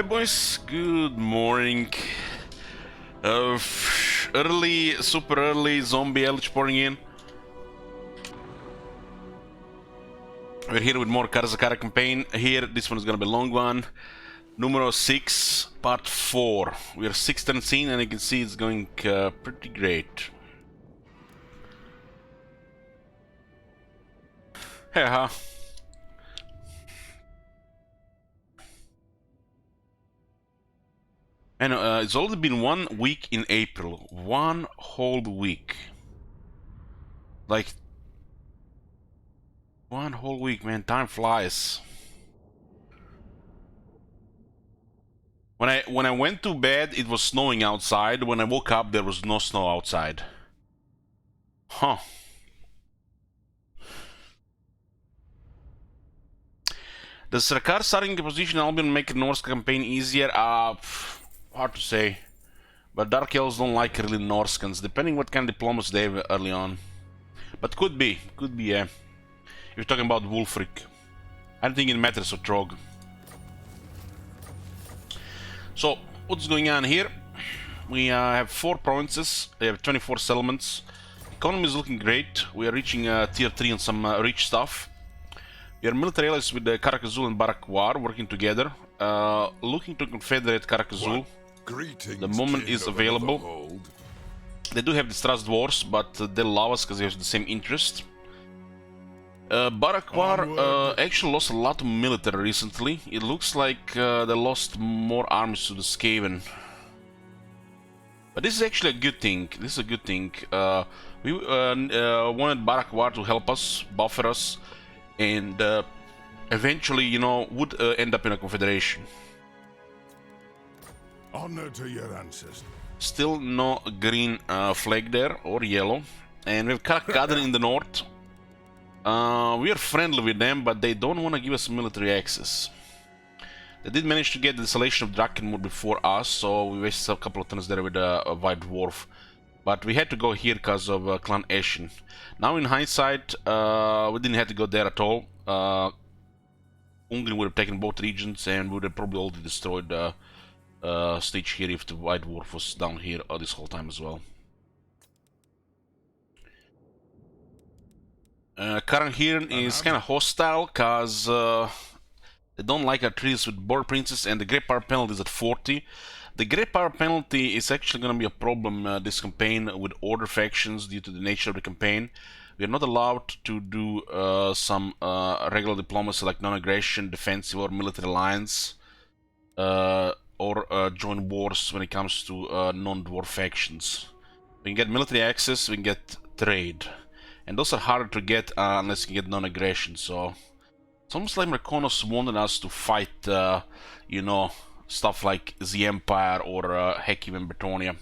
Hey boys, good morning. Early, super early zombie Eldritch pouring in. We're here with more Karaz-a-Karak campaign. Here, this one is gonna be a long one. Numero 6, part 4. We are 6:13 and you can see it's going pretty great. Hey, huh? And it's already been 1 week in April. 1 whole week. Like, 1 whole week, man. Time flies. When I went to bed, it was snowing outside. When I woke up, there was no snow outside. Huh. Does Rakar starting the position in Albion make Norse campaign easier? Hard to say. But Dark Elves don't like really Norskans, depending what kind of diplomacy they have early on. But could be, yeah. If you're talking about Wulfric. I don't think it matters for Trog. So, what's going on here? We have 4 provinces, they have 24 settlements. Economy is looking great, we are reaching tier 3 on some rich stuff. We are military allies with Karak-a-Zul and Barak-War working together, looking to confederate Karak-a-Zul. The moment is available. They do have distrust wars, but they love us because they have the same interest. Barak-War actually lost a lot of military recently. It looks like they lost more armies to the Skaven. But this is actually a good thing. This is a good thing. We wanted Barak-War to help us, buffer us, and eventually, you know, would end up in a confederation. Honor to your ancestors. Still no green flag there, or yellow. And we have Karak-a-Karak in the north. We are friendly with them, but they don't want to give us military access. They did manage to get the installation of Drakenmoor before us, so we wasted a couple of turns there with a White Dwarf. But we had to go here because of Clan Ashen. Now in hindsight, we didn't have to go there at all. Ungrin would have taken both regions and would have probably already destroyed the stage here if the White Dwarf was down here this whole time as well. Karan here is kind of hostile because they don't like our treaties with Border Princes, and the Great Power penalty is at 40. The Great Power penalty is actually going to be a problem this campaign with Order factions due to the nature of the campaign. We are not allowed to do some regular diplomacy like non-aggression, defensive or military alliance, or join wars when it comes to non-dwarf factions. We can get military access, we can get trade. And those are harder to get unless you get non-aggression, so... It's almost like Merkonos wanted us to fight, you know, stuff like the Empire or heck, even Bretonia.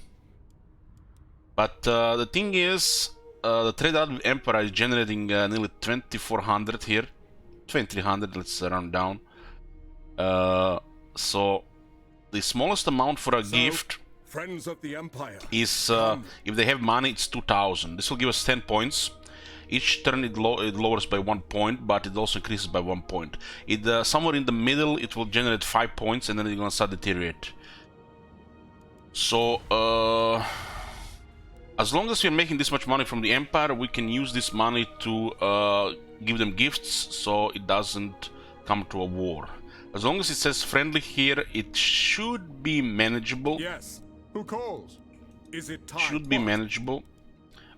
But the thing is, the trade out with Empire is generating nearly 2400 here. 2300, let's round down. So, the smallest amount for a gift Friends of the Empire is, if they have money, it's 2000. This will give us 10 points. Each turn it lowers by 1 point, but it also increases by 1 point. Somewhere in the middle, it will generate 5 points, and then it's gonna start deteriorate. So, as long as we're making this much money from the Empire, we can use this money to give them gifts, so it doesn't come to a war. As long as it says friendly here, it should be manageable. Yes. Who calls? Is it time? Should be manageable.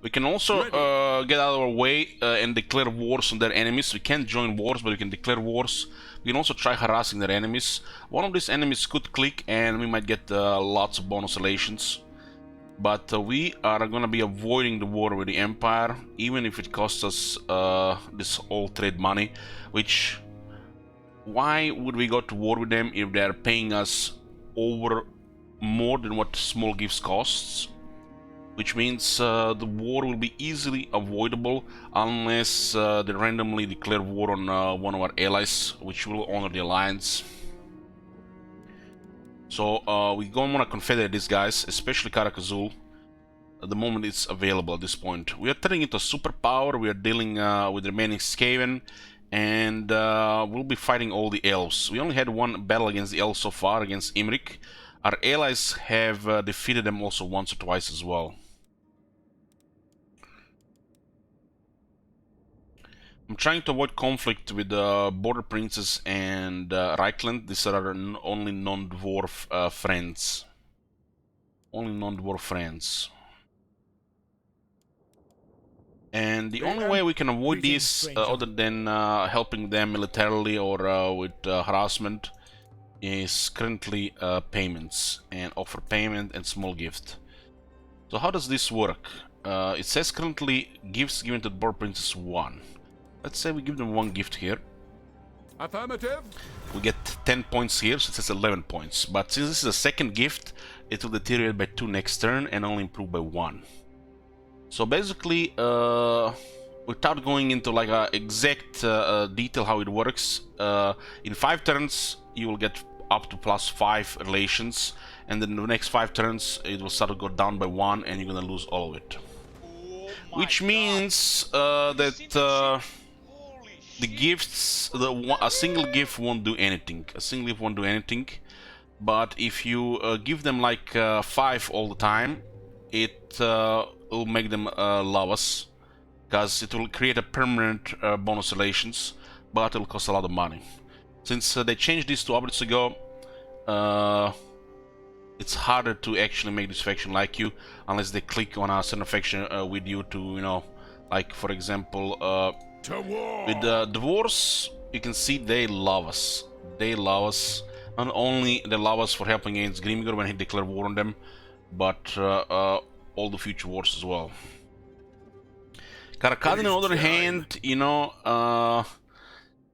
We can also get out of our way and declare wars on their enemies. We can't join wars, but we can declare wars. We can also try harassing their enemies. One of these enemies could click and we might get lots of bonus relations. But we are going to be avoiding the war with the Empire, even if it costs us this all trade money. Which, why would we go to war with them if they are paying us over more than what small gifts costs? Which means the war will be easily avoidable unless they randomly declare war on one of our allies, which will honor the alliance. So we don't want to confederate these guys, especially Karak-a-Zul, at the moment it's available at this point. We are turning into a superpower, we are dealing with remaining Skaven, and we'll be fighting all the elves. We only had one battle against the elves so far, against Imrik. Our allies have defeated them also once or twice as well. I'm trying to avoid conflict with Border Princess and Reichland. These are our only non-dwarf friends. Only non-dwarf friends. And the only way we can avoid this, other than helping them militarily or with harassment, is currently payments, and offer payment and small gift. So how does this work? It says currently gifts given to the Border Princess 1. Let's say we give them 1 gift here. Affirmative. We get 10 points here, so it says 11 points. But since this is a second gift, it will deteriorate by 2 next turn and only improve by 1. So basically, without going into like a exact detail how it works, in 5 turns you will get up to +5 relations, and then the next 5 turns it will start to go down by 1, and you're gonna lose all of it. Which means that the gifts, a single gift won't do anything. A single gift won't do anything. But if you give them like 5 all the time, it will make them love us, because it will create a permanent bonus relations, but it will cost a lot of money. Since they changed this 2 updates ago, it's harder to actually make this faction like you, unless they click on a certain faction with you to, you know, like for example, with the dwarves, you can see they love us. They love us. Not only they love us for helping against Grimgor when he declared war on them, but all the future wars as well. Karak-a-Karak, on the other hand, you know,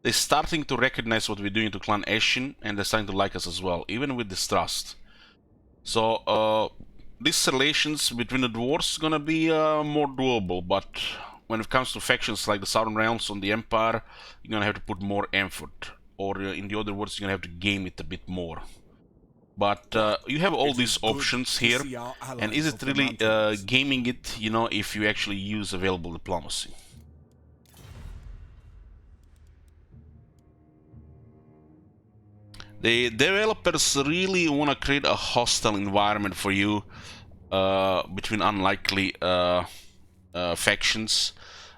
they're starting to recognize what we're doing to Clan Ashen, and they're starting to like us as well, even with distrust. So these relations between the dwarves is gonna be more doable, but when it comes to factions like the Southern Realms on the Empire, you're gonna have to put more effort, or in the other words, you're gonna have to game it a bit more. But you have all these options here, and is it really gaming it, you know, if you actually use available diplomacy? The developers really want to create a hostile environment for you between unlikely factions,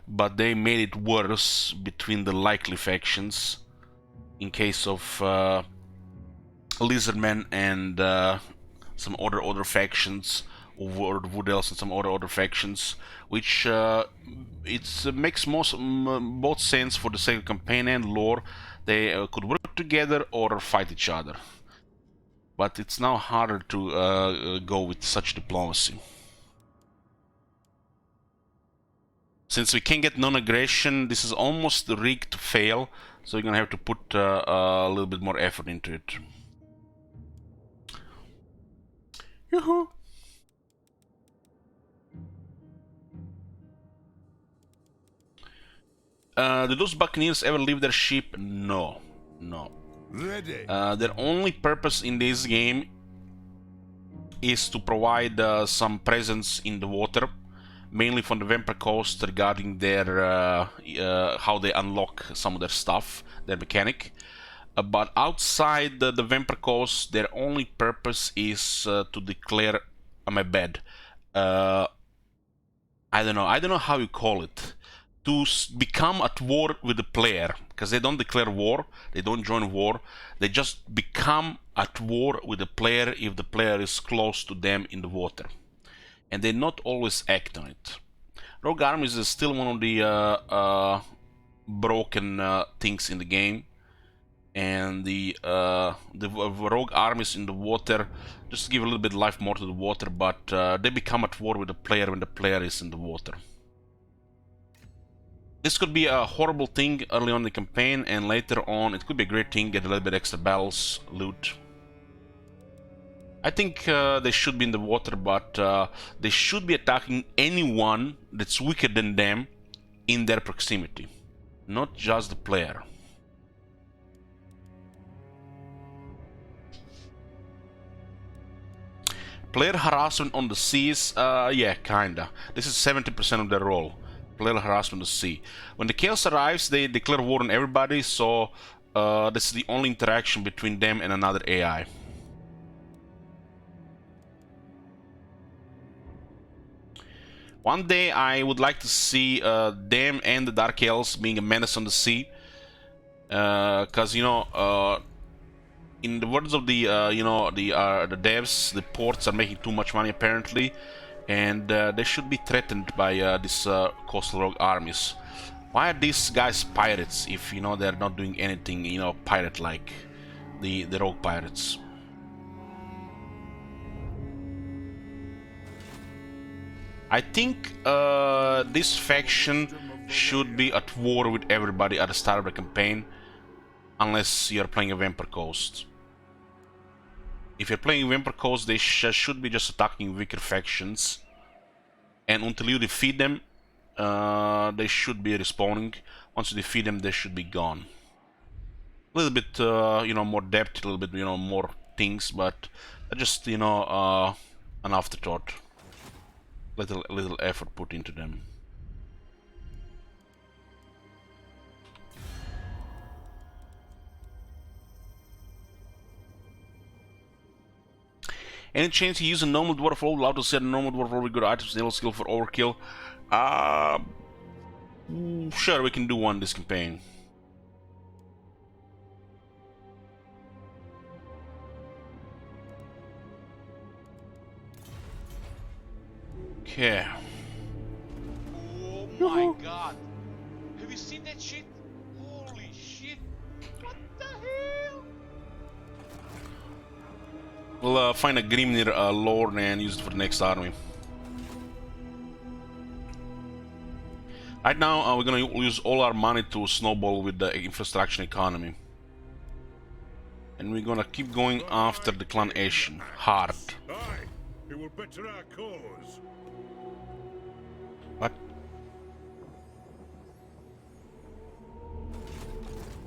but they made it worse between the likely factions in case of Lizardmen and some other factions, or Wood Elves and some other factions, which it makes both sense for the second campaign and lore. They could work together or fight each other, but it's now harder to go with such diplomacy. Since we can get non-aggression, this is almost rigged to fail, so you're gonna have to put a little bit more effort into it. Yoo-hoo! Do those buccaneers ever leave their ship? No. No. Ready. Their only purpose in this game is to provide some presence in the water, mainly from the Vampire Coast regarding their how they unlock some of their stuff, their mechanic. But outside the Vampire Coast, their only purpose is to declare, my bad, I don't know how you call it, to become at war with the player, because they don't declare war, they don't join war, they just become at war with the player if the player is close to them in the water, and they not always act on it. Rogue armies is still one of the broken things in the game, and the rogue armies in the water just give a little bit life more to the water, but they become at war with the player when the player is in the water. This could be a horrible thing early on in the campaign, and later on it could be a great thing, get a little bit extra battles, loot. I think they should be in the water, but they should be attacking anyone that's weaker than them in their proximity, not just the player. Player harassment on the seas, yeah, kinda. This is 70% of their role. player harassment to see. When the chaos arrives, they declare war on everybody, so this is the only interaction between them and another AI. One day I would like to see them and the Dark Elves being a menace on the sea, because you know, in the words of the the devs, the ports are making too much money apparently, and they should be threatened by these coastal rogue armies. Why are these guys pirates if you know they're not doing anything, you know, pirate-like, the rogue pirates? I think this faction should be at war with everybody at the start of the campaign, unless you're playing a Vampire Coast. If you're playing Vampire Coast, they should be just attacking weaker factions, and until you defeat them, they should be respawning. Once you defeat them, they should be gone. A little bit, you know, more depth, a little bit, you know, more things, but just, you know, an afterthought. Little effort put into them. Any chance you use a normal dwarf roll? Allowed to set a normal dwarf roll with good items, naval skill for overkill. Sure, we can do one this campaign. Okay. Oh my god! Have you seen that shit? Holy shit! What the hell? We'll find a Grimnir lore and use it for the next army. Right now, we're gonna use all our money to snowball with the infrastructure economy. And we're gonna keep going after the clan Ashen hard. Aye, it will better our cause. What?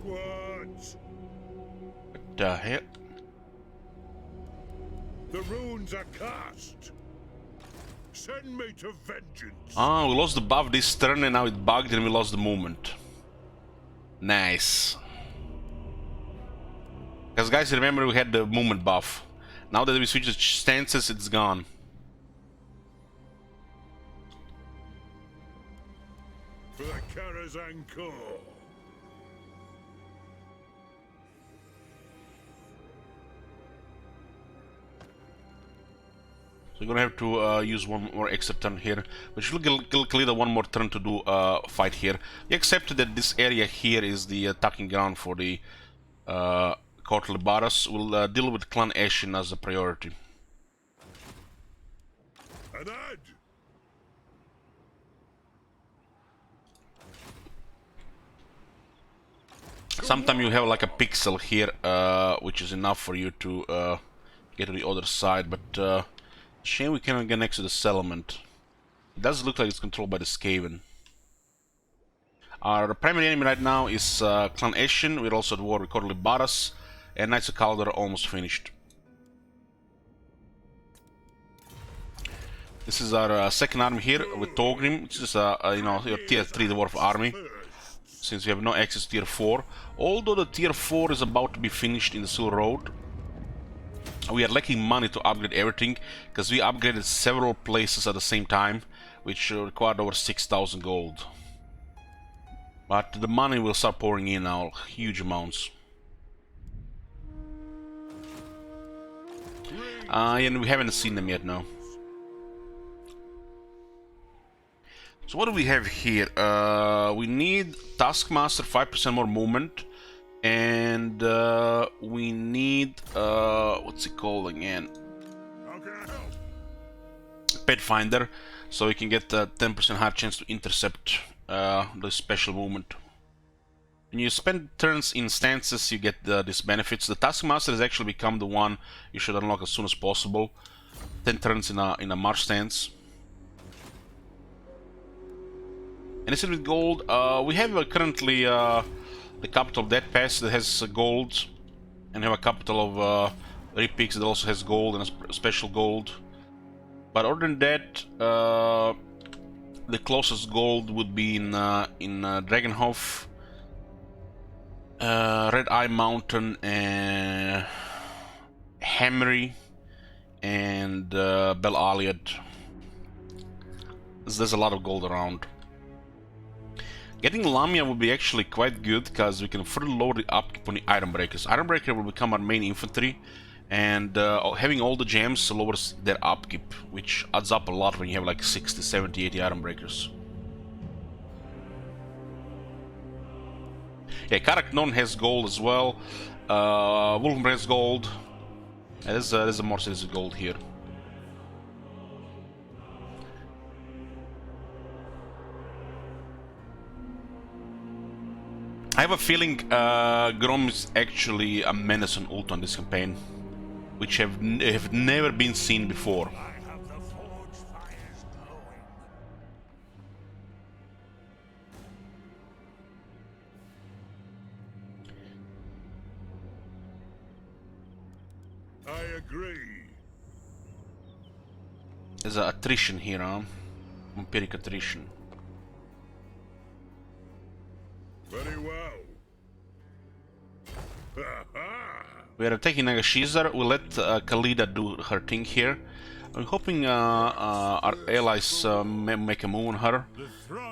What? What the hell? The runes are cast. Send me to vengeance. Ah, we lost the buff this turn and now it bugged and we lost the movement. Nice. Because guys, remember we had the movement buff. Now that we switch the stances, it's gone. For the Karaz-a-Karak. So you're gonna have to use one more extra turn here, but you'll clear one more turn to do fight here. We accept that this area here is the attacking ground for the Karaz-a-Karak. We'll deal with Clan Ashen as a priority. An ad. Sometimes you have like a pixel here, which is enough for you to get to the other side, but shame we cannot get next to the settlement. It does look like it's controlled by the Skaven. Our primary enemy right now is Clan Ashen. We're also at war with Karaz-a-Karak, and Karaz-a-Karak are almost finished. This is our second army here with Thorgrim, which is you know, your tier 3 dwarf army, since we have no access to tier 4. Although the tier 4 is about to be finished in the Silver Road, we are lacking money to upgrade everything, because we upgraded several places at the same time, which required over 6,000 gold. But the money will start pouring in now, huge amounts. And we haven't seen them yet, no. So what do we have here? We need Taskmaster, 5% more movement. And we need, what's it called again? How can I help? Pet Finder, so we can get a 10% higher chance to intercept the special movement. When you spend turns in stances, you get these benefits. The Taskmaster has actually become the one you should unlock as soon as possible. 10 turns in a march stance. And instead with gold, we have currently the capital of Dead Pass that has gold, and have a capital of Repix that also has gold and a special gold. But other than that, the the closest gold would be in Dragonhof, Red Eye Mountain, and Hammery, and Bel Aliad. There's a lot of gold around. Getting Lamia would be actually quite good, because we can further lower the upkeep on the Iron Breakers. Iron Breaker will become our main infantry, and having all the gems lowers their upkeep, which adds up a lot when you have like 60, 70, 80 Iron Breakers. Yeah, Karak has gold as well. Wolfram has gold. Yeah, there's a more serious gold here. I have a feeling Grom is actually a menace on ult on this campaign, which have never been seen before. I have the forge fires glowing. I agree. There's an attrition here, huh? Empiric attrition. Very well. We are attacking Nagashizar. We'll let Khalida do her thing here. I'm hoping our allies make a move on her,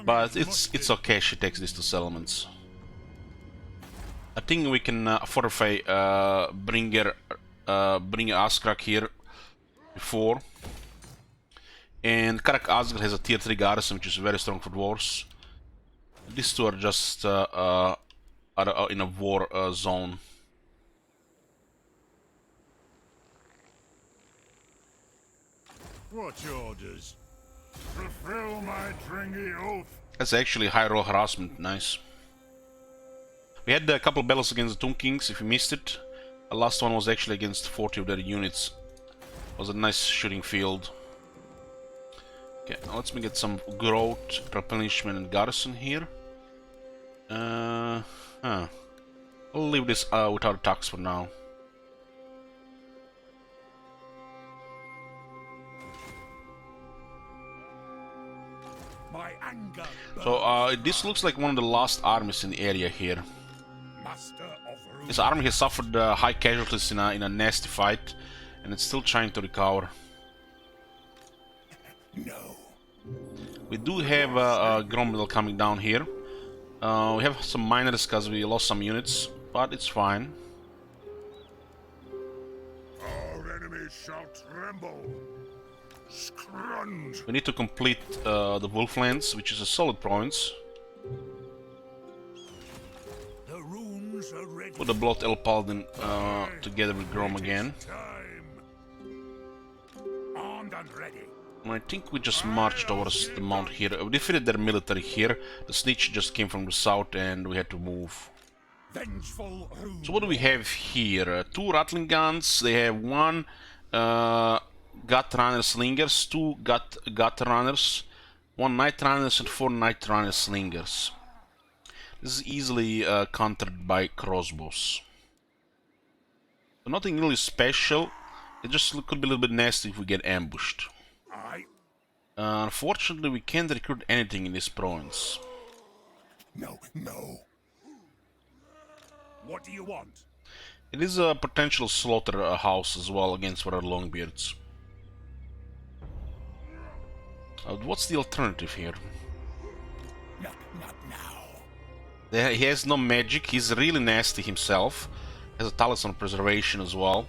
but it's okay. She takes these two settlements. I think we can fortify bring Askrak here before. And Karak-Azgal has a tier 3 garrison, which is very strong for dwarves. These two are just are in a war zone. What orders? Fulfill my dringy oath. That's actually high roll harassment, nice. We had a couple battles against the Tomb Kings, if you missed it. The last one was actually against 40 of their units. It was a nice shooting field. Okay, now let's get some growth, replenishment, and garrison here. I'll leave this without attacks for now. My anger. So this looks like one of the last armies in the area here. Master of Rune. This army has suffered high casualties in a nasty fight, and it's still trying to recover. No. We do have Gromwell coming down here. We have some miners because we lost some units, but it's fine. Our enemies shall tremble. Scrunch. We need to complete the Wolflands, which is a solid province. The runes are ready. Put the Blood El Paladin together with Grom again. Time. Armed and ready. And I think we just marched towards the mount here. We defeated their military here. The Snitch just came from the south and we had to move. Vengeful rune. So what do we have here? Two Rattling Guns. They have one Gut Runner Slingers, two Gut Runners, one Night Runners, and four Night Runner Slingers. This is easily countered by crossbows. So nothing really special. It just could be a little bit nasty if we get ambushed. Unfortunately, we can't recruit anything in this province. No. What do you want? It is a potential slaughterhouse as well against our Longbeards. What's the alternative here? Not now. He has no magic. He's really nasty himself. Has a talisman preservation as well.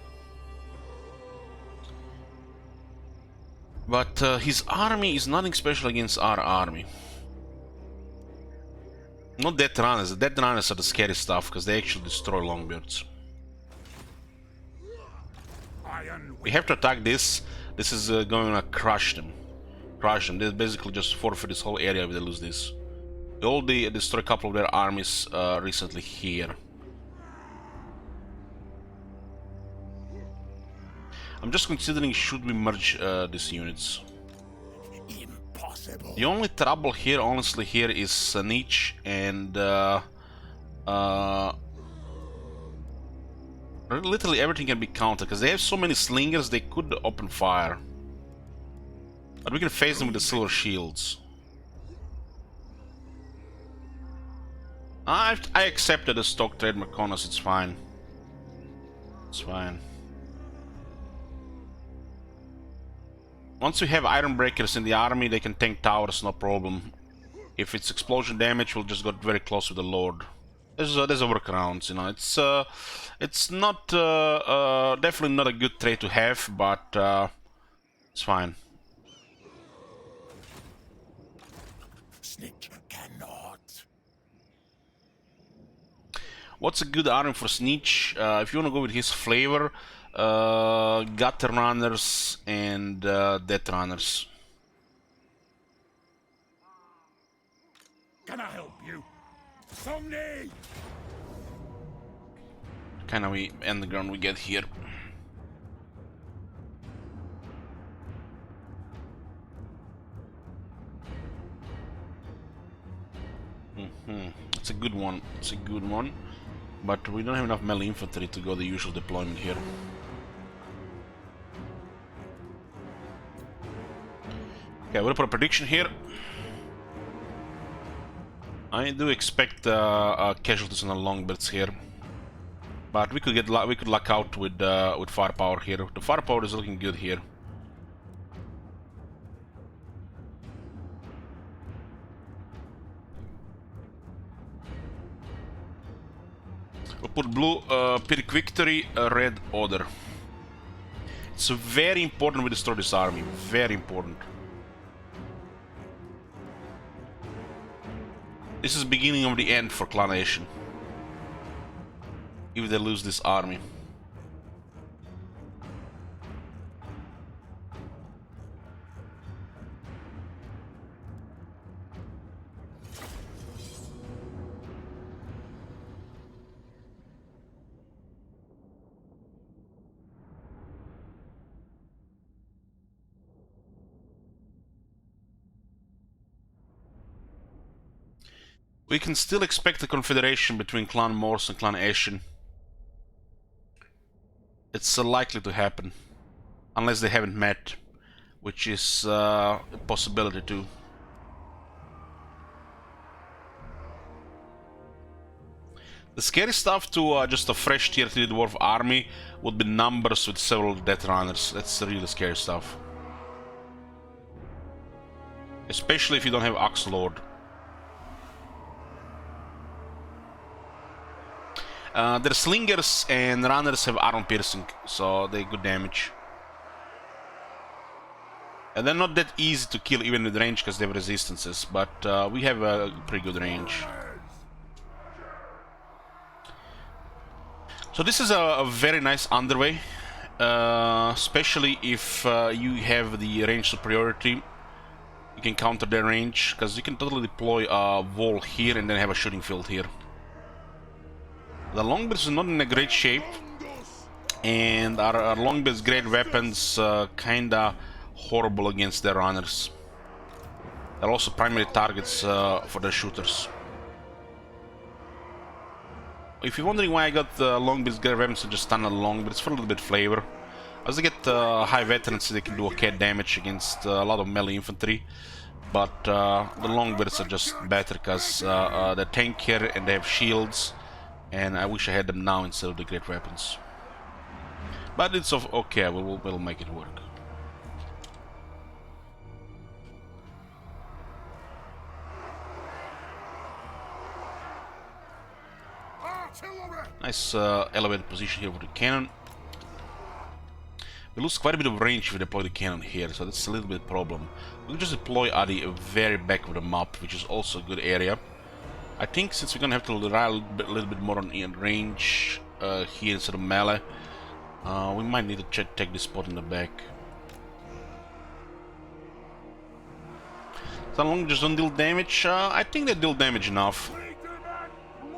But his army is nothing special against our army. Not Death Runners. The Death Runners are the scary stuff because they actually destroy Longbeards. We have to attack this. This is going to crush them. They basically just forfeit this whole area if they lose this. They all destroy a couple of their armies recently here. I'm just considering should we merge these units. Impossible. The only trouble here, honestly, here is Snitch and literally everything can be countered because they have so many slingers they could open fire. But we can face them with the silver shields. I accepted the stock trade Marconis, it's fine. It's fine. Once we have Iron Breakers in the army, they can tank towers, no problem. If it's explosion damage, we'll just got very close with the Lord. There's a workaround, you know. It's not definitely not a good trade to have, but it's fine. Snitch cannot. What's a good army for Sneech? If you want to go with his flavor, Gutter Runners and Death Runners. Can I help you? Somni! Kind of end the ground we get here. It's a good one. It's a good one. But we don't have enough melee infantry to go the usual deployment here. Okay, we'll put a prediction here. I do expect casualties on the longbirds here, but we could luck out with firepower here. The firepower is looking good here. We'll put blue Pyrrhic Victory, red Order. It's very important we destroy this army. Very important. This is the beginning of the end for Clan Nation. If they lose this army. We can still expect a confederation between Clan Morse and Clan Ashen. It's likely to happen. Unless they haven't met. Which is a possibility too. The scary stuff to just a fresh tier 3 dwarf army would be numbers with several Death Runners. That's the really scary stuff. Especially if you don't have Axe Lord. Their slingers and runners have armor piercing, so they good damage. And they're not that easy to kill even with range because they have resistances, but we have a pretty good range. So this is a very nice underway, especially if you have the range superiority. You can counter their range, because you can totally deploy a wall here and then have a shooting field here. The longbeards is not in a great shape, and our longbeards' great weapons kinda horrible against their runners. They're also primary targets for the shooters. If you're wondering why I got longbeards' great weapons to just stun the longbeards, for a little bit flavor. As they get high veterans, they can do okay damage against a lot of melee infantry. But the longbeards are just better because they're tankier and they have shields. And I wish I had them now instead of the great weapons. But it's okay, we'll make it work. Nice elevated position here with the cannon. We lose quite a bit of range if we deploy the cannon here, so that's a little bit of a problem. We can just deploy at the very back of the map, which is also a good area. I think since we're gonna have to rely a little bit more on range here instead of melee, we might need to take this spot in the back. So long just don't deal damage. I think they deal damage enough.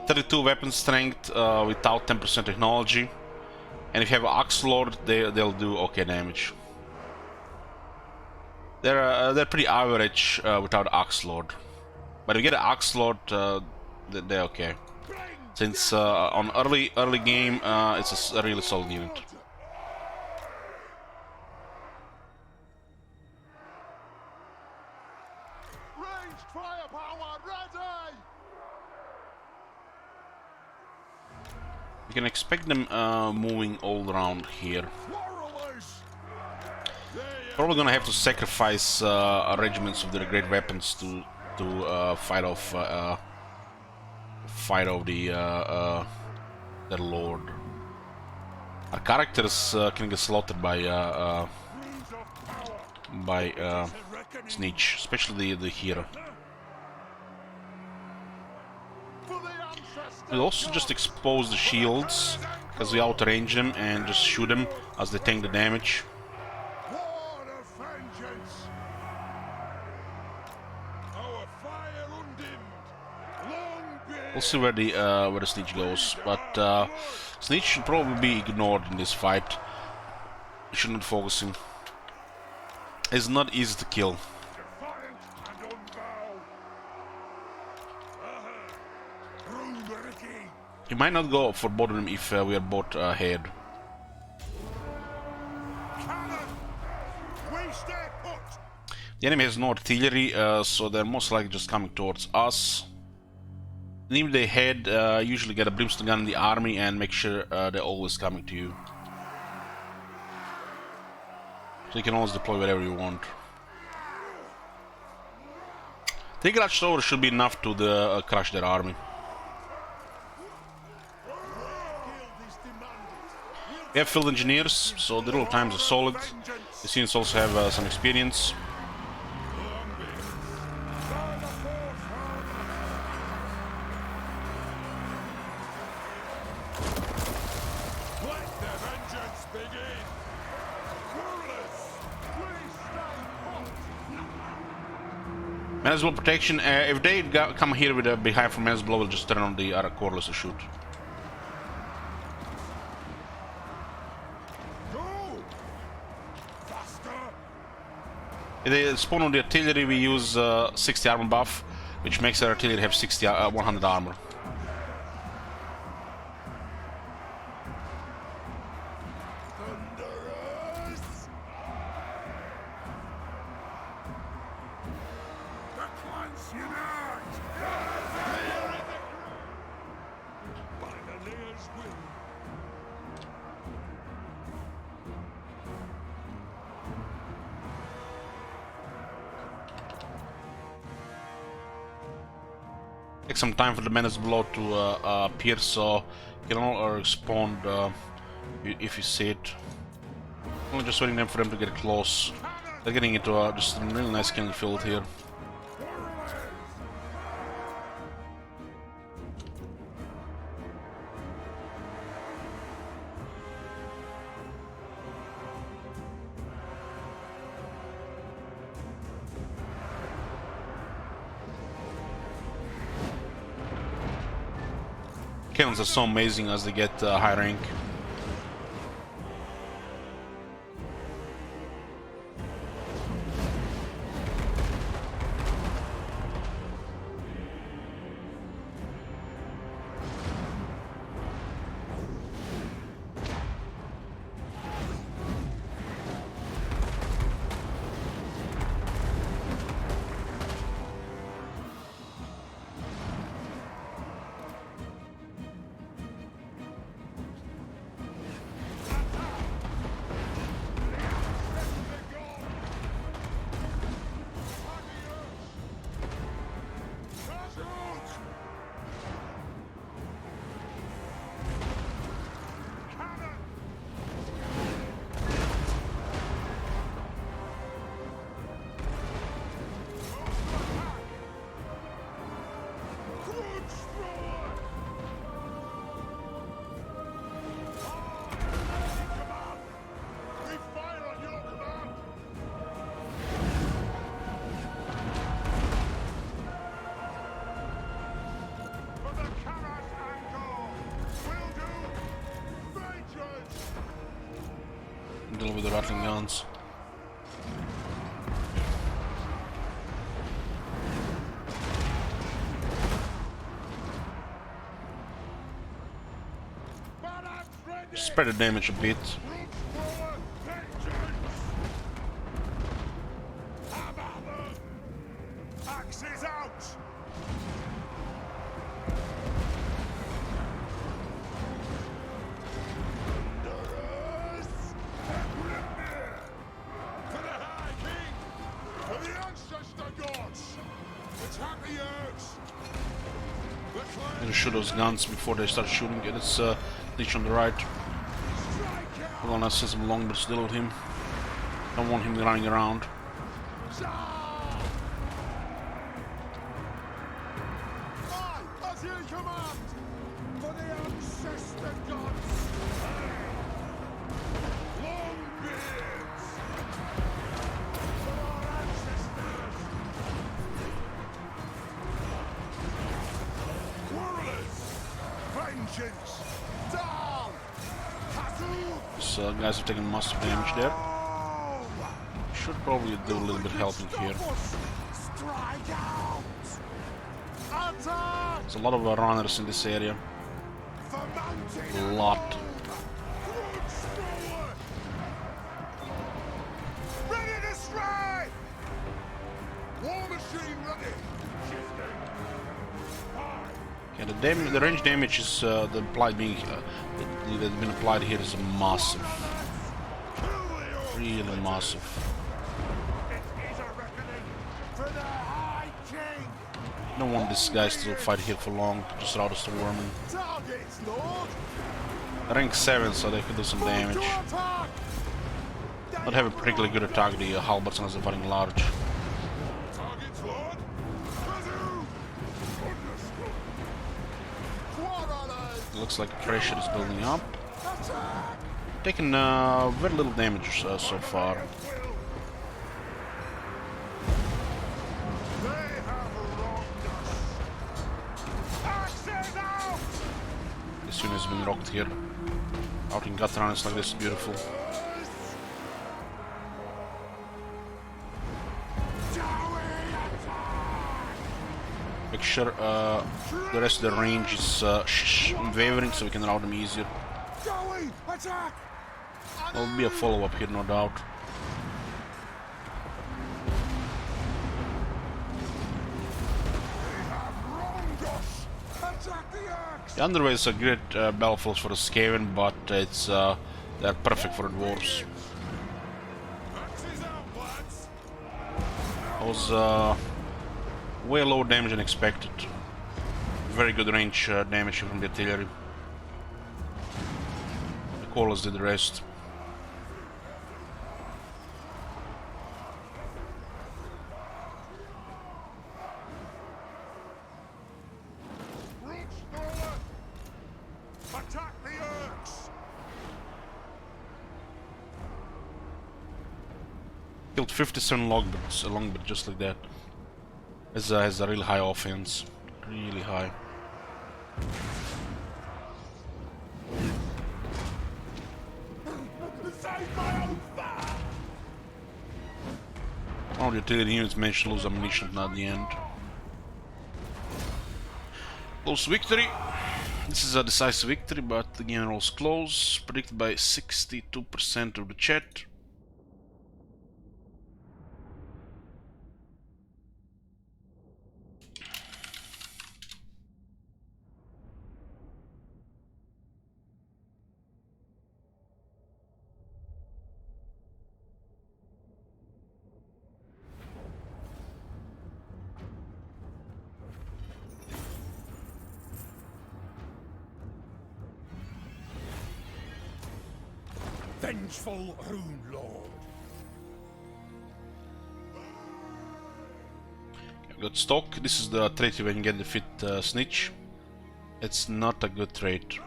32 weapon strength without 10% technology, and if you have Axe Lord, they'll do okay damage. They're pretty average without Axe Lord, but if you get an Axe Lord, they're okay. Since on early game, it's a really solid unit. Ranged firepower ready! You can expect them moving all around here. Quarrelers! Probably gonna have to sacrifice regiments of their great weapons to fight off their lord. Our characters can get slaughtered by Snitch, especially the hero. We'll also just expose the shields, because we outrange them, and just shoot them as they tank the damage. War of vengeance! Our fire undimmed! Long We'll see where the Snitch goes, but Snitch should probably be ignored in this fight. We should not focus him. It's not easy to kill. defiant and unbowed! Brunberiki! You might not go for both of them if we are both ahead. Cannon! We stay put! The enemy has no artillery, so they're most likely just coming towards us. And if they head, usually get a brimstone gun in the army and make sure they're always coming to you. So you can always deploy wherever you want. 3 garage towers should be enough to crush their army. We have field engineers, so the rule of times are solid. The students also have some experience. Let the vengeance begin! Rulers! We stand put! Menace blow protection. If they come here with a behind from menace blow, we'll just turn on the other coreless to shoot. Go! Faster! If they spawn on the artillery, we use 60 armor buff, which makes our artillery have 100 armor. Thunderers! The clans unite! By the Lear's will! Take some time for the menace blow to appear, so you can all respond if you see it. Only just waiting for them to get close. They're getting into just a really nice killing field here. Cannons are so amazing as they get high rank. Deal with the rattling guns. Spread the damage a bit. Axes out! Attack the Urks! The I'm clan gonna shoot those guns before they start shooting. Yeah, let's ditch on the right. strike out! Hold on, I see some longbirds still with him. Don't want him running around. I, as you command, for the ancestor gods! Longbeards! For our ancestors! Warriors! Vengeance! Down! Kazoo! These guys are taking massive damage there. Should probably do a little bit helping here. Strike out! Attack! There's a lot of runners in this area. For mountain! A lot. Troops forward! Ready to strike! War machine ready! Shifting! Yeah, the range damage is the applied being that's been applied here is massive, really massive. It is a reckoning for the High King! Don't want these guys to fight here for long. Just route us to Warman. Targets, Lord! Rank 7, so they could do some damage. Attack! Not have a particularly good attack. The halberds unless they're fighting large. Targets, Lord! Kazoo! Understood! Quarrelers! Looks like pressure is building up. Attack! Taking very little damage so far. They have wronged us! Axes out! This unit has been rocked here. Out in Gatran, it's like this, beautiful. Make sure the rest of the range is wavering so we can route them easier. Joey, attack! There'll be a follow-up here, no doubt. They have wronged us! Attack the Urks! The underways are great battlefields for the Skaven, but it's they're perfect for the dwarves. Axes out, lads! That was way lower damage than expected. Very good range damage from the artillery. The callers did the rest. Roots forward! Attack the Urks! Killed 57 longbirds, a longbird just like that. Has a really high offense. Really high. Save my own fire! One of the artillery units managed to lose ammunition at the end. Close victory. This is a decisive victory, but the game was close. Predicted by 62% of the chat. Vengeful Rune Lord. Got stock. This is the trait when you get the fit snitch. It's not a good trait.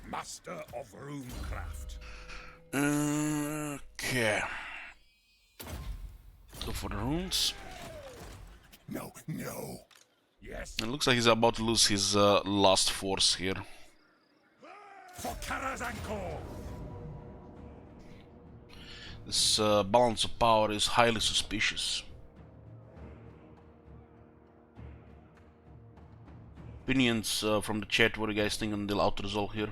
Master of Runecraft. Okay. Go for the runes. No, no. Yes. It looks like he's about to lose his last force here. For Karaz-a-Karak. This balance of power is highly suspicious. Opinions from the chat, what do you guys think on the auto result here?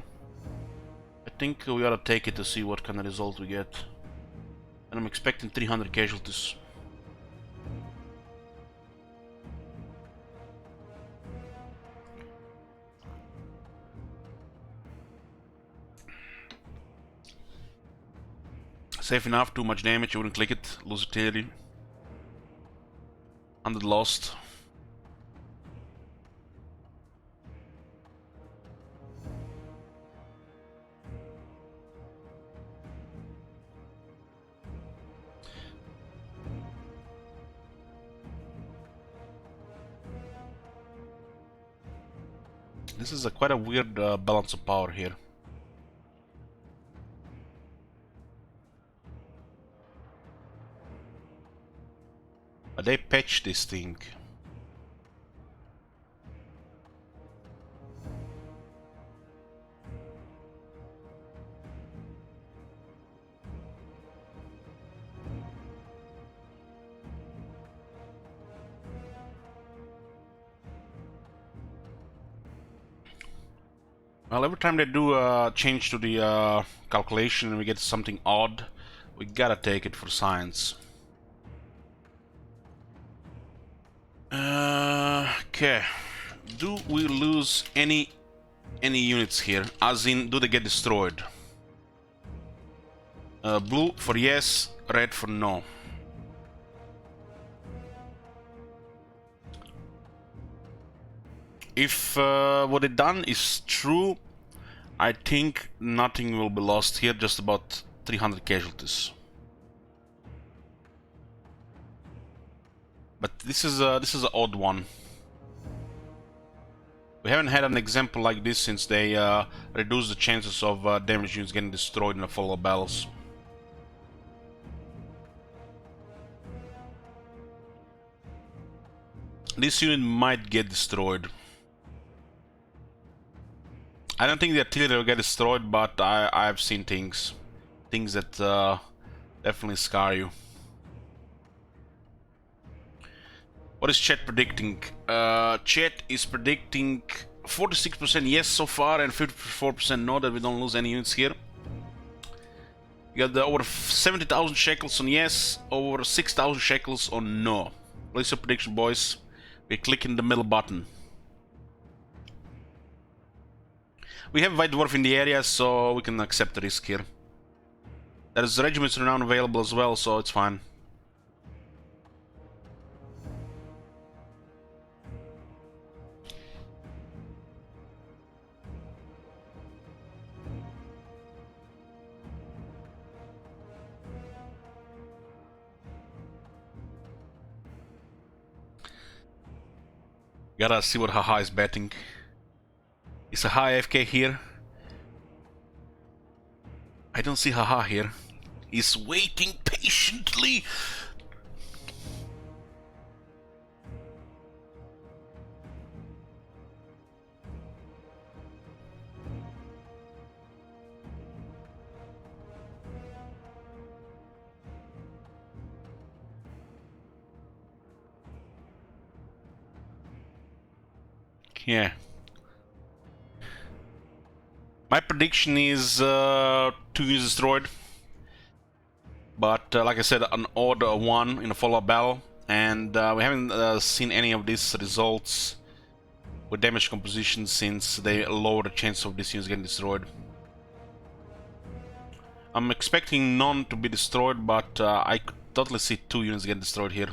I think we ought to take it to see what kind of result we get. And I'm expecting 300 casualties. Safe enough, too much damage, you wouldn't click it, lose utility. 100 lost. This is quite a weird balance of power here. But they patched this thing. Well, every time they do a change to the calculation and we get something odd, we gotta take it for science. Okay. Do we lose any units here? As in, do they get destroyed? Blue for yes, red for no. If what they done is true, I think nothing will be lost here, just about 300 casualties. But this is an odd one. We haven't had an example like this since they reduced the chances of damage units getting destroyed in the follow-up battles. This unit might get destroyed. I don't think the artillery will get destroyed, but I've seen things that definitely scar you. What is chat predicting? Chat is predicting 46% yes so far and 54% no, that we don't lose any units here. You got over 70,000 shekels on yes, over 6,000 shekels on no. Place your prediction, boys. We're clicking the middle button. We have White Dwarf in the area, so we can accept the risk here. There's regiments renown available as well, so it's fine. Gotta see what Haha is betting. Is Haha AFK here? I don't see Haha here. He's waiting patiently. Yeah. My prediction is 2 units destroyed. But like I said, an odd one in a follow-up battle. And we haven't seen any of these results with damage composition since they lower the chance of these units getting destroyed. I'm expecting none to be destroyed, but I could totally see 2 units get destroyed here.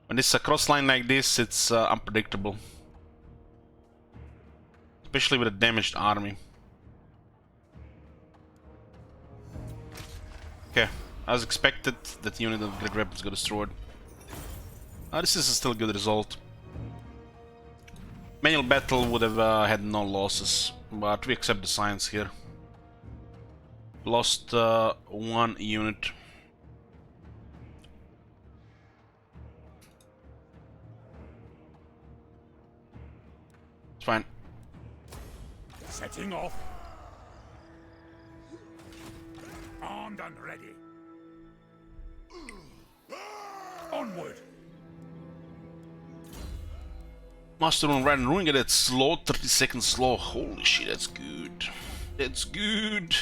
When it's a cross line like this, it's unpredictable. Especially with a damaged army. Okay, as expected, that unit of great weapons got destroyed. This is still a good result. Manual battle would have had no losses, but we accept the science here. Lost 1 unit. It's fine. Setting off. Armed and ready. Onward. Master on Red and Ruin, get that slow, 30 seconds slow. Holy shit, that's good. That's good.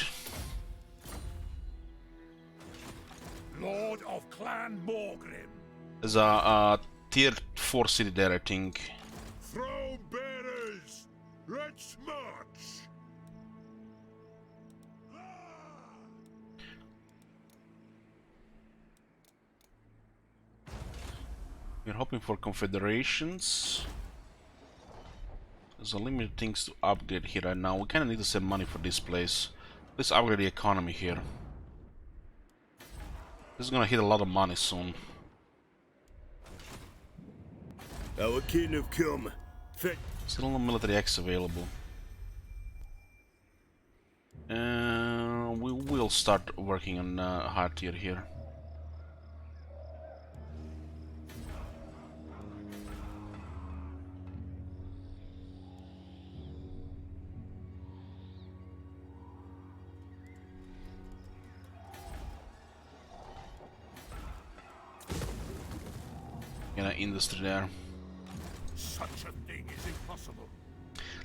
Lord of Clan Morgrim. There's a tier 4 city there, I think. Throne bearers, let's march. We're hoping for confederations. There's a limited things to upgrade here right now. We kind of need to save money for this place. Let's upgrade the economy here. This is gonna hit a lot of money soon. Our kin have come. Still no military X available. We will start working on higher tier here. Industry there. Such a thing is impossible.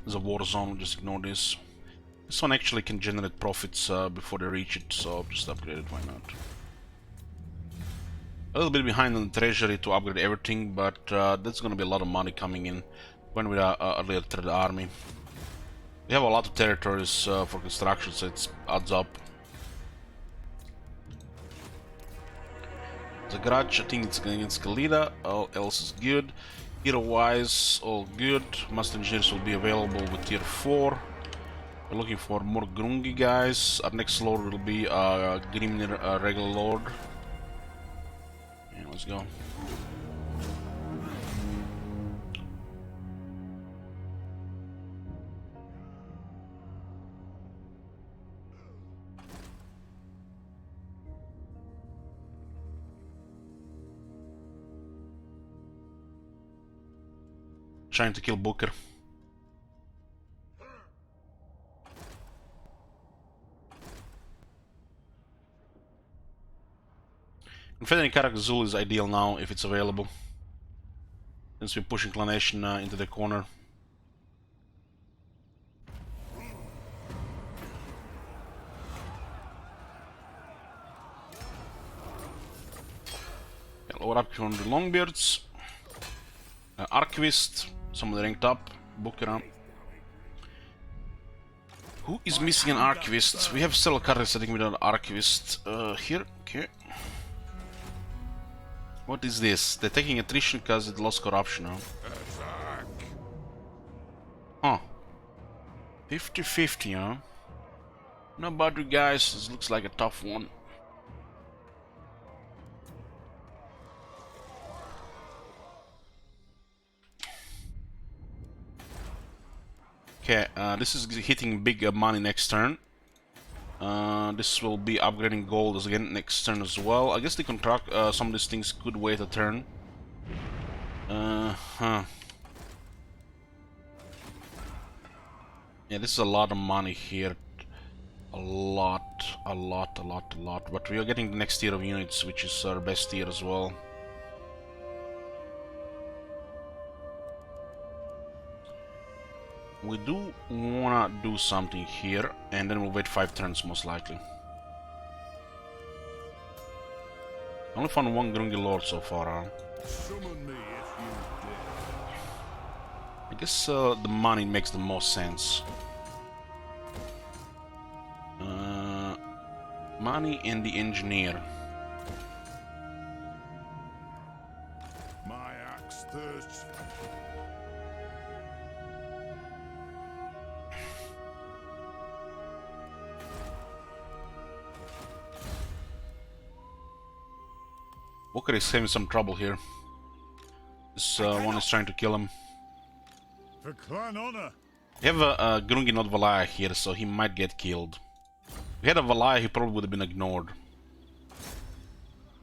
There's a war zone, just ignore this. This one actually can generate profits before they reach it, so I'll just upgrade it, why not? A little bit behind on the treasury to upgrade everything, but that's gonna be a lot of money coming in when we are a later third army. We have a lot of territories for construction, so it adds up. The garage, I think it's against Kalida, all else is good. Hero wise, all good. Master engineers will be available with tier 4. We're looking for more Grungi guys. Our next lord will be Grimnir regular lord. Yeah, let's go. Trying to kill Booker. Karaz-a-Karak Zul is ideal now if it's available, since we're pushing Clan Nation into the corner. Yeah, lower up from the Longbeards. Archivist, someone ranked up. Booker. Who is missing an Archivist? We have several cards setting with an Archivist here. Okay. What is this? They're taking attrition because it lost corruption, huh? Huh. 50-50, huh? No bother, guys. This looks like a tough one. Okay, this is hitting big money next turn. This will be upgrading gold again next turn as well. I guess the contract, some of these things could wait a turn. Yeah, this is a lot of money here. A lot. But we are getting the next tier of units, which is our best tier as well. We do wanna do something here, and then we'll wait 5 turns most likely. Only found one Grungi Lord so far, huh? Summon me if you dare. I guess the money makes the most sense. Money and the engineer. My axe thirsts. Booker is having some trouble here. This one is trying to kill him. For clan honor. We have a Grungi not Valaya here, so he might get killed. If we had a Valaya, he probably would have been ignored.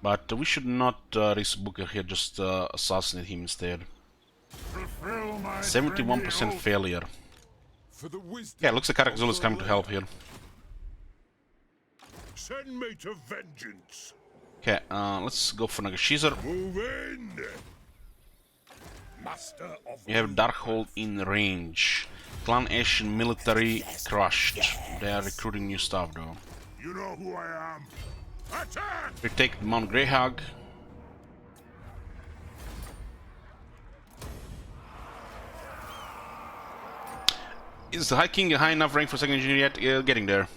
But we should not risk Booker here, just assassinate him instead. 71% failure. Yeah, looks like Karak-Zul is coming to help here. Send me to vengeance. Okay, let's go for Nagashizer. Move in. Master of We have Darkhold in range. Clan Asian military crushed. They are recruiting new staff though. You know who I am. Attack! We take Mount Greyhawk. Is the High King a high enough rank for second engineer yet? Getting there.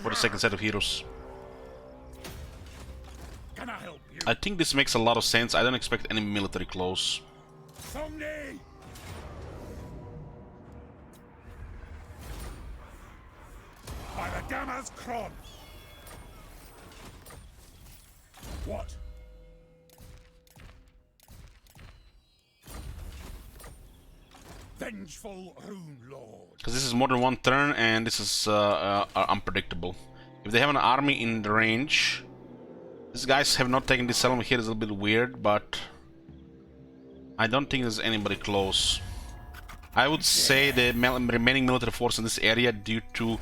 For the second set of heroes. Can I help you? I think this makes a lot of sense. I don't expect any military close. Thumney! By the Gamma's Kron! What? Vengeful Rune Lord. Because this is more than one turn, and this is unpredictable. If they have an army in the range, these guys have not taken this settlement here. Is a little bit weird, but I don't think there's anybody close. I would say the remaining military force in this area, due to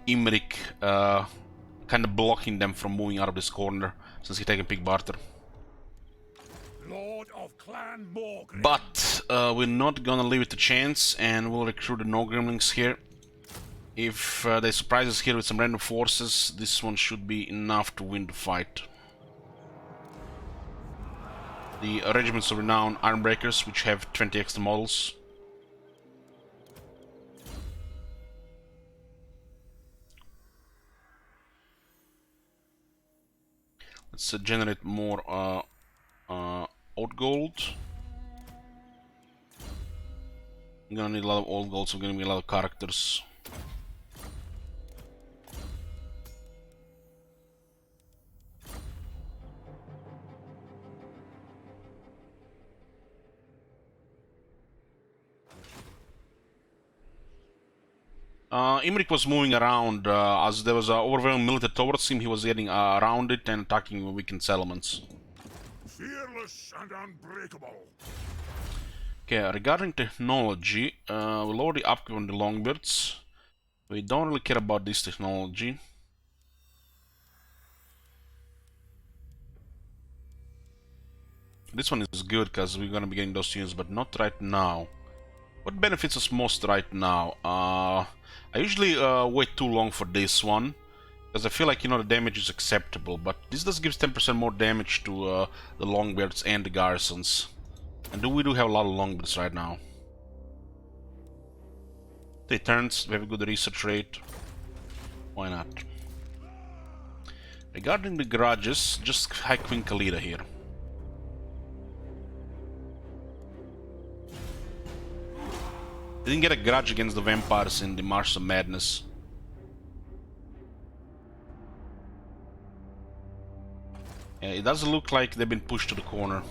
Imrik kind of blocking them from moving out of this corner, since he's taking Big Barter. Lord of Clan Morgrim. But we're not gonna leave it to chance, and we'll recruit the No Gremlings here. If they surprise us here with some random forces, this one should be enough to win the fight. The regiments of renowned Ironbreakers, which have 20 extra models. Let's generate more old gold. I'm gonna need a lot of old gold, so we're gonna need a lot of characters. Imrik was moving around as there was an overwhelming military towards him. He was getting around it and attacking weakened settlements. Fearless and unbreakable. Okay, regarding technology, we'll lower the upkeep on the Longbeards. We don't really care about this technology. This one is good because we're gonna be getting those units, but not right now. What benefits us most right now? I usually wait too long for this one, because I feel like, you know, the damage is acceptable, but this does give 10% more damage to the Longbeards and the garrisons. And we do have a lot of Longbeards right now. 3 turns, we have a good research rate. Why not? Regarding the garages, just high Queen Khalida here. Didn't get a grudge against the vampires in the March of Madness. Yeah, it doesn't look like they've been pushed to the corner.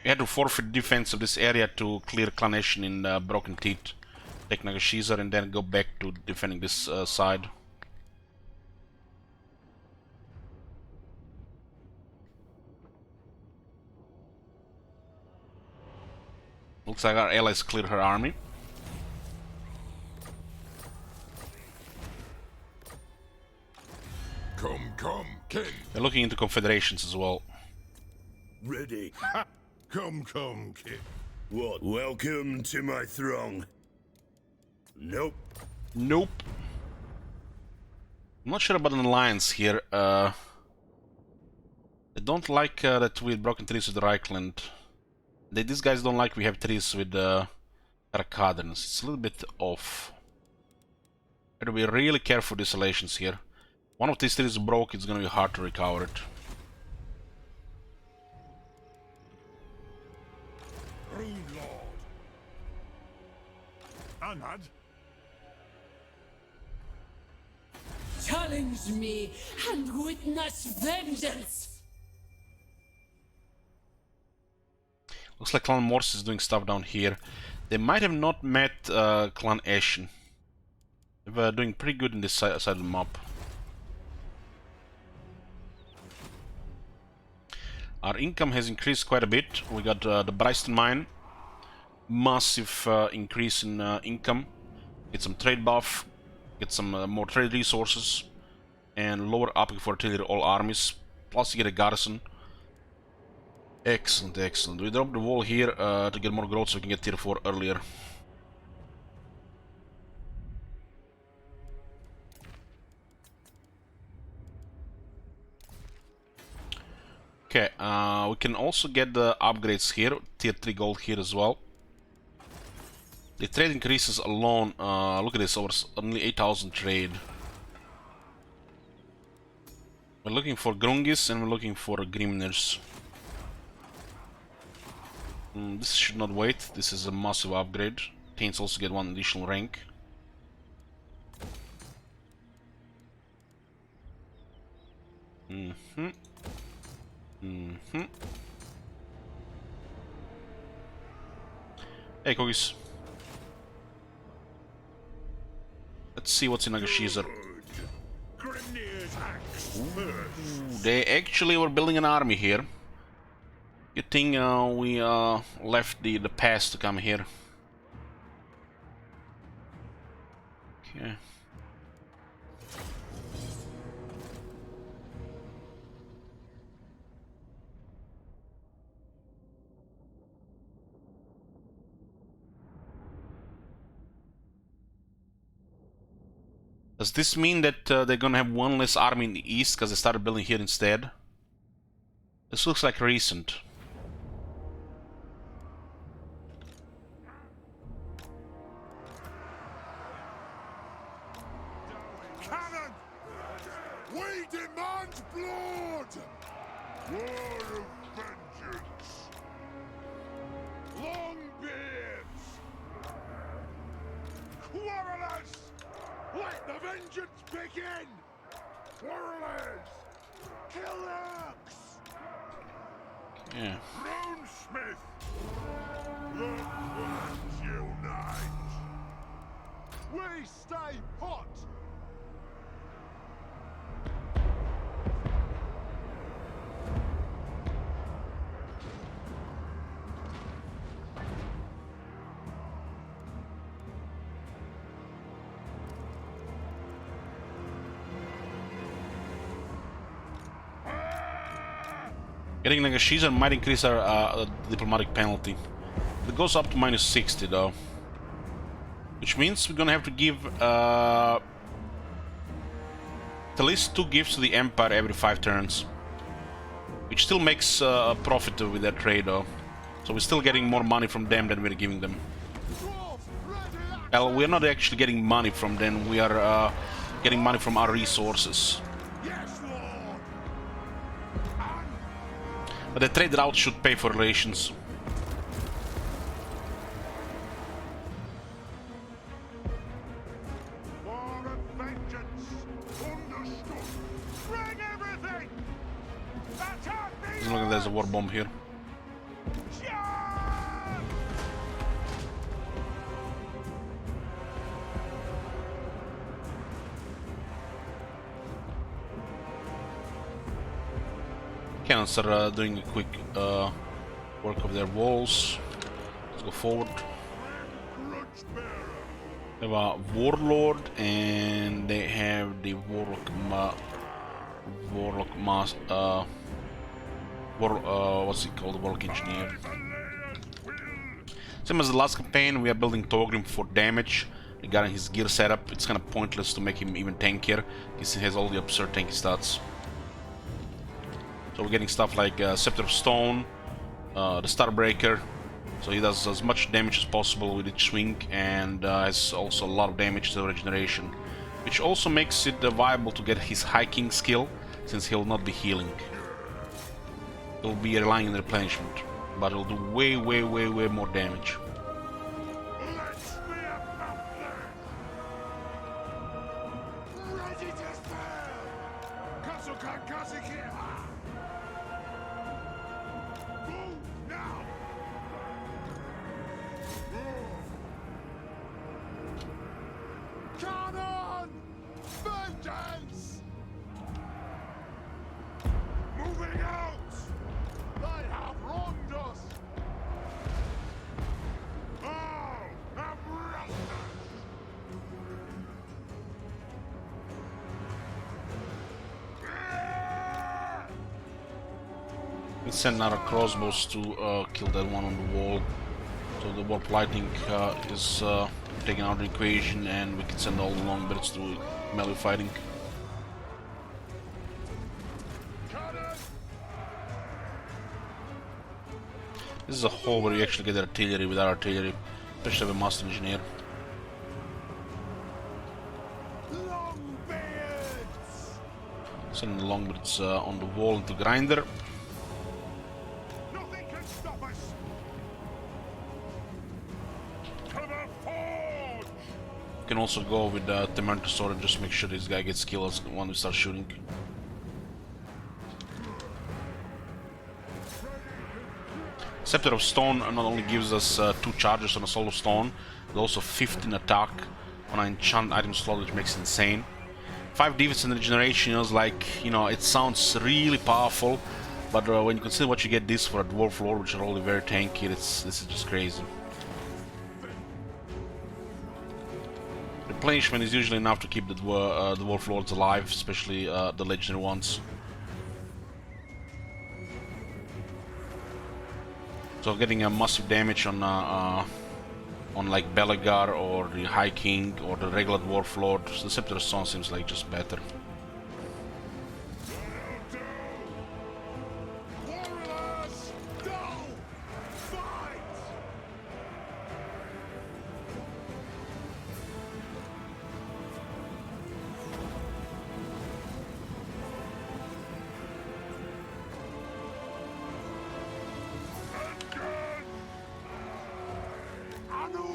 We had to forfeit defense of this area to clear Clanation in Broken Teeth, take Nagashizar, and then go back to defending this side. Looks like our allies cleared her army. Come, King. They're looking into confederations as well. Ready. Come, King. What? Welcome to my throng. Nope. Nope. I'm not sure about an alliance here. I don't like that we broken trees with Reichland. These guys don't like we have trees with Karak-a-Karak. It's a little bit off. Gotta be really careful with isolations here. One of these trees broke, it's gonna be hard to recover it. Rune Lord. Anad. Challenge me and witness vengeance! Looks like Clan Morse is doing stuff down here. They might have not met Clan Ashen. They're doing pretty good in this side of the map. Our income has increased quite a bit. We got the Bryston Mine. Massive increase in income. Get some trade buff. Get some more trade resources. And lower upkeep for artillery all armies. Plus you get a garrison. Excellent, excellent. We dropped the wall here to get more growth so we can get tier 4 earlier. Okay, we can also get the upgrades here, tier 3 gold here as well. The trade increases alone. Look at this, over only 8,000 trade. We're looking for Grungis and we're looking for Grimners. This should not wait. This is a massive upgrade. Taints also get one additional rank. Hey, cookies. Let's see what's in Nagashiza. Grenier's axe first. They actually were building an army here. Good thing we left the pass to come here. Okay. Does this mean that they're gonna have one less army in the east because they started building here instead? This looks like recent. Cannon! We demand blood! War of vengeance! Longbeards! Quarrelers! Let the vengeance begin! Quarrelers! Killers! Yeah. Runesmith! The clans unite! We stay put! Getting Nagashiza might increase our diplomatic penalty. It goes up to -60 though. Which means we're gonna have to give at least 2 gifts to the Empire every 5 turns. Which still makes a profit with that trade though. So we're still getting more money from them than we're giving them. Well, we're not actually getting money from them, we are getting money from our resources. Yes, Lord! But the trade route should pay for relations. War of vengeance! Understood! Bring everything! Attack the Look, there's a war bomb here. Charge! Cannons are doing a quick work of their walls. Let's go forward. Grudge bearer! They have a warlord and they have the what's it called? The warlock engineer. Same as the last campaign, we are building Thorgrim for damage. Regarding his gear setup, it's kind of pointless to make him even tankier, because he has all the absurd tanky stats. So we're getting stuff like Scepter of Stone, the Starbreaker, so he does as much damage as possible with each swing, and has also a lot of damage to regeneration, which also makes it viable to get his hiking skill, since he'll not be healing. He'll be relying on replenishment, but he'll do way more damage. Let's be about that! Ready to spell! Karaz-a-Karak! Move now! Cannon! Vengeance! Moving out! They have wronged us! All have wronged us! Let's send our crossbows to kill that one on the wall. So the warp lightning is taken out of the equation, and we can send all the longbirds to melee fighting. This is a hole where you actually get artillery. Without artillery, Especially with Master Engineer. Sending the Longbirds on the wall into Grinder. Nothing can stop us. To the forge. You can also go with the Temerity Sword and just make sure this guy gets killed when we start shooting. Scepter of Stone not only gives us 2 charges on a solo stone, but also 15 attack on an enchant item slot, which makes it insane. 5 defense and regeneration is like, you know, it sounds really powerful, but when you consider what you get this for a Dwarf Lord, which are only very tanky, this is just crazy. Replenishment is usually enough to keep the Dwarf Lords alive, especially the legendary ones. So getting a massive damage on like Belegar or the High King or the regular Dwarf Lord, the Scepter of Stone seems like just better. Warriors, go! Fight! Anu!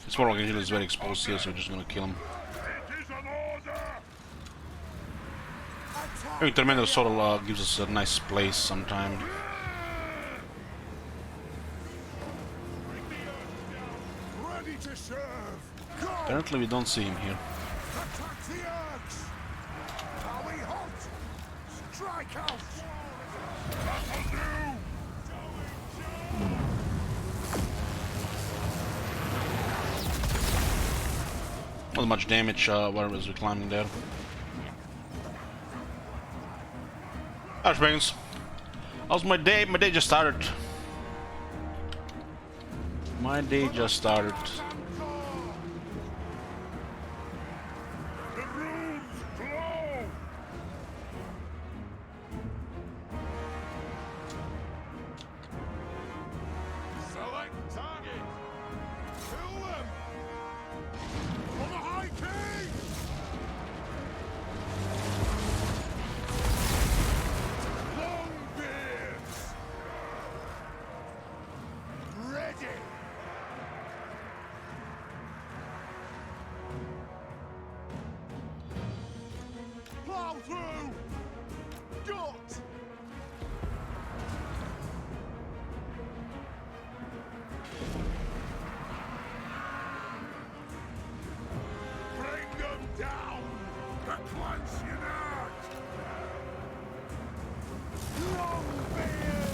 This Warlock Angel is very exposed here, so we're just gonna kill him. It is an order! Having Tormentor Sword gives us a nice place sometime. Ready to serve! Go! Apparently we don't see him here. Attack the Urks! Are we hot? Strike out! That'll do! Not much damage while we were climbing there. Ashbangs. How's my day? My day just started. My day just started. The runes glow! Select target! Kill them! For the High King! Longbeards! Ready! Plow through! Gut! Bring them down! The clans unite! Longbeard!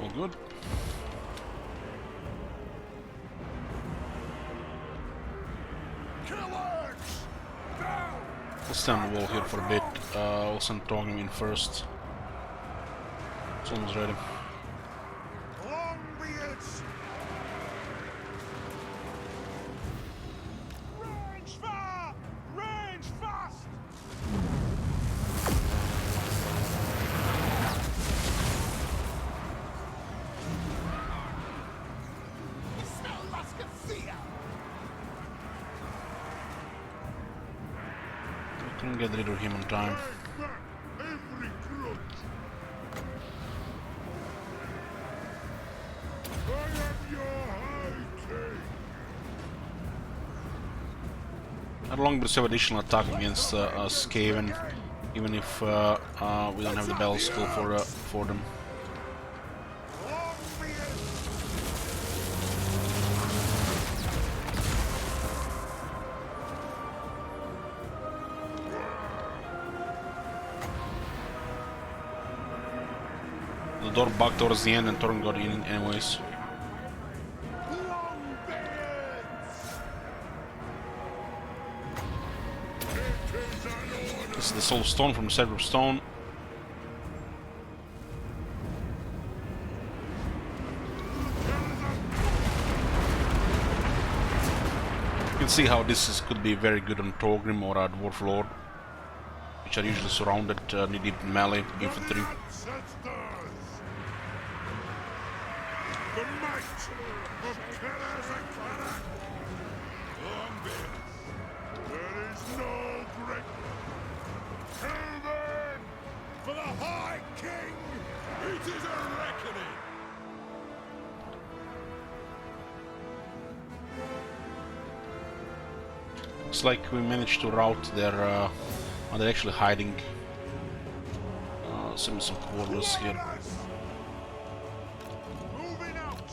All good. Killers! Down! We'll stand the wall here for a bit. We'll send Torgrim in first. Someone's ready. Longbeards! Range fire! Range fast! Couldn't get rid of him on time. Every crutch! I am your High King! Our Longbirds have additional attack against Skaven, even if we don't have the battle skill for them. The door back towards the end and Torn got in anyways. This is the Soul Stone from the Sacred Stone. You can see how could be very good on Torgrim or a Dwarf Lord, which are usually surrounded knee-deep in melee infantry. The might of Karaz-a-Karak. There is no great. Kill them for the High King. It is a reckoning. Looks like we managed to rout their. They're actually hiding. Some quarters here. Moving out.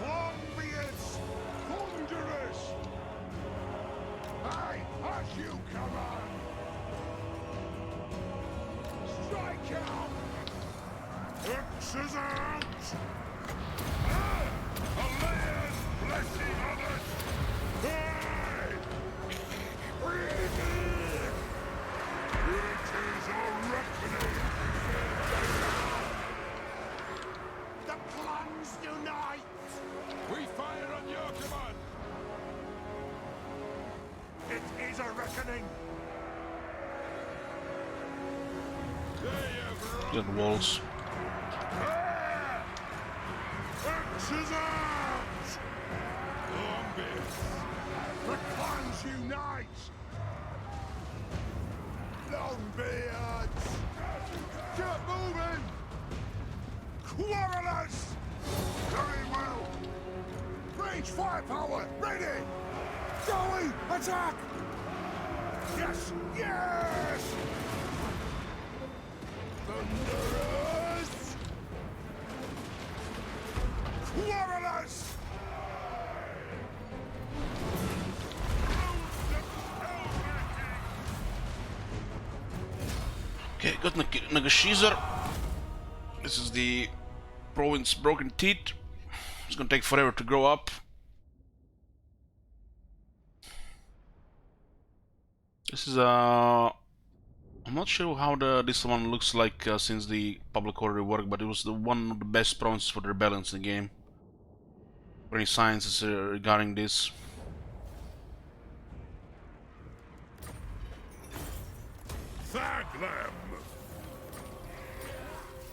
Longbeards, thunderers. Aye, as you command. Strike out. Axes out. A layers blessing others. Aye. It is a reckoning. The clans unite. We fire on your command. It is a reckoning. Good walls. Axes out. The clans unite. Longbeards! Get moving! Quarrelers! Very well! Range firepower! Ready! Joey! Attack! Yes! Yes! Thunderers! Quarrelers! Okay, got Nagashizer. This is the province Broken Teeth. It's gonna take forever to grow up. This is I'm not sure how this one looks like since the public order rework, but it was one of the best provinces for the rebellions in the game. Any sciences regarding this? Thaglam!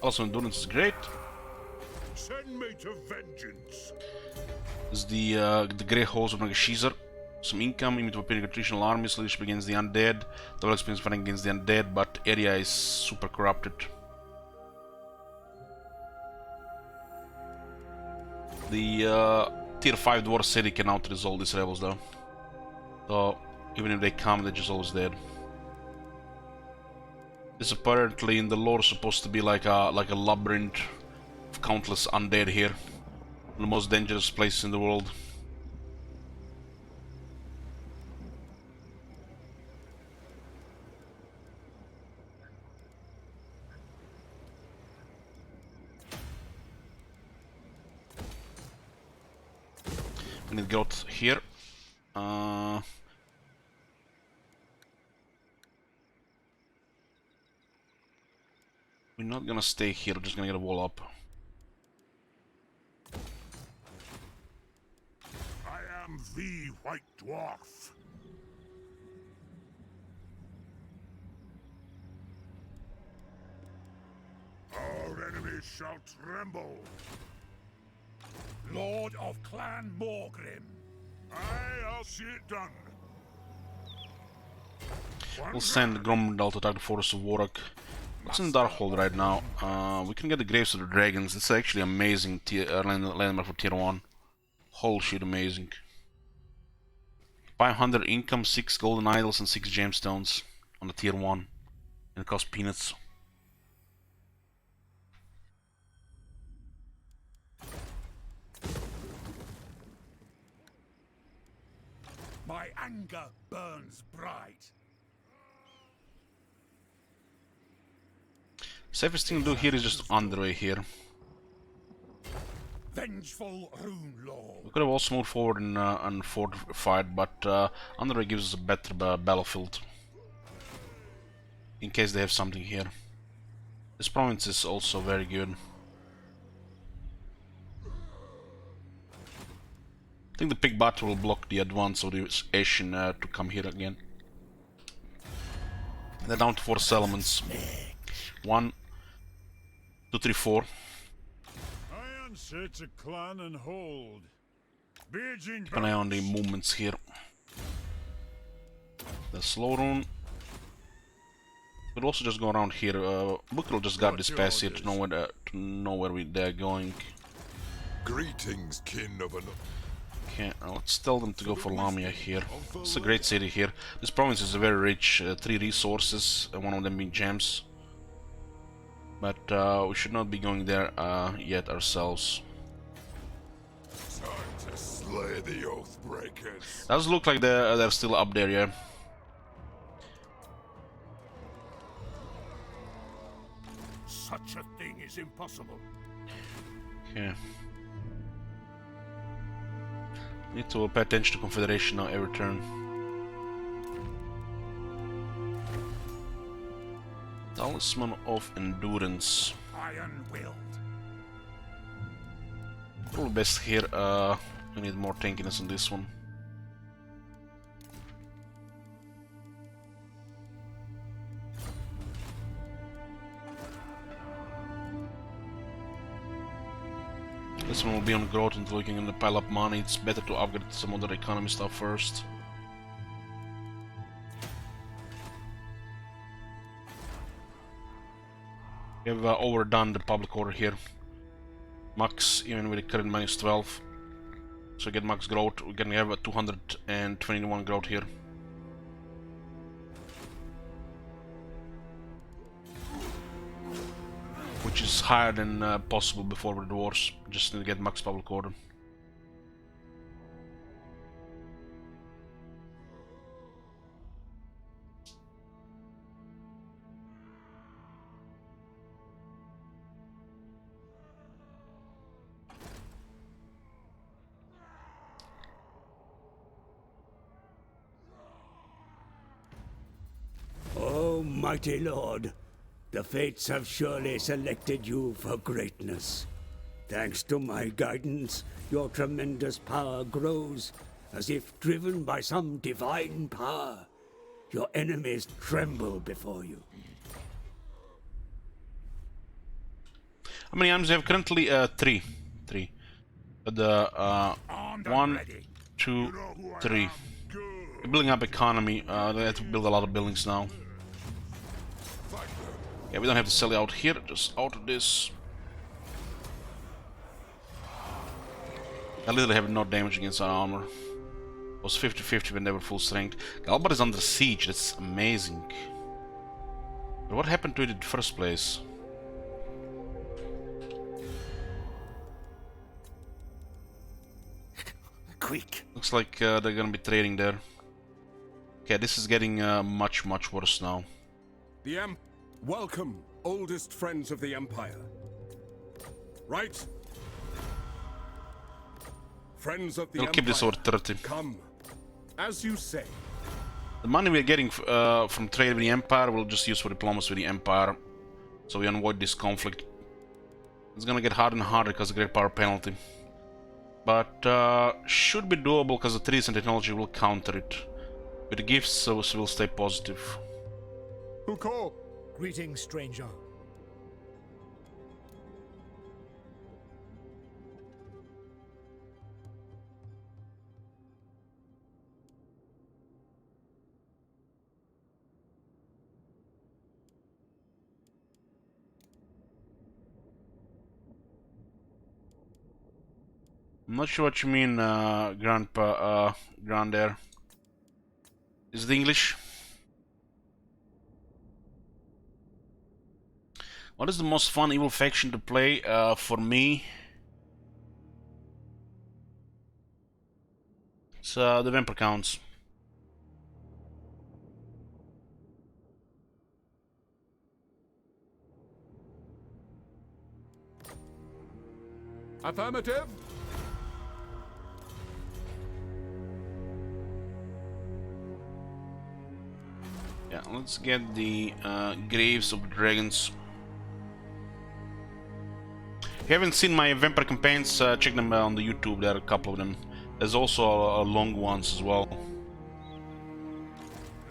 Also, endurance is great. Send me to vengeance. This is the Grey Halls of Nagashizer. Some income, immediate appearing traditional armies, leadership against the undead, double experience fighting against the undead, but area is super corrupted. The tier 5 dwarf city can out-resolve these rebels though. So even if they come, they're just always dead. This is apparently in the lore supposed to be like a labyrinth of countless undead here. The most dangerous place in the world. We need growth here. We're not gonna stay here, we're just gonna get a wall up. I am the White Dwarf. Our enemies shall tremble. Lord of Clan Morgrim. I'll see it done. We'll send Gromdal to attack the Forest of Warrock. What's in Darkhold right now? We can get the Graves of the Dragons. It's actually amazing landmark for tier 1. Whole shit amazing. 500 income, 6 golden idols and 6 gemstones on the tier 1. And it costs peanuts. My anger burns bright. Safest thing to do here is just underway here. Vengeful Rune Lord. We could have also moved forward and fortified, but underway gives us a better battlefield. In case they have something here. This province is also very good. I think the pig battle will block the advance of the Asian to come here again. They're down to 4 settlements. 1, 2, 3, 4. I answer to clan and hold. Beijing Keep an eye on the movements here. The slow rune. We'll also just go around here. Booker just got this pass here to know where they're going. Greetings, kin of an. Okay, let's tell them to go for Lamia here. It's a great city here. This province is very rich, 3 resources, one of them being gems. But we should not be going there yet ourselves. Time to slay the Oathbreakers. Does look like they're still up there, yeah. Such a thing is impossible. Okay. Need to pay attention to Confederation now every turn. Talisman of Endurance. Iron-willed. Probably best here. We need more tankiness on this one. This one will be on growth until we can pile up money. It's better to upgrade some other economy stuff first. We have overdone the public order here. Max, even with the current -12. So get max growth. We're gonna have a 221 growth here. Which is higher than possible before with the wars. Just need to get max public order. Oh, mighty lord, the fates have surely selected you for greatness. Thanks to my guidance, your tremendous power grows, as if driven by some divine power. Your enemies tremble before you. How many armies do you have currently? 3. 3. The 1, 2, 3. We're building up economy. They have to build a lot of buildings now. Yeah, we don't have to sell it out here, just out of this. I literally have no damage against our armor. It was 50-50 when they were full strength. Galbad is under siege, that's amazing. But what happened to it in the first place? Quick! Looks like they're gonna be trading there. Okay, this is getting much worse now. Welcome, oldest friends of the Empire. Right? Friends of the We'll Empire. keep this over 30. Come, as you say. The money we're getting from trade with the Empire, we'll just use for diplomacy with the Empire. So we avoid this conflict. It's gonna get harder and harder because of the great power penalty. But should be doable because the trees and technology will counter it. With the gifts, so we'll stay positive. Who called? Greetings, stranger. I'm not sure what you mean, Grandpa, Grandeur. Is it English? What is the most fun evil faction to play? For me, it's the Vampire Counts. Affirmative. Yeah, let's get the Graves of Dragons. If you haven't seen my vampire campaigns, check them out on the YouTube. There are a couple of them. There's also long ones as well.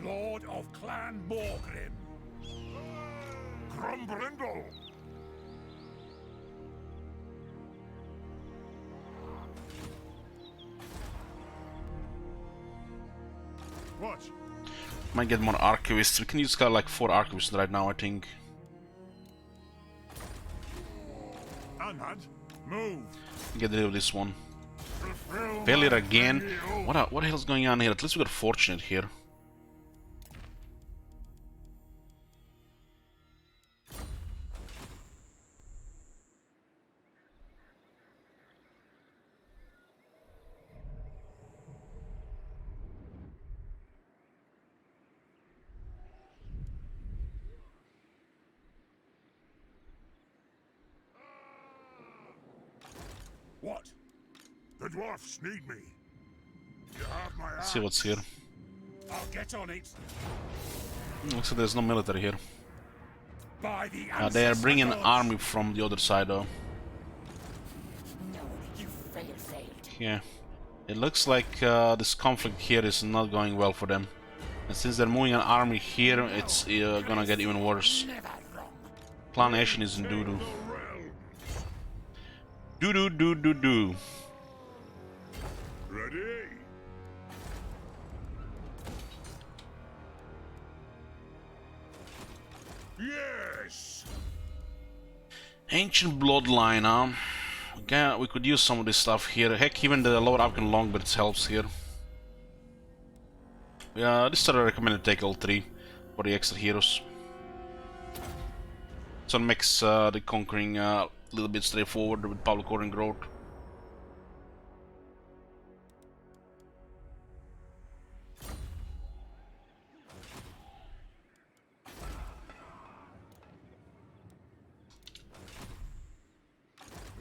Lord of Clan Morgrim. Grumbrindle. What? Might get more archivists. We can use kind of like 4 archivists right now, I think. Anad, move. Get rid of this one. Failure again. What the hell's going on here? At least we got fortunate here. What? The dwarfs need me. You have my Let's see what's here. I'll get on it. Looks like there's no military here. By the They are bringing an ancestors. army from the other side though. No, you failed. Yeah. It looks like this conflict here is not going well for them. And since they're moving an army here, it's gonna get even worse. Never wrong. Clan Nation is in doo-doo. Doo-doo-doo-doo-doo. Ready? Yes. Ancient bloodline, huh? Yeah, we could use some of this stuff here. Heck, even the lower African Longbirds helps here. Yeah, this is what I recommend to take all 3 for the extra heroes. So it makes the conquering a little bit straightforward with public order and growth.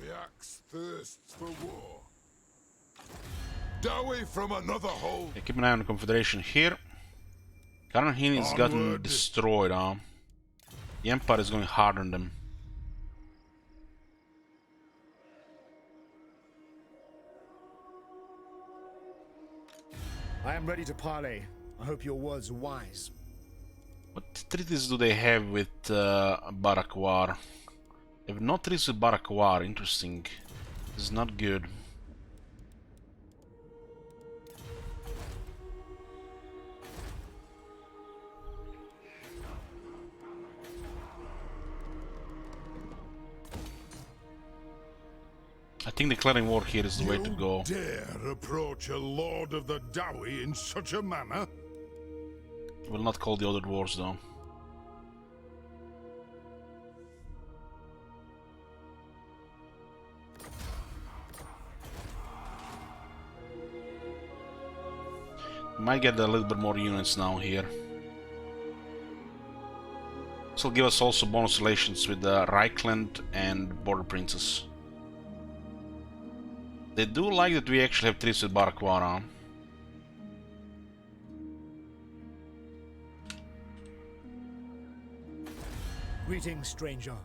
The axe thirsts for war. Dowie from another hole. Yeah, keep an eye on the Confederation here. Carnahin has gotten Onward. destroyed, huh? The Empire is going hard on them. I am ready to parley. I hope your words are wise. What treaties do they have with Barakwar? They have no treaties with Barakwar. Interesting. This is not good. I think declaring war here is the way to go. Dare approach a lord of the Dowie in such a manner? Will not call the other dwarves though. Might get a little bit more units now here. This will give us also bonus relations with Reichland and Border Princes. They do like that we actually have treaties with Barakwara. Greetings, stranger.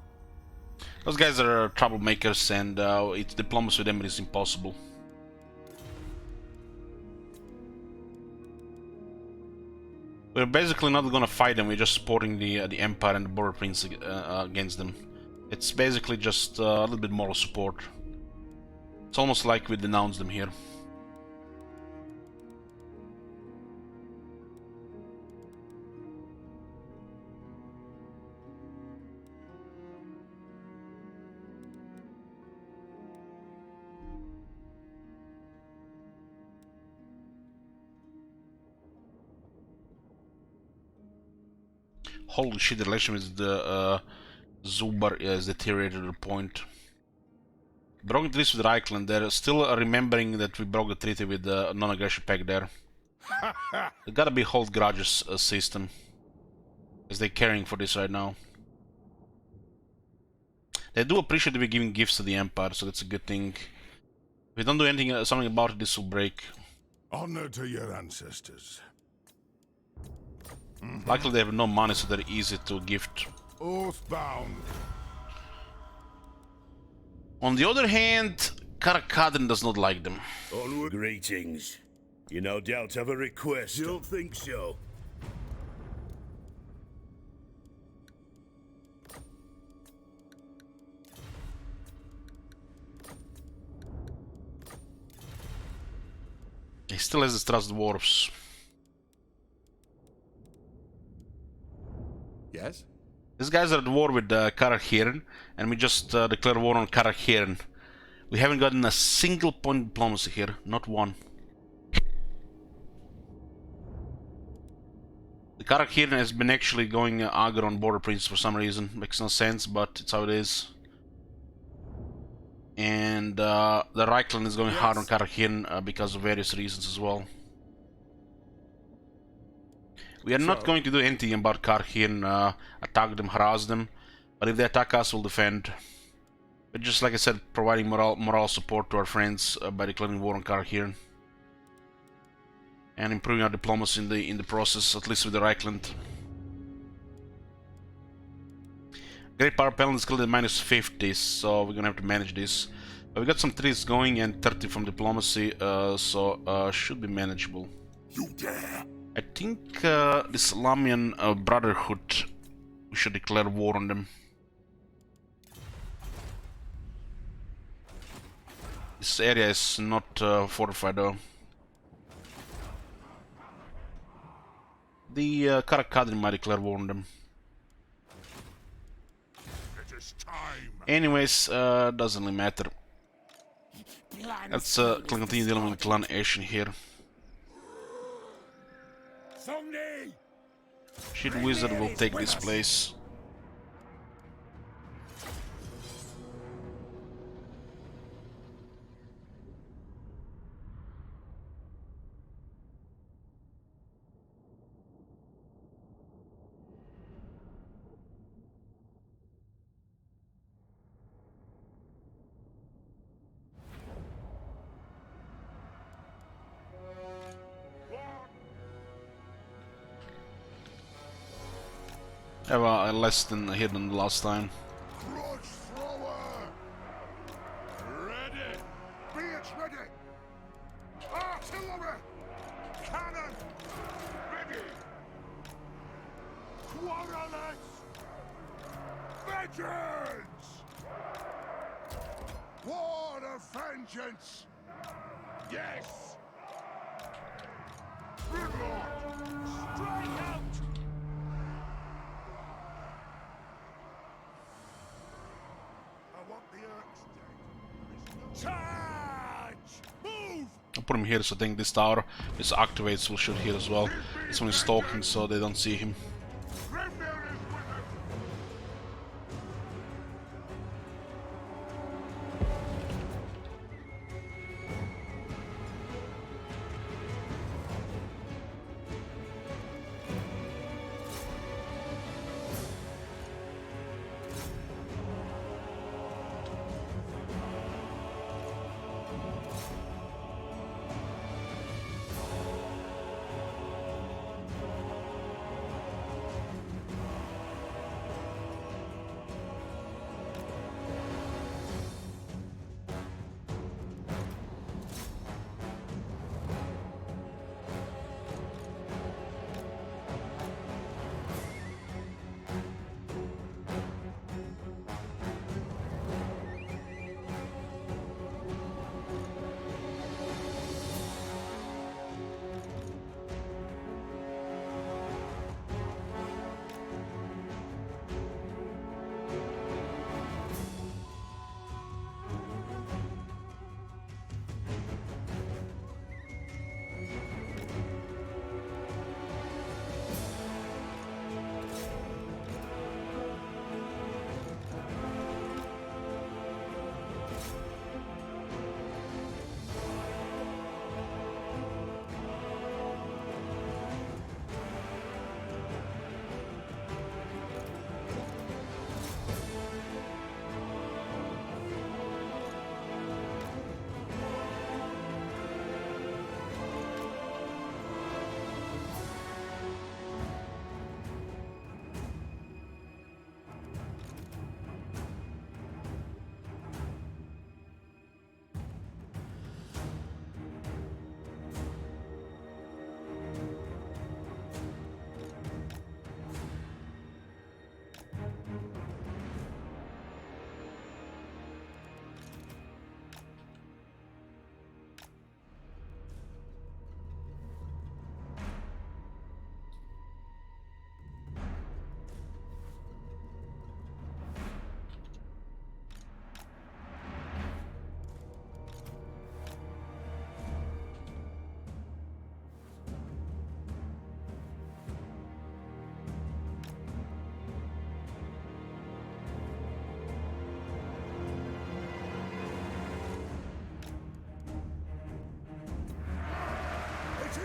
Those guys are troublemakers, and it's diplomacy with them is impossible. We're basically not gonna fight them. We're just supporting the Empire and the Border Prince against them. It's basically just a little bit moral support. It's almost like we denounce them here. Holy shit, the relation with the Zubar is deteriorated to the point. Broke the treaty with Reichland. They're still remembering that we broke the treaty with the non-aggression pact there. There gotta be hold grudges system, as they're caring for this right now. They do appreciate we giving gifts to the Empire, so that's a good thing. If we don't do anything, something about it, this will break. Honor to your ancestors. Luckily they have no money, so they're easy to gift. Oathbound. On the other hand, Karak does not like them. Onward. Greetings. You no doubt have a request. Don't think so. He still has his trust dwarves. Yes? These guys are at war with Karak, and we just declared war on Karak. We haven't gotten a single point of diplomacy here, not one. The Karak has been actually going aggro on border prince for some reason. Makes no sense, but it's how it is. And the Reichland is going hard on Karak because of various reasons as well. We are not going to do anything about Karak, attack them, harass them, but if they attack us, we'll defend. But just like I said, providing moral support to our friends by declaring war on Karak and improving our diplomacy in the process, at least with the Reichland. Great power penalty is still at -50, so we're gonna have to manage this. But we got some trees going and 30 from diplomacy, so should be manageable. You dare? I think the Islamian Brotherhood, we should declare war on them. This area is not fortified though. The Karak might declare war on them. It is time. Anyways, doesn't really matter. Let's continue dealing with Clan Asian here. Shit Wizard will take this place. Less than hidden last time. Crush thrower. Ready. Be it ready. Artillery. Cannon. Ready. Quarrelers. Vengeance. War of vengeance. Yes. Good Lord. Strike out. Charge! Move! I'll put him here, so I think this tower, this activates, will shoot here as well. This one is stalking, so they don't see him.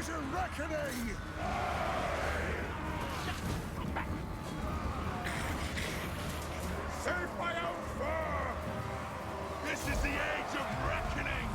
is a reckoning! Save my own fur! This is the age of reckoning!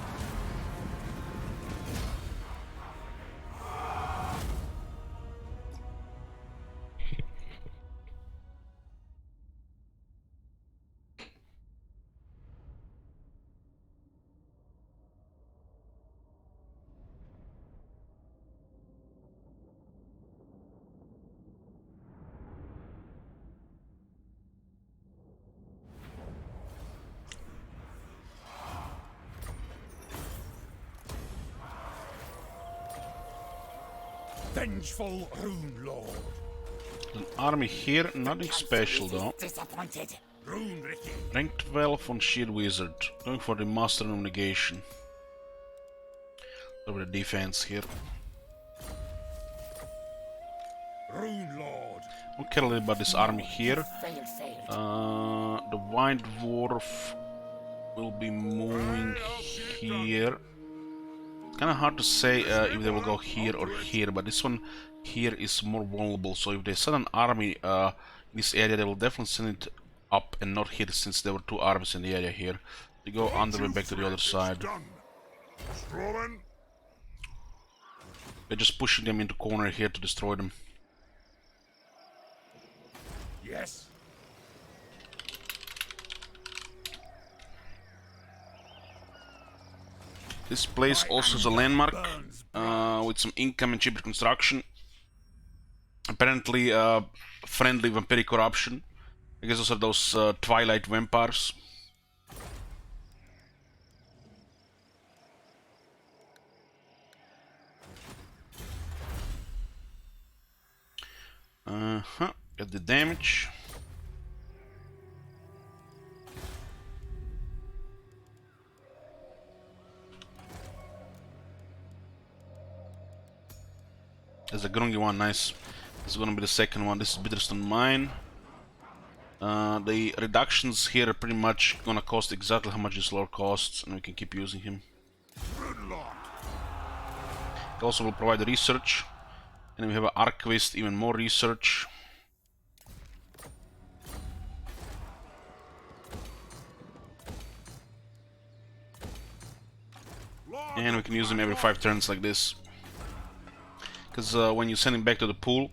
Vengeful Rune Lord. An army here, nothing special though. Disappointed. Rune Ricky. Rank 12 on Shield Wizard. Going for the Master of Negation. Over the defense here. Rune Lord. Don't care a little about this army here. Failed. The White Dwarf will be moving here. Kind of hard to say if they will go here or here, but this one here is more vulnerable. So if they send an army in this area, they will definitely send it up and not here, since there were two armies in the area here. They go on their way back to the other side. Strawman. They're just pushing them into corner here to destroy them. Yes. This place also is a landmark with some income and cheaper construction. Apparently friendly vampiric corruption. I guess those are those twilight vampires. Get the damage. There's a grungy one, nice. This is gonna be the second one. This is Bitterstone Mine. The reductions here are pretty much gonna cost exactly how much this lore costs, and we can keep using him. He also will provide research, and we have an Archivist, even more research. And we can use him every 5 turns like this. Because when you send him back to the pool,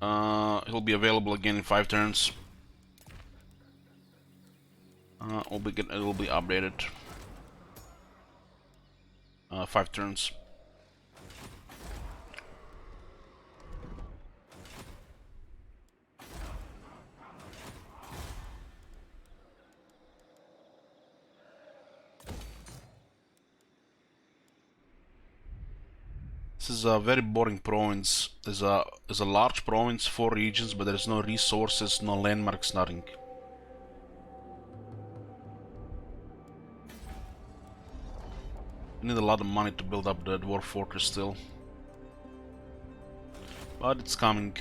he'll be available again in 5 turns. It will be updated. 5 turns. This is a very boring province. There's a large province, 4 regions, but there's no resources, no landmarks, nothing. We need a lot of money to build up the dwarf fortress still. But it's coming.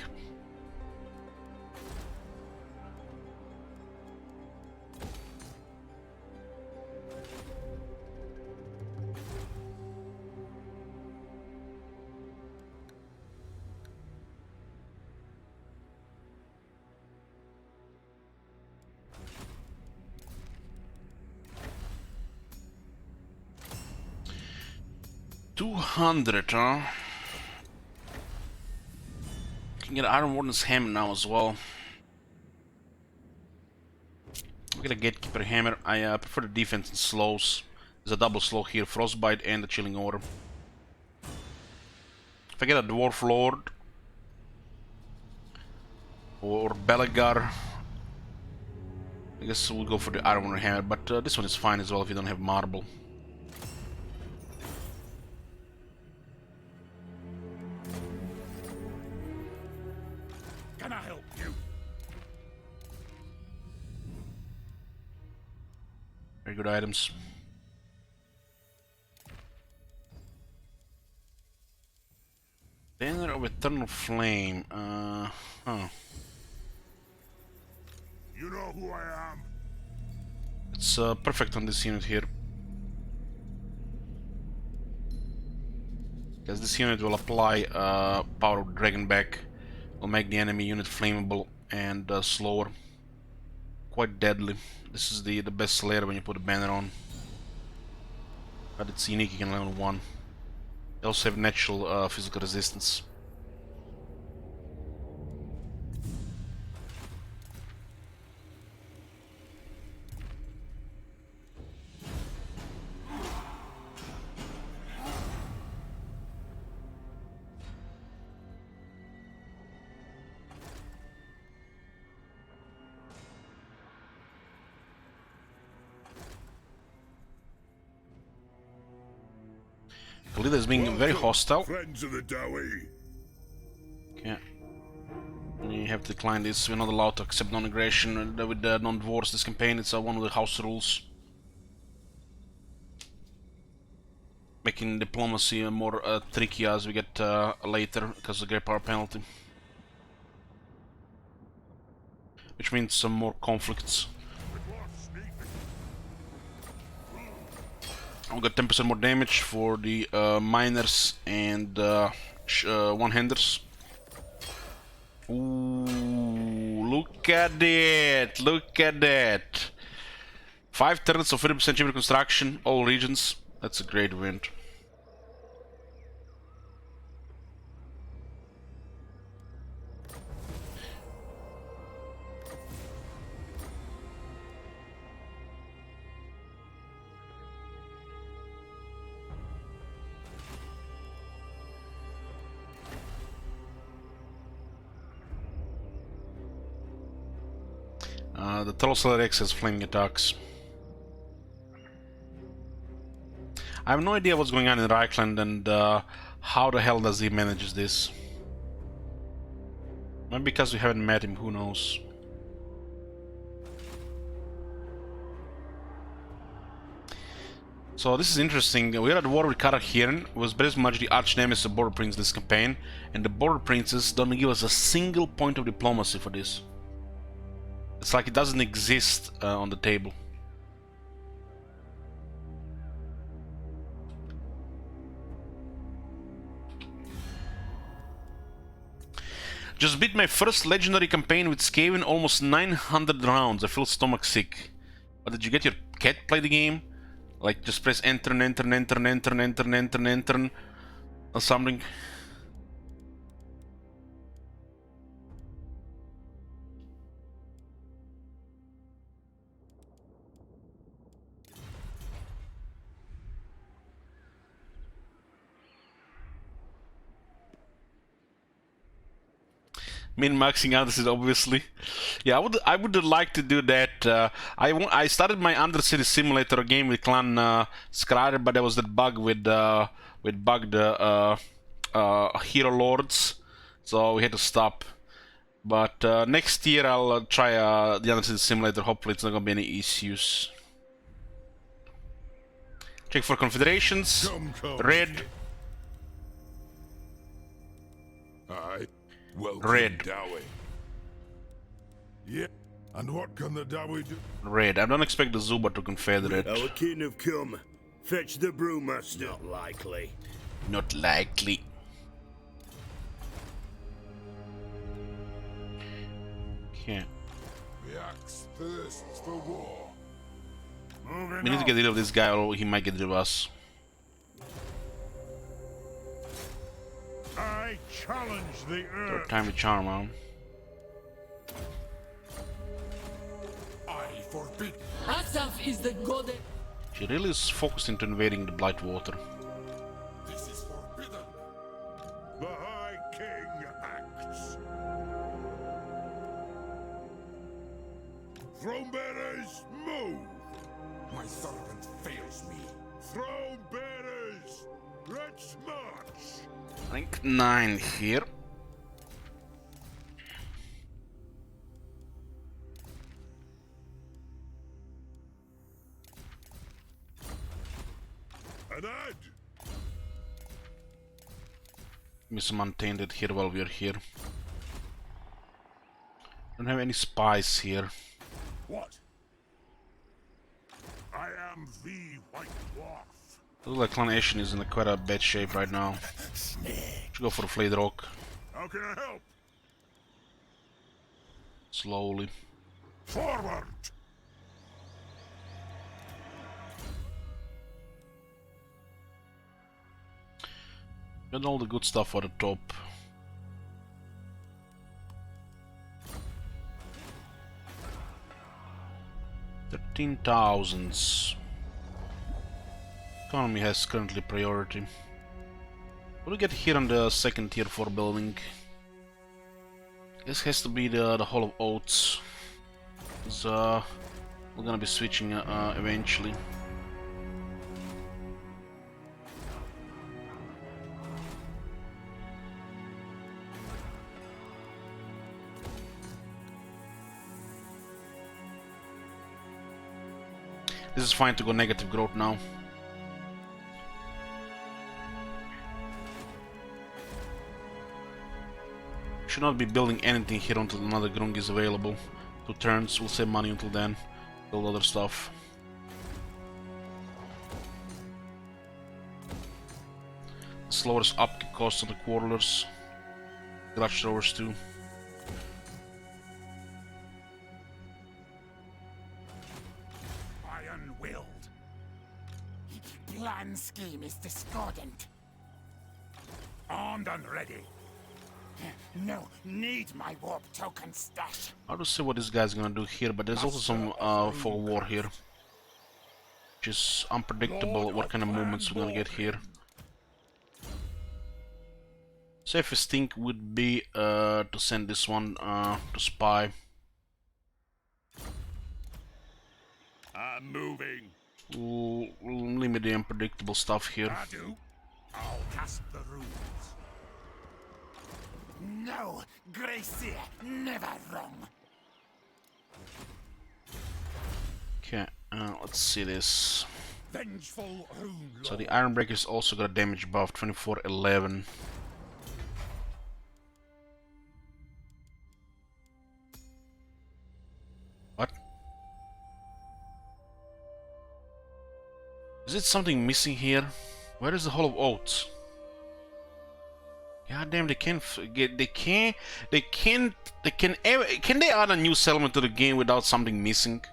$200, huh? Can get Iron Warden's Hammer now as well. I'll get a Gatekeeper Hammer. I prefer the defense and slows. There's a double slow here, Frostbite and the Chilling Order. If I get a Dwarf Lord or Belegar, I guess we'll go for the Iron Warden Hammer, but this one is fine as well if you don't have Marble. Can I help you? Very good items. Banner of Eternal Flame. You know who I am. It's perfect on this unit here. because this unit will apply power of dragon back, will make the enemy unit flammable and slower. Quite deadly. This is the best Slayer when you put a banner on. But it's unique, you can level 1. They also have natural physical resistance. The leader is being very hostile. Friends of the Dowie. Okay. We have to decline this. We're not allowed to accept non-aggression with non-dwarves this campaign. It's one of the house rules. Making diplomacy more tricky as we get later because of the great power penalty. Which means some more conflicts. We got 10% more damage for the miners and one-handers. Ooh, look at it! Look at that! 5 turns of 30% cheaper construction, all regions. That's a great win. The Trollslayer X has flaming attacks. I have no idea what's going on in Reichland and how the hell does he manage this. Maybe because we haven't met him, who knows. So this is interesting. We're at war with Karak-Hiren, who was very much the arch nemesis of Border Prince this campaign, and the Border Princes don't give us a single point of diplomacy for this. It's like it doesn't exist on the table. Just beat my first legendary campaign with Skaven, almost 900 rounds. I feel stomach sick. But did you get your cat play the game? Like just press enter and enter and enter and enter and enter and enter and enter or something? Min-maxing Undercity, obviously. Yeah, I would like to do that. I started my Undercity simulator game with Clan Skryder, but there was that bug with bugged hero lords, so we had to stop. But next year I'll try the Undercity simulator. Hopefully it's not gonna be any issues. Check for confederations. Red. Aye. Welcome, Red. Dowie. Yeah. And what can the Dowie do? Red. I don't expect the Zuba to confederate. Our kin have come. Fetch the brewmaster. Not likely. Not likely. Okay. The axe thirsts for war. We need to get rid of this guy or he might get rid of us. I challenge the earth. Third time with charm, huh? I forbid. Asaf is the god. She really is focused into invading the Blightwater. This is forbidden. The High King acts. Throne bearers, move! My servant fails me. Throne bearers, let's march! Rank 9 here. An ad! Give me some untainted here while we are here. Don't have any spies here. What? I am the White Dwarf. Looks like Clan Ashen is in quite a bad shape right now. Should go for a Flayed Rock. How can I help? Slowly. Forward! Got all the good stuff at the top. $13,000. Economy has currently priority. What do we get here on the second tier 4 building? This has to be the Hall of Oats. We're gonna be switching eventually. This is fine to go negative growth now. Should not be building anything here until another Grung is available. 2 turns, we'll save money until then. Build other stuff. This lowers upkeep costs on the quarterers. Grudge throwers too. Iron-willed. Plan scheme is discordant. Armed and ready. No, need my warp token stash. Hard to say what this guy's gonna do here, but there's also some fog war here. Which is unpredictable what kind of movements we're gonna get here. Safest thing would be to send this one to spy. I'm moving. We'll limit the unpredictable stuff here. I do. I'll cast the runes. No, Gracie, never wrong. Okay, let's see this. Vengeful rune lord. So the Iron Breaker's also got a damage buff, 2411. What? Is it something missing here? Where is the Hall of Oats? God damn, can they add a new settlement to the game without something missing?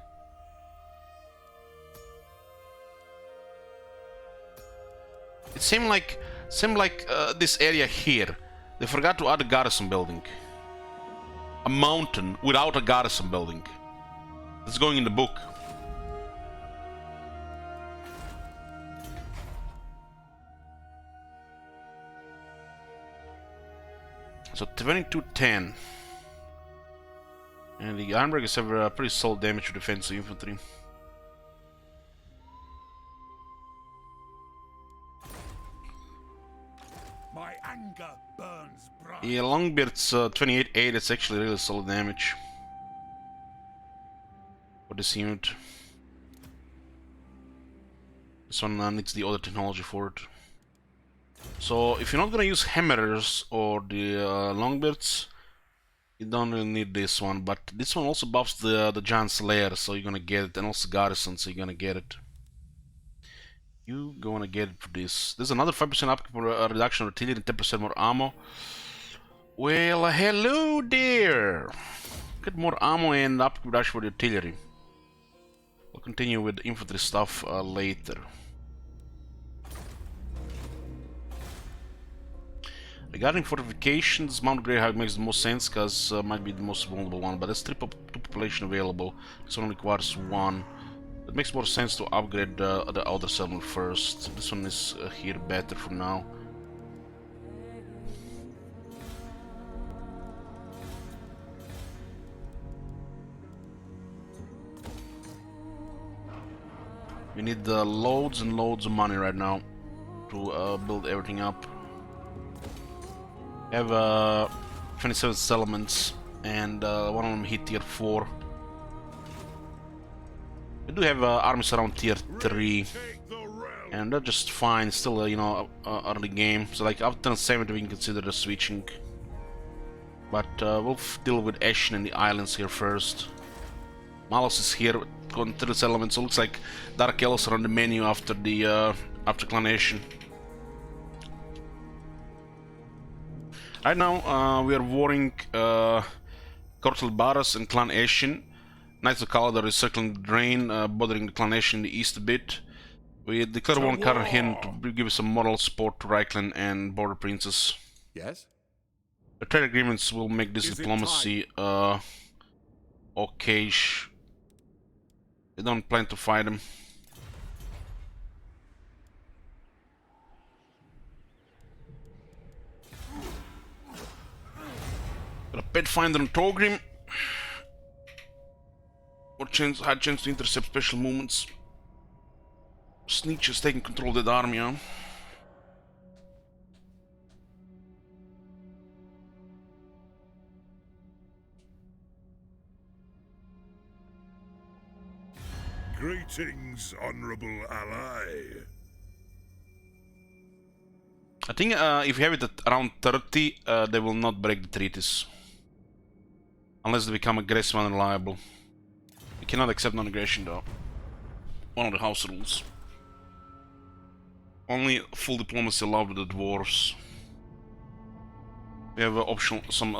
It seemed like this area here, they forgot to add a garrison building. A mountain without a garrison building. It's going in the book. So 2210. And the Ironbreakers have a pretty solid damage to defensive infantry. My anger burns bright. Yeah, Longbeard's 28-8, it's actually really solid damage for this unit. This one needs the other technology for it. So if you're not gonna use Hammerers or the Longbeards, you don't really need this one, but this one also buffs the Giant Slayer, so you're gonna get it, and also Garrison, so you're gonna get it. You're gonna get it for this. There's another 5% upkeep reduction of artillery and 10% more ammo. Well, hello there! Get more ammo and upkeep reduction for the artillery. We'll continue with infantry stuff later. Regarding fortifications, Mount Greyhawk makes the most sense because might be the most vulnerable one, but there's 2 population available, so it only requires 1. It makes more sense to upgrade the outer settlement first. This one is here better for now. We need loads and loads of money right now to build everything up. We have 27 settlements, and one of them hit tier 4. We do have armies around tier 3, and they're just fine, still, you know, early game. So like after turn 70 we can consider the switching. But we'll deal with Ashen and the islands here first. Malos is here, on 3 settlements, so it looks like Dark Elves are on the menu after the after Clanation. Right now, we are warring Cortel Baras and Clan Ashen. Knights of Kaladar is circling the drain, bothering the Clan Ashen in the east a bit. We declare one Karar here to give some moral support to Reichland and Border Princess. Yes? The trade agreements will make this diplomacy okayish. They don't plan to fight them. Got a Pathfinder and Torgrim. Had chance to intercept special movements. Sneak is taking control of that army, huh? Greetings, honorable ally. I think if you have it at around 30, they will not break the treaties. Unless they become aggressive and unreliable. You cannot accept non-aggression though. One of the house rules. Only full diplomacy allowed with the dwarves. We have optional some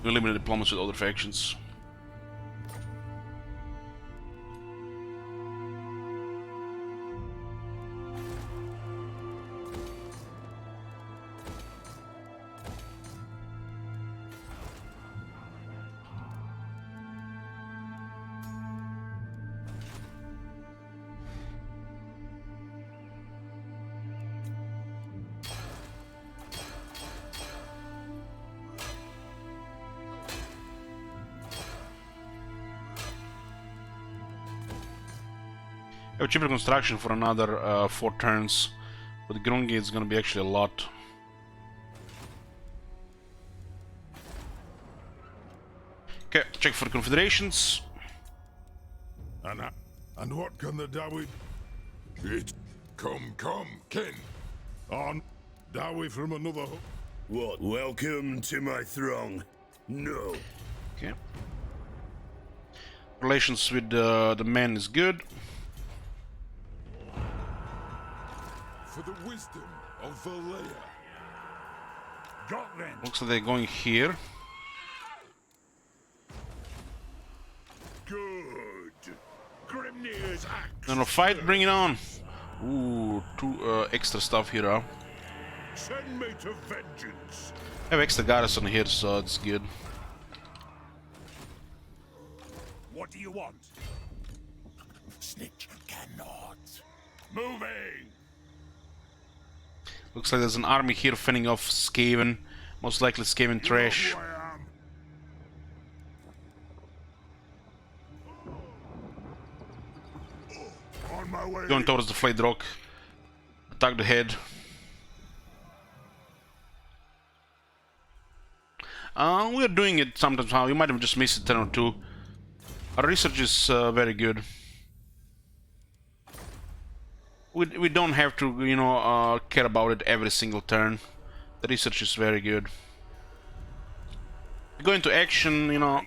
limited diplomacy with other factions. Have cheaper construction for another 4 turns, but the Grunge is gonna be actually a lot. Okay, check for confederations. And what can the Dawi... It... Come, kin. On... Dawi from another... What? Welcome to my throng. No. Okay. Relations with the men is good. For the wisdom of Valea. Gotland. Looks like they're going here. Good. Grimnir's axe. No fight, bring it on. Ooh, 2 extra stuff here, huh? Send me to vengeance. I have extra garrison here, so it's good. What do you want? Snitch cannot. Moving. Looks like there's an army here fending off Skaven. Most likely Skaven trash. Who I am. On my way. Going towards the Flayed Rock. Attack the head. We are doing it sometimes how you might have just missed a turn or 2. Our research is very good. We don't have to, you know, care about it every single turn. The research is very good. We go into action, you know,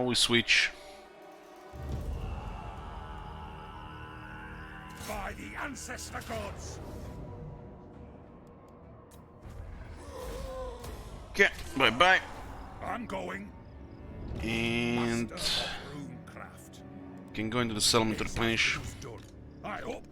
we switch. By the ancestor gods. Okay, bye bye. I'm going. And Master of runecraft. can go into the settlement to replenish. Done. I hope.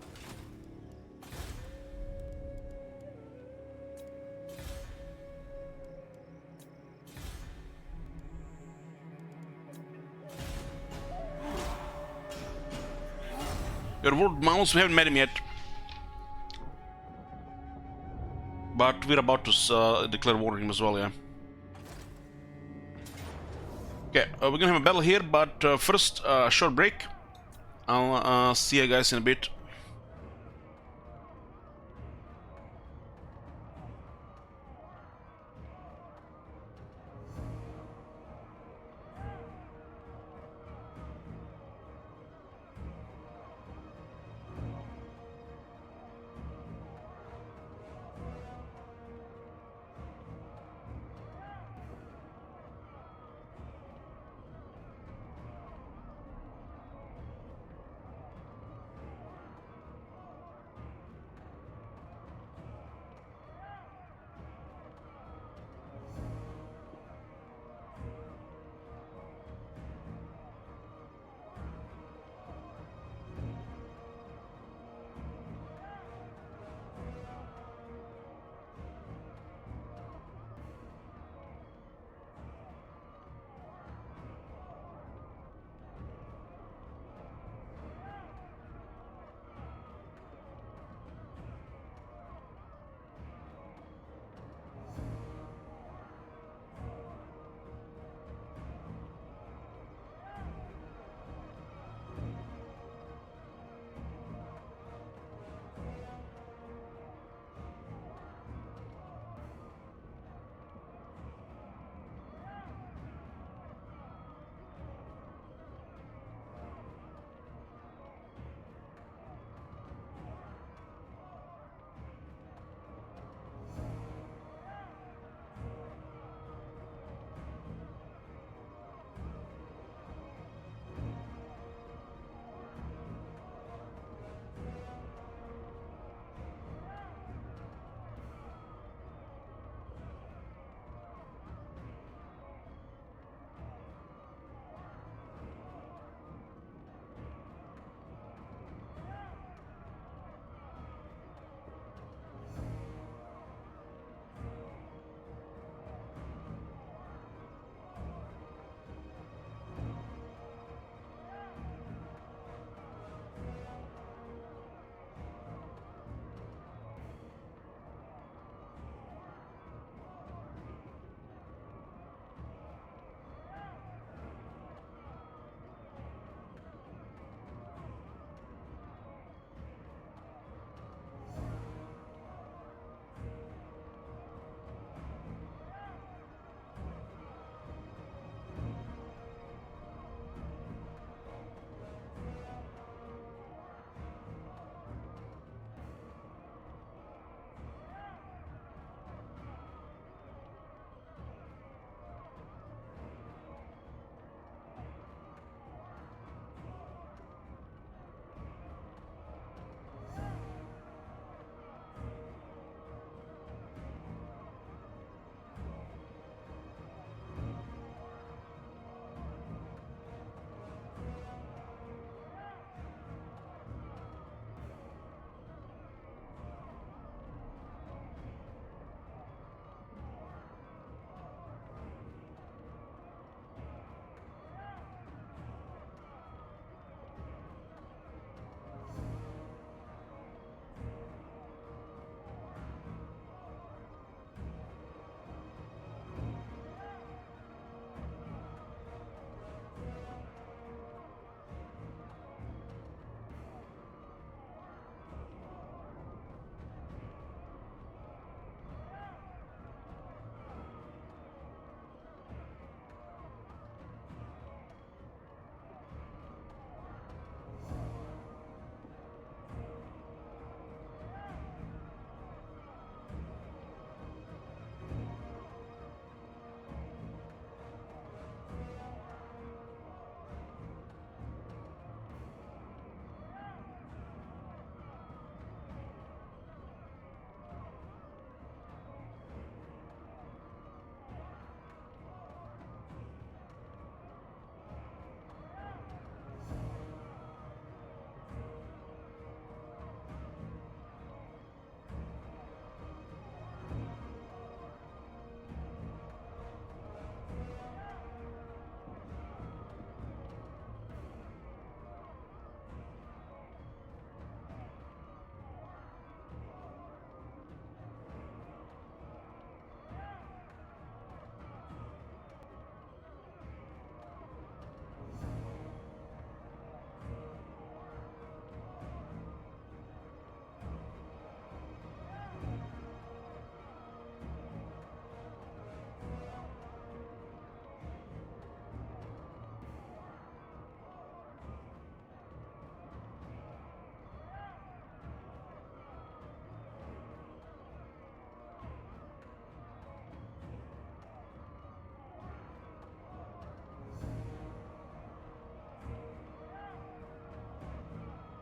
Your World Mouse, we haven't met him yet. But we're about to declare war on him as well, yeah. Okay, we're gonna have a battle here, but first, short break. I'll see you guys in a bit.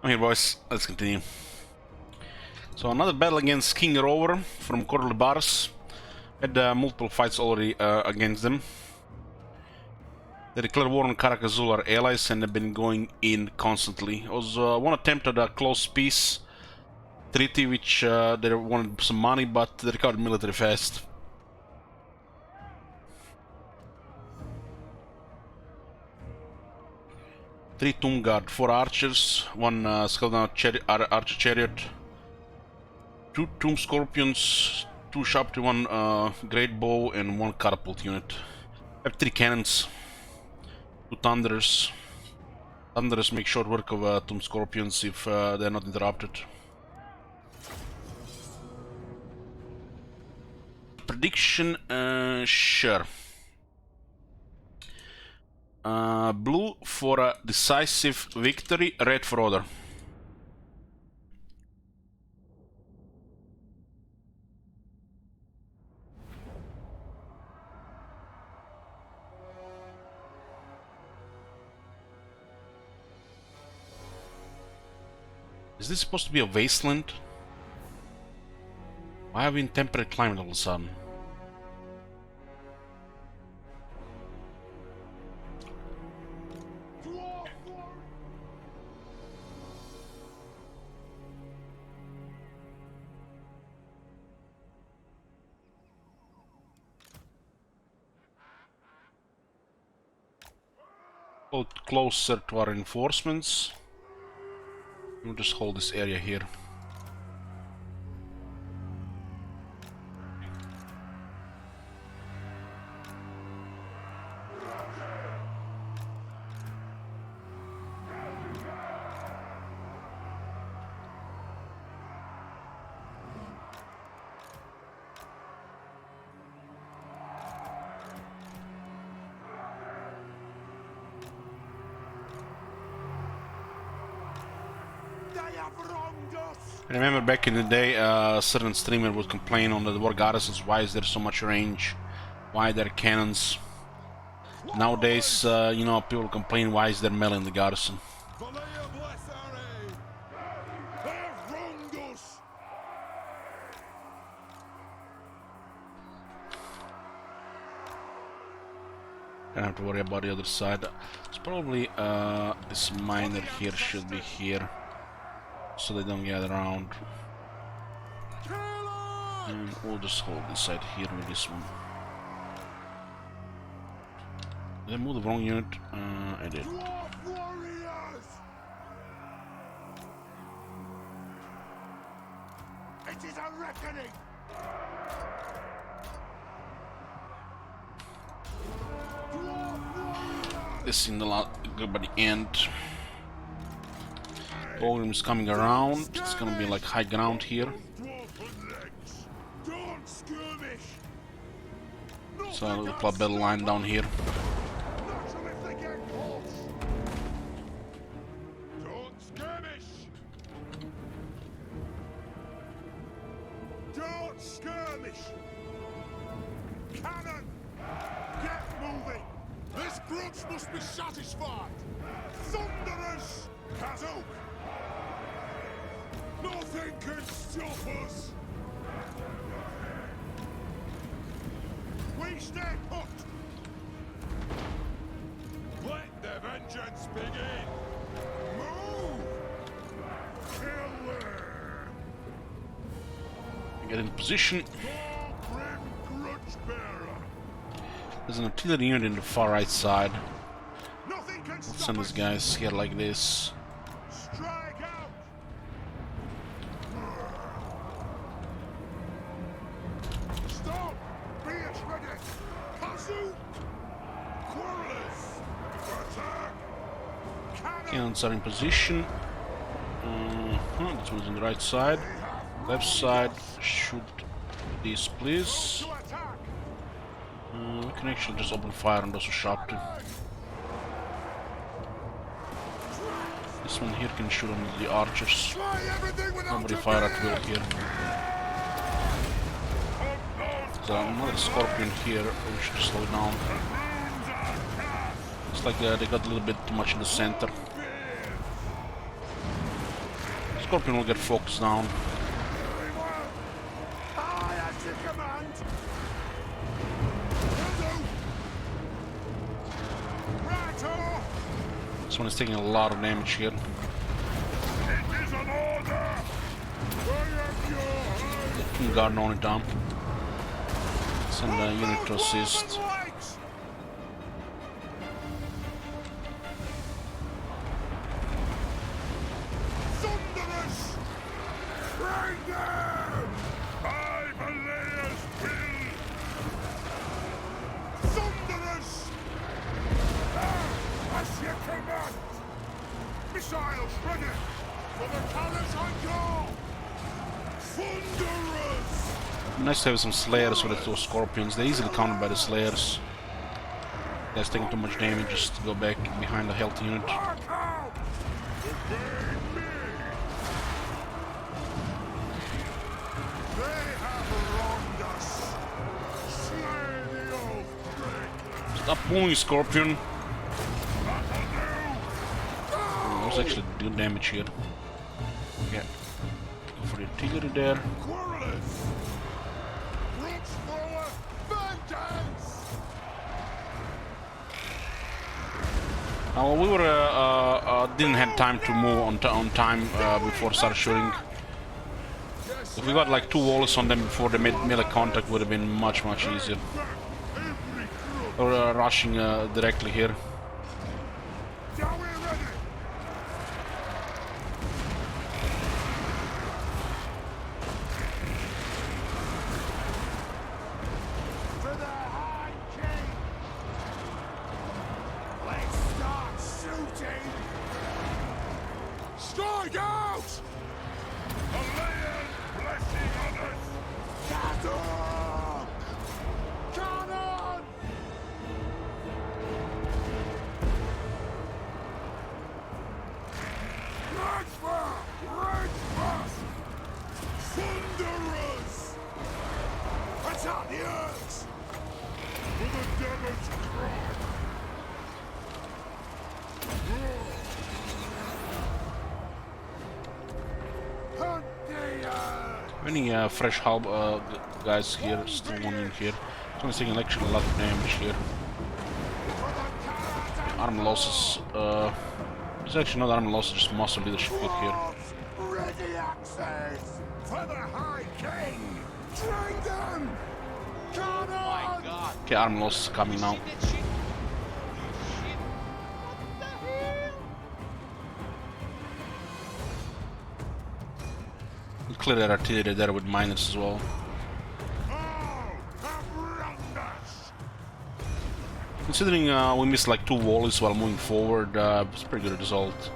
I'm here, boys. Let's continue. So another battle against King Rover from Corlibars. Had multiple fights already against them. They declared war on Karak-Azul allies and have been going in constantly. It was one attempt at a close peace treaty, which they wanted some money, but they recovered military fast. Three Tomb Guard, 4 archers, 1 skeleton archer chariot, 2 Tomb Scorpions, 2 sharpshooter, 1 great bow, and 1 catapult unit. I have 3 cannons, 2 thunders. Thunders make short work of Tomb Scorpions if they're not interrupted. Prediction, sure. Blue for a decisive victory, red for order. Is this supposed to be a wasteland? Why are we in temperate climate all of a sudden? Closer to our reinforcements. We'll just hold this area here. I remember back in the day, a certain streamer would complain on the war garrisons, why is there so much range, why are there cannons. Nowadays, you know, people complain why is there melee in the garrison. Don't have to worry about the other side. It's probably this miner here should be here, so they don't get around. And we'll just hold this side here with this one. Did I move the wrong unit? I did. It is a reckoning. This in the good by the end. Golem is coming around. It's gonna be like high ground here. So a little club battle line down here. Don't skirmish. Cannon, get moving. This grudge must be satisfied. Thunderers, Kazook. Nothing can stop us. We stay put. Let the vengeance begin. Move. Kill them. Get in position. Your grim grudge bearer. There's an artillery unit in the far right side. Nothing can Let's stop send us. these guys here like this. Strike out. Stop. Be it ready. Kazoo. Quarrelers. Attack. Cannon. Cannons are in position. This one's on the right side. Left side, shoot these, please. To attack. We can actually just open fire on those who shot too. This one here can shoot on the archers. Try everything without Nobody a fire at will bid. here. There's another scorpion here. We should slow it down. It's like they got a little bit too much in the center. Scorpion will get focused down. Very well. Aye, as you command. Righto. This one is taking a lot of damage here. It is an order. I am your King Garden on it down. Send a unit to assist. legs. Thunderous. Right there. I Valea's will. Thunderous. As you command. Missiles ready. For the Karaz-a-Karak. Thunderous. Nice to have some Slayers with those Scorpions. They're easily countered by the Slayers. That's taking too much damage just to go back behind the health unit. Mark out. Obey me. They have wronged us. Slay the oath breaker. Stop moving, Scorpion. That'll That was actually good damage here. Yeah. Go for the artillery there. do. Quarrelers. Roots thrower. Vengeance. We were didn't have time to move on time before start shooting. Yes, If we got like 2 walls on them before they made melee contact, would have been much easier. every crook. Or rushing directly here. Are we ready? For the High King! Let's start shooting! Strike out! Malayan blessing on us! Karak! Cannon! Right fire! Right fast! Thunderous! Attack the earth! For the devil's cry! Hunt the earth! Any fresh hub guys here? Still one in here. So I'm taking actually a lot of damage here. For the Karaz-a-Karak! Arm losses. It's actually not arm losses, just muscle leadership hit here. Ready access! For the High King! Train them! Cannon! My god. Okay, arm losses coming now. See that shit? Holy shit. What the hell? We'll clear that artillery there with miners as well. Oh, have wronged us! Considering we missed like 2 volleys while moving forward, it's a pretty good result.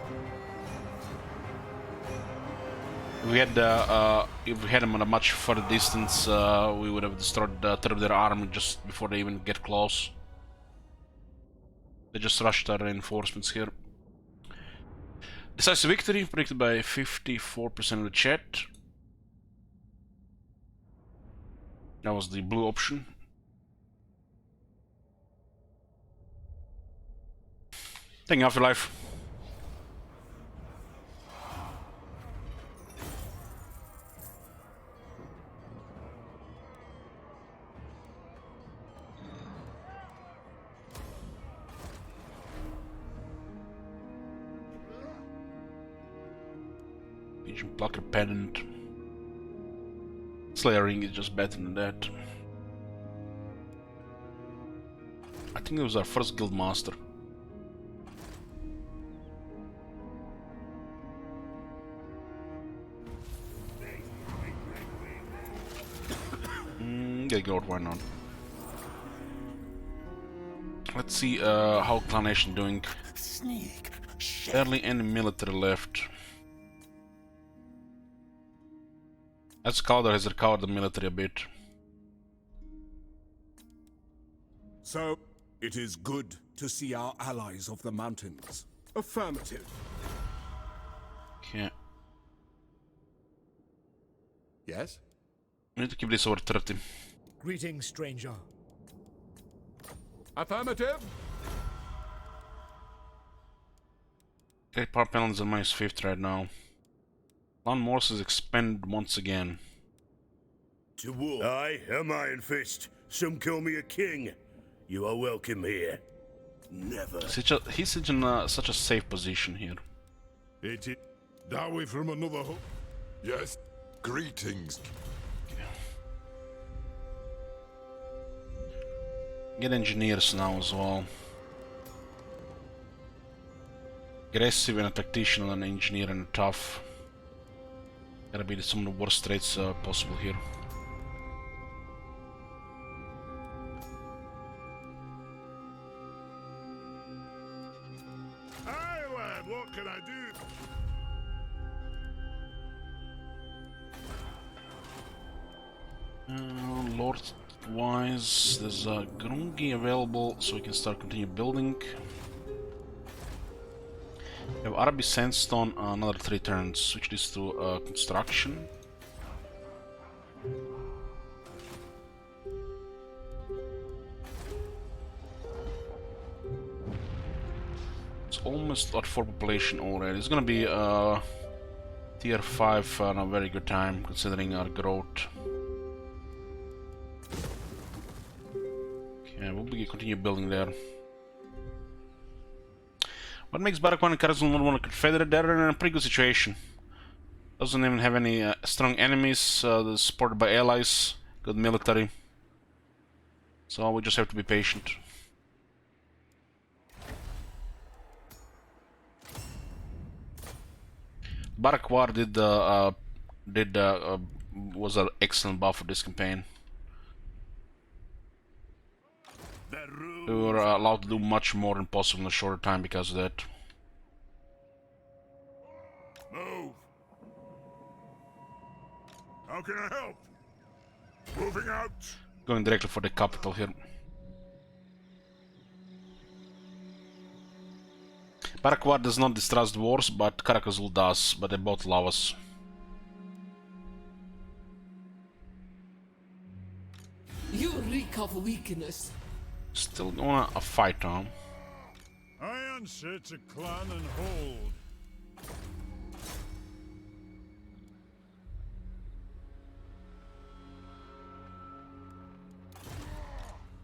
If we had them at a much further distance, we would have destroyed the third of their army just before they even get close. They just rushed our reinforcements here. Decisive victory predicted by 54% of the chat. That was the blue option. Thank you, Afterlife. Legion Plucker Pendant. Slayer Ring is just better than that. I think it was our first guild master. Yeah, go, why not? Let's see how Clan Nation doing. Sneak. Barely any military left. Karaz-a-Karak has recovered the military a bit. So, it is good to see our allies of the mountains. Affirmative. Okay. Yes? We need to keep this over 30. Greetings, stranger. Affirmative. Okay, power penalties are -5th right now. Clan Morse is expanded once again. To war. I am Iron Fist. Some call me a king. You are welcome here. Never. He's in such a safe position here. It is. Are we from another home? Yes. Greetings. Get engineers now as well. Aggressive and a tactician and an engineer and a tough. Gotta be some of the worst traits possible here. Hey lad, what can I do? Lord-wise, there's a Grungi available, so we can start continue building. We have Arabi Sandstone, another 3 turns. Switch this to construction. It's almost at 4 population already. It's gonna be tier 5 and a very good time considering our growth. Okay, we'll continue building there. What makes Barakwan and Karaz-a-Karak not want to confederate? They're in a pretty good situation. Doesn't even have any strong enemies, they're supported by allies, good military. So we just have to be patient. Barakwar was an excellent buff for this campaign. We were allowed to do much more than possible in a shorter time because of that. Move. How can I help? Moving out. Going directly for the capital here. Barakwar does not distrust wars, but Karak-a-Karak does, but they both love us. You reek of weakness. Still going a fight, huh? I answer to clan and hold.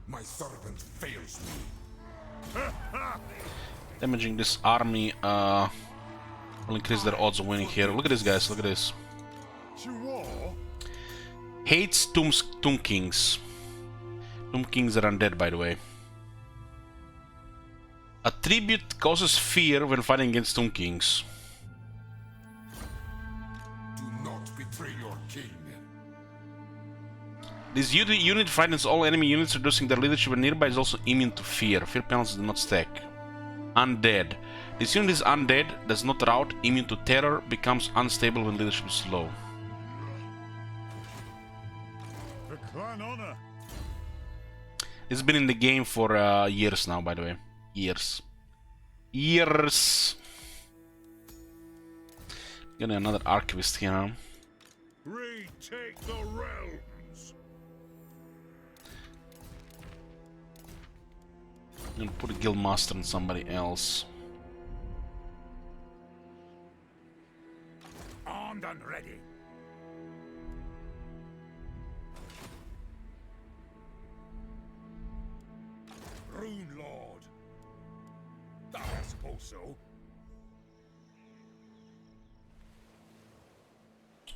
My servant fails me. Damaging this army will increase their odds of winning here. Look at this, guys, look at this. To war? Hates Tomb Kings. Tomb Kings are undead, by the way. A tribute causes fear when fighting against Tomb Kings. Do not betray your king. This unit frightens all enemy units, reducing their leadership, and nearby is also immune to fear. Fear penalties do not stack. Undead. This unit is undead, does not rout, immune to terror, becomes unstable when leadership is low. For clan honor. It's been in the game for years now, by the way. Years. Years! Getting another archivist here. Retake the realms. I'm gonna put a guild master on somebody else. Armed and ready. Rune Lord. I suppose so.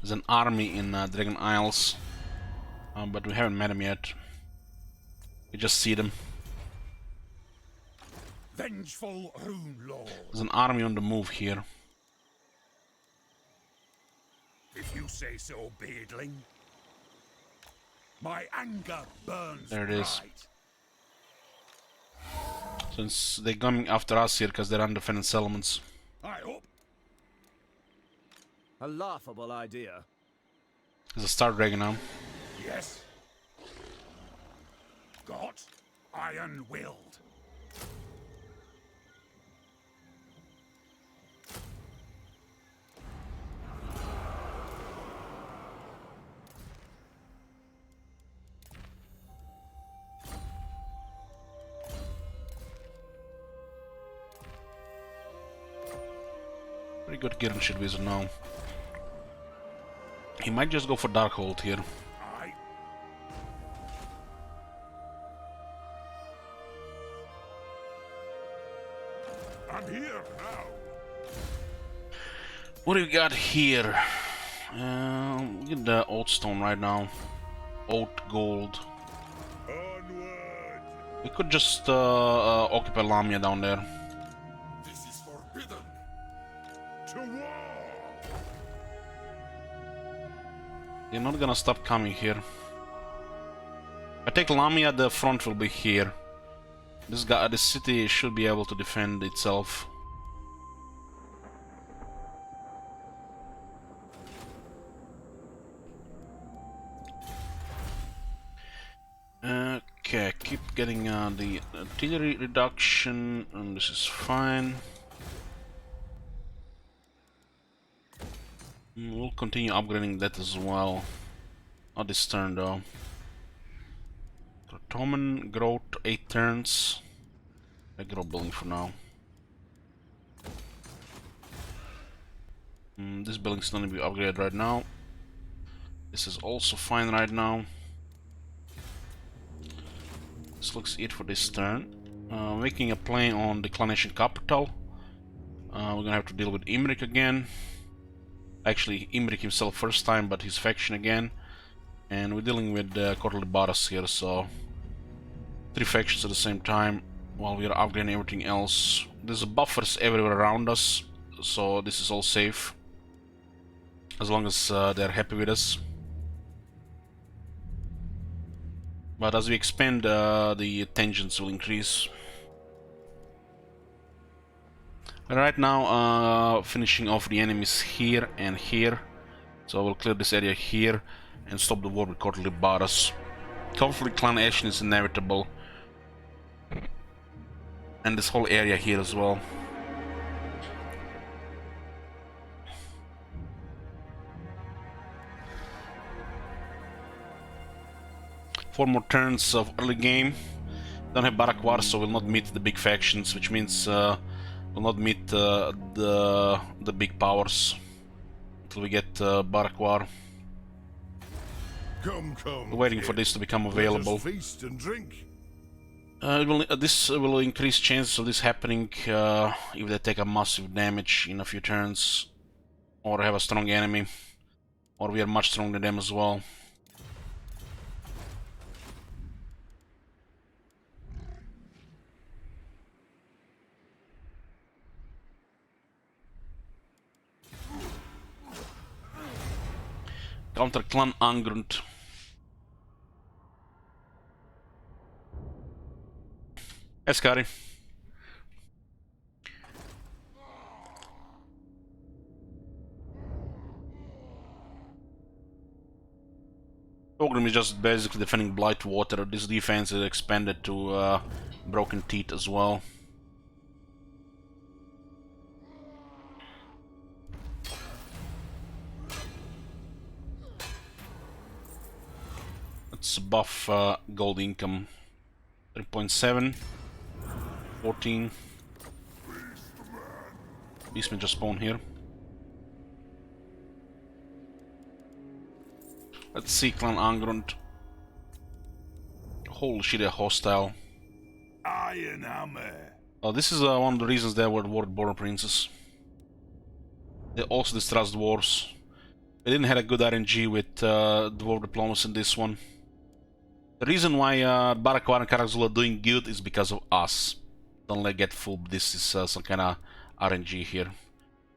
There's an army in Dragon Isles, but we haven't met them yet. We just see them. Vengeful Rune Lord. There's an army on the move here. If you say so, beardling. My anger burns There it is. bright. Since they're coming after us here because they're undefended settlements. I hope. A laughable idea. There's a Star Dragon now. Yes. Got iron-willed. Pretty good Girdle Wizard now. He might just go for Darkhold here. I'm here now. What do we got here? We get the old stone right now. Old gold. Onward. We could just occupy Lamia down there. This is forbidden. To war. They're not gonna stop coming here. If I take Lamia, the front will be here. This city should be able to defend itself. Okay, keep getting the artillery reduction, and this is fine. We'll continue upgrading that as well. Not this turn though. Ottoman growth 8 turns. I grow building for now. This building's not gonna be upgraded right now. This is also fine right now. This looks it for this turn. Making a play on the Clan Nation capital. We're gonna have to deal with Imrik again. Actually, Imrik himself first time, but his faction again. And we're dealing with Quarterly Baras here, so 3 factions at the same time while we are upgrading everything else. There's buffers everywhere around us, so this is all safe as long as they're happy with us. But as we expand, the tensions will increase. Right now, finishing off the enemies here and here. So we'll clear this area here and stop the war with Quarterly Baras. Conflict clan action is inevitable. And this whole area here as well. Four more turns of early game. Don't have Barak War, so we'll not meet the big factions, which means we'll not meet the big powers until we get Barak War. Come, We're waiting for this to become available. Let us feast and drink. This will increase chances of this happening if they take a massive damage in a few turns, or have a strong enemy, or we are much stronger than them as well. Counter Clan Angrund. Hey, Scotty. Ogrim is just basically defending Blightwater. This defense is expanded to Broken Teeth as well. Let's buff gold income. 3.7, 14. Beastmen just spawn here. Let's see Clan Angrund. Holy shit, they're hostile. Iron hammer. Oh, this is one of the reasons they were World Border Princes. They also distrust dwarves. They didn't have a good RNG with dwarf diplomacy in this one. The reason why Barak-War and Karak-Zula are doing good is because of us. Don't let get fooled. This is some kind of RNG here.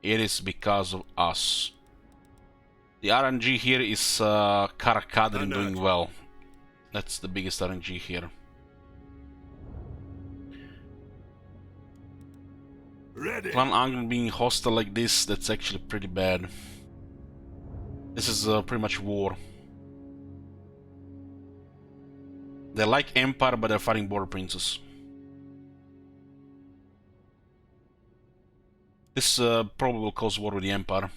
It is because of us. The RNG here is Karak-Kadrin doing well. That's the biggest RNG here. Ready. Clan Angrund being hostile like this, that's actually pretty bad. This is pretty much war. They like Empire, but they're fighting Border Princes. This probably will cause war with the Empire.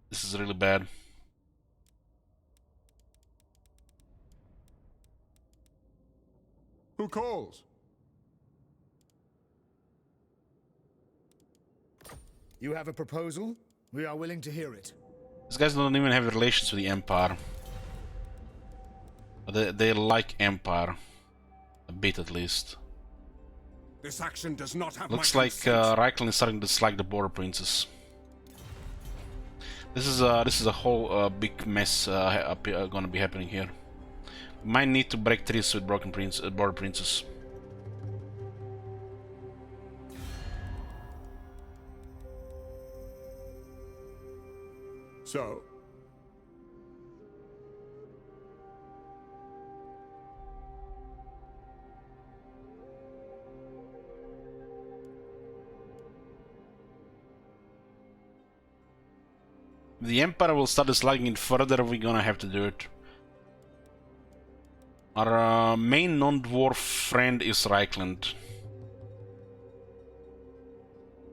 This is really bad. Who calls? You have a proposal? We are willing to hear it. These guys don't even have relations with the Empire. But they like Empire. A bit at least. This action does not have Looks my like consent. Reichland is starting to dislike the Border Princes. This is a whole big mess gonna be happening here. We might need to break treaties with Border Princes. So, If the Empire will start disliking it further, we're gonna have to do it. Our main non-dwarf friend is Reichland.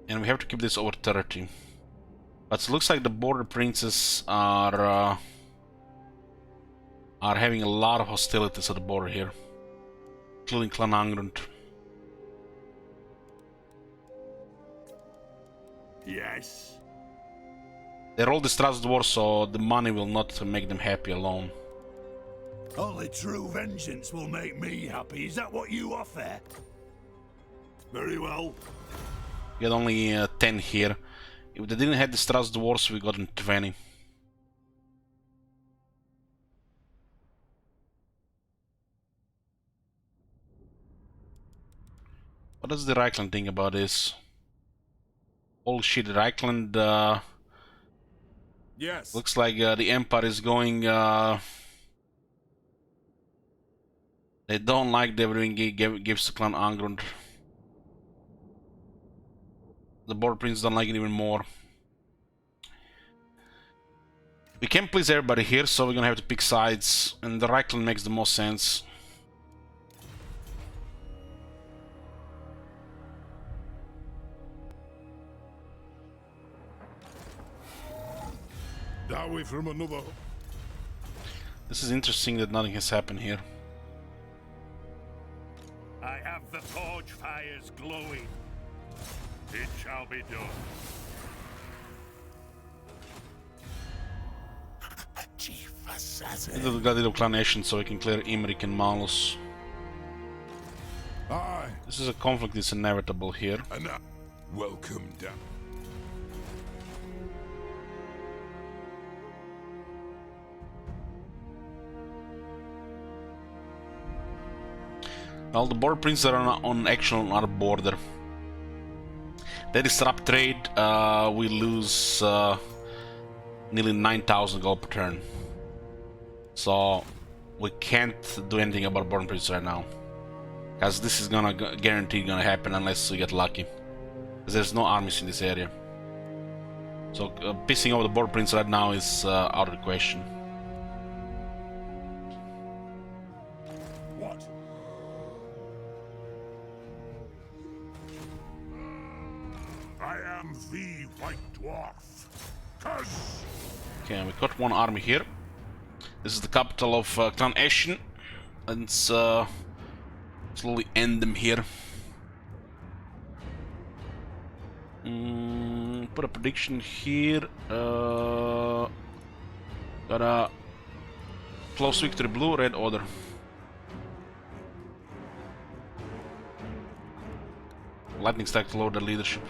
And we have to keep this over 30. But it looks like the Border Princes are having a lot of hostilities at the border here. Including Clan Angrund. Yes. They're all distrust war, so the money will not make them happy alone. Only true vengeance will make me happy. Is that what you offer? Very well. We got only 10 here. If they didn't have distrust wars, we got 20. What does the Reichland think about this? Oh shit, Reichland yes. looks like the Empire is going they don't like the everything gives to Clan Angrund. The Border Prince don't like it even more. We can't please everybody here, so we're gonna have to pick sides, and the Reichland makes the most sense. That way from another. This is interesting that nothing has happened here. I have the forge fires glowing. It shall be done. Chief assassin. We got a little clan nation so we can clear Imrik and Malus. Aye, This is a conflict that's inevitable here. and now, welcome down. Well, the Border Princes are on action on our border. They disrupt trade, we lose nearly 9,000 gold per turn. So we can't do anything about Border Princes right now. Because this is guaranteed gonna happen unless we get lucky. Because there's no armies in this area. So pissing off the Border Prince right now is out of the question. What? I am the White Dwarf. Cuz Okay, we got one army here. This is the capital of Clan Ashen. Let's slowly end them here. Put a prediction here. Got a close victory, blue, red order. Lightning stack to lower the leadership.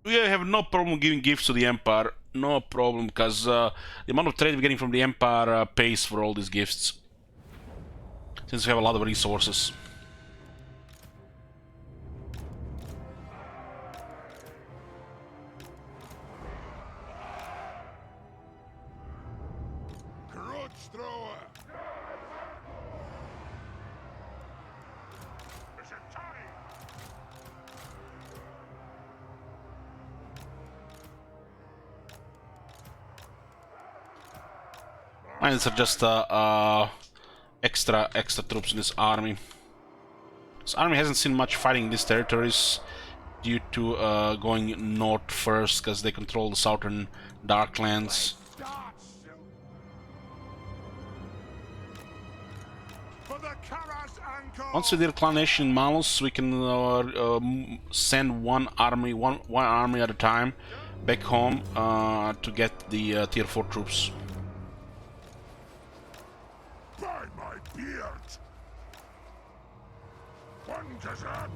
We have no problem giving gifts to the Empire. No problem, because the amount of trade we're getting from the Empire pays for all these gifts. Since we have a lot of resources. Crutch thrower. And it's just extra troops in this army. This army hasn't seen much fighting in these territories. due to going north first, because they control the southern Darklands. For the Karaz-a-Karak. Once we did Clanation in Malus, we can send one army at a time back home to get the tier 4 troops. By my beard! One Kazak!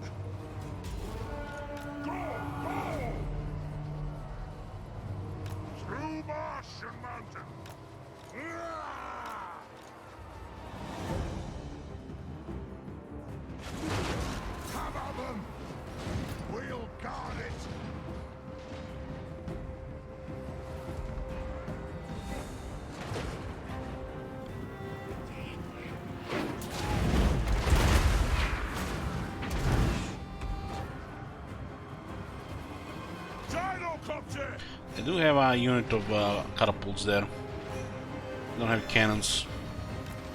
Go! Go! Through marsh and mountain! Hammer them! We'll guard it! Gyrocopter! They do have a unit of catapults there. They don't have cannons.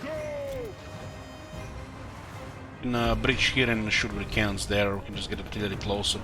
Go! We can bridge here and shoot with cannons there, or we can just get artillery closer.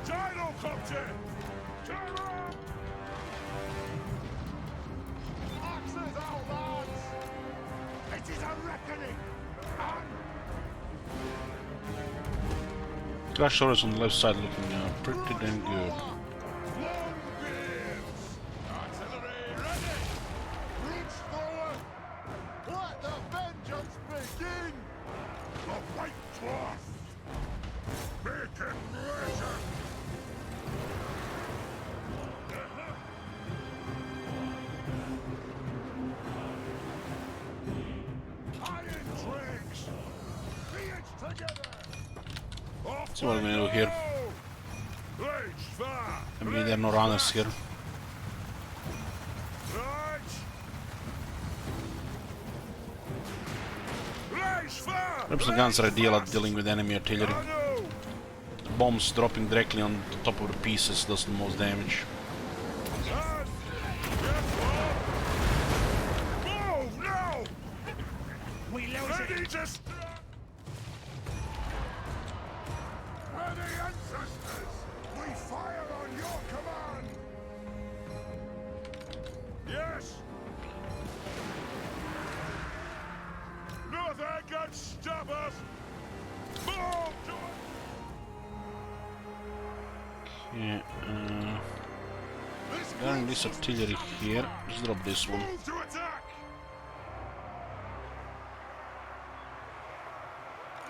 Gyrocopter! Gyro! Axes out, lads! It is a reckoning! Clash Horse on the left side looking pretty damn good. Longbeards! Artillery ready! Troops forward! Let the vengeance begin! The White Dwarf! Make it pleasure! Iron twigs! Be it together! So what are we gonna do here? I mean, there are no runners here. Perhaps the guns are ideal at dealing with enemy artillery. The bombs dropping directly on the top of the pieces does the most damage. Move now! We lose it. We're the ancestors! We fire on your command! Yes! Nothing can stop us! Move to Yeah, got this artillery here. Let's drop this one. move to attack!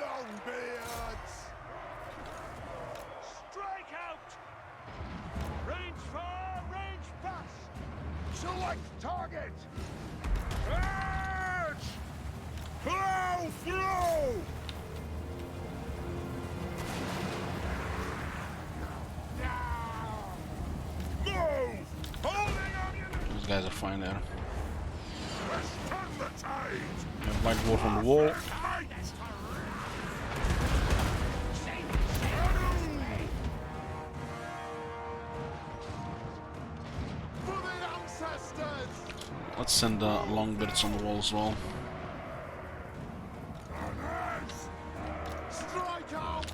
Longbeards! Strike out! Range far, range fast! Select target! Edge! Plow through! Move! Holding ammunition! These guys are fine there. Let's turn the tide! We have White Dwarf on the wall. For the ancestors! Let's send Longbirds on the wall as well. Strike out!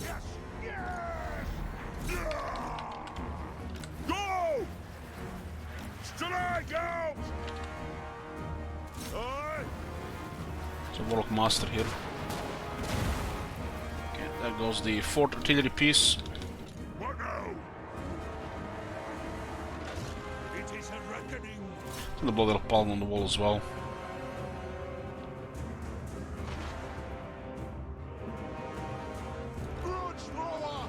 Yes! Yes! Yeah! Go! Strike out! Aye! So Warlock Master here. Okay, there goes the 4th artillery piece. What now? It is a reckoning. And the Blood Elk Paladin on the wall as well. Grudge thrower!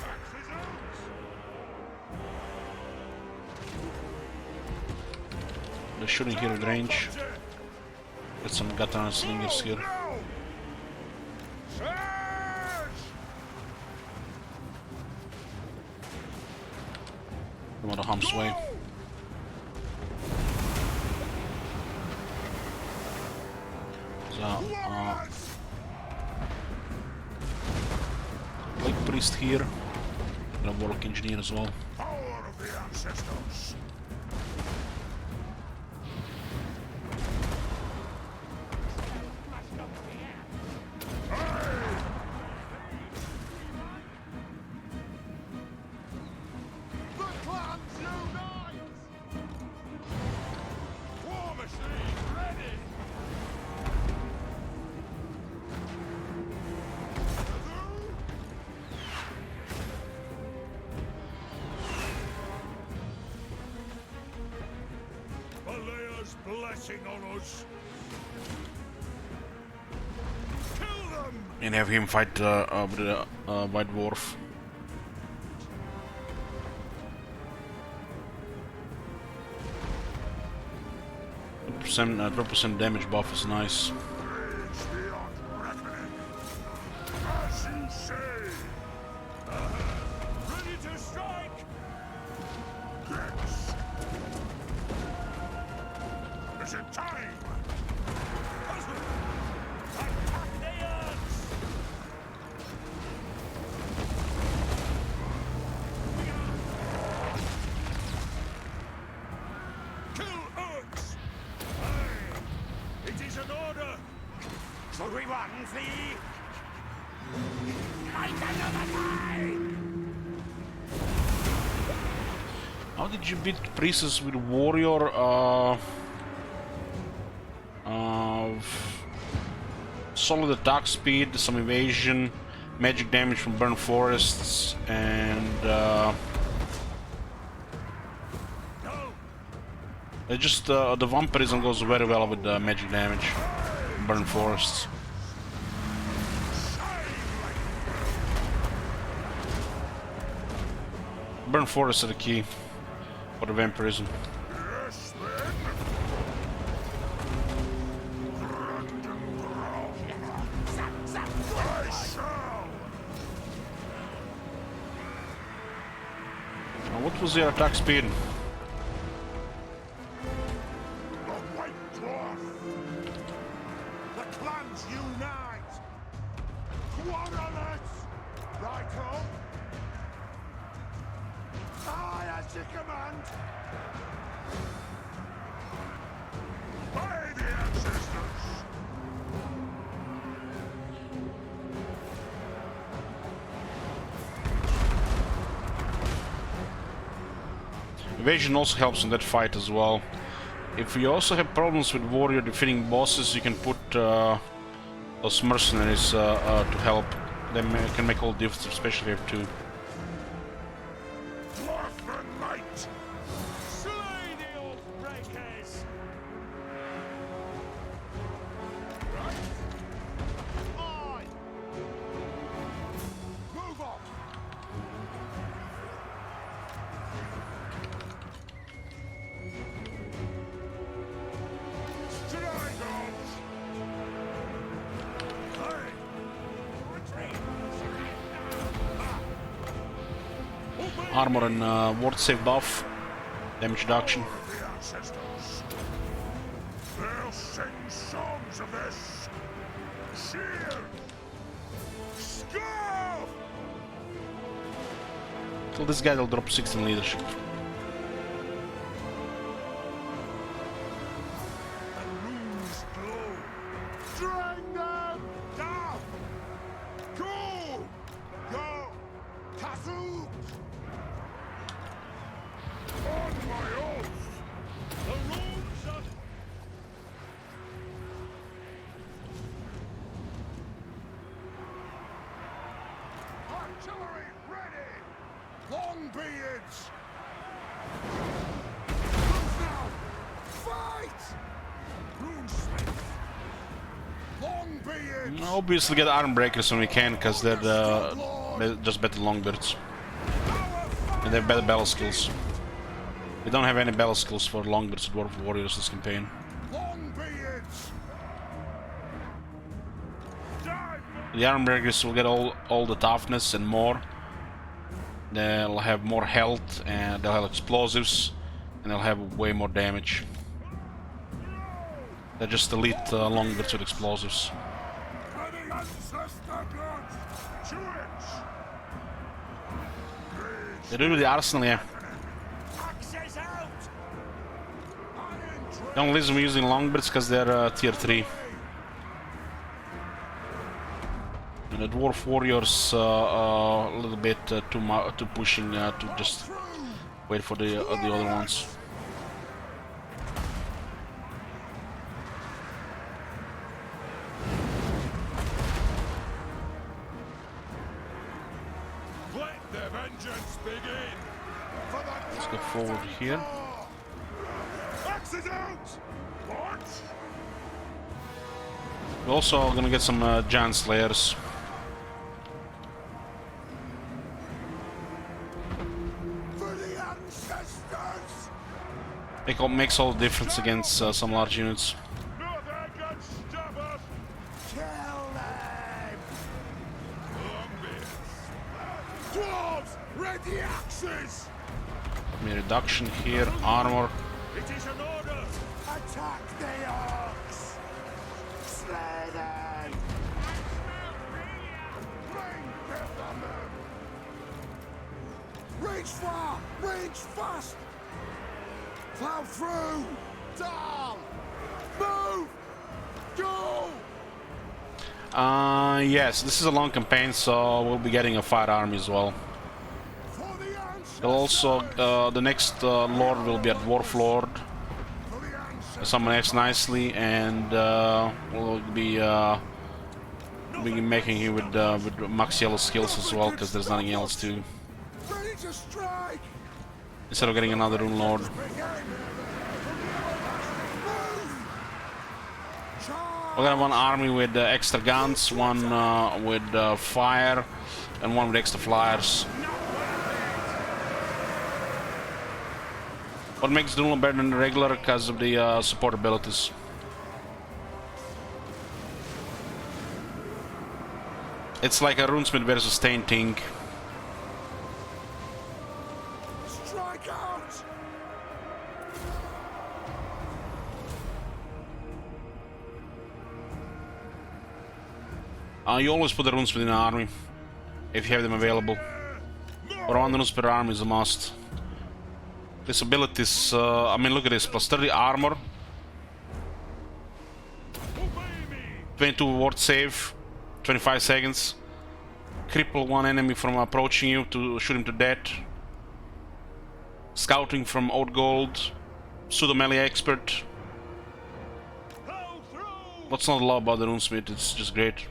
Axes out! They're shooting here at range. Get some katana slingers here. Come out of harm's way. So, Lake Priest here. And a Warlock Engineer as well. Power of the ancestors. The clans unite! War machine ready! Alea's blessing on us. Kill them! And have him fight with the White Dwarf. Percent 12% damage buff is nice. Rage beyond reckoning. As you say. Ready to strike! Yes. Is it time? Attack the earth! Kill Urks! Aye, it is an order! Should we run, flee? Fight another time! How did you beat Priestess with Warrior? Solid attack speed, some evasion, magic damage from burn forests, and just the vampirism goes very well with magic damage, burn forests. Burn forests are the key for the vampirism. Yes, then. I shall. What was their attack speed? The White Dwarf! The clans unite! Quarrelers! Righto! Aye, as you command! By the ancestors! Evasion also helps in that fight as well. If you also have problems with warrior defeating bosses, you can put those mercenaries to help. They can make all the difference, especially if you have two. Dwarfman might! Slay the old breakers! Right? Aye! Move on! Strangles! Hey! Retreat! Armor and ward save buff, damage reduction. Power of the ancestors. They'll sing songs of this. Cheer! Scoff! Kill this guy, they'll drop 16 leadership. The runes glow. Drain them down! Go! Go! Kazoo! On my oath! The runes of... Artillery ready! Longbeards! Move now! Fight! Runesmith! Longbeards! Obviously get iron breakers when we can, because they're just better longbeards. And they have better battle skills. We don't have any battle skills for Longbirds or Dwarf Warriors this campaign. Longbeards! The Ironburgers will get all the toughness and more. They'll have more health and they'll have explosives and they'll have way more damage. They're just elite Longbirds with explosives. They do with the arsenal, yeah. The only reason we're using Longbirds because they're tier 3. And the Dwarf Warriors a little bit too pushing to just wait for the other ones. Let the vengeance begin! Let's go forward here. Axes out! What? We're also gonna get some Giant Slayers. For the ancestors! It makes all the difference against some large units. Nothing can stop us! Kill them! Longbeards! Dwarves! Ready axes! Any reduction here, armor. It is an order! Attack the orcs! Slay them! Bring death on them! Reach far! Reach fast! Plow through! Down! Move! Go! Yes, this is a long campaign, so we'll be getting a fire army as well. For the ancestors! They'll also, the next lord will be a dwarf lord. For the ancestors! Someone acts nicely, and we'll be making him with max yellow skills as well, because there's nothing else to. Ready to strike! Instead of getting another rune lord. We got one army with extra guns, one with fire, and one with extra flyers. What makes Dunlop better than the regular? Because of the support abilities. It's like a runesmith versus tainting. Strike out! You always put the runesmith in an army if you have them available. Or one runes per army is a must. This ability is, I mean, look at this, plus 30 armor, 22 ward save, 25 seconds, cripple one enemy from approaching you to shoot him to death, scouting from old gold, pseudo melee expert. What's not a lot about the runesmith? It's just great.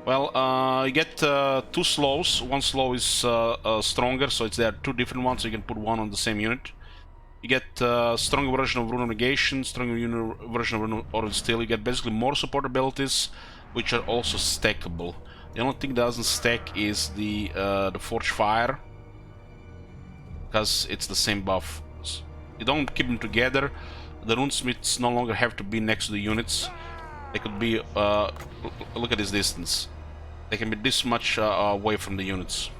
Well, you get 2 slows. One slow is stronger, so there are 2 different ones, so you can put one on the same unit. You get stronger version of Rune of Negation, stronger version of Rune of Steel. You get basically more support abilities, which are also stackable. The only thing that doesn't stack is the Forge Fire, because it's the same buff. You don't keep them together. The runesmiths no longer have to be next to the units. They could be, look at this distance. They can be this much away from the units.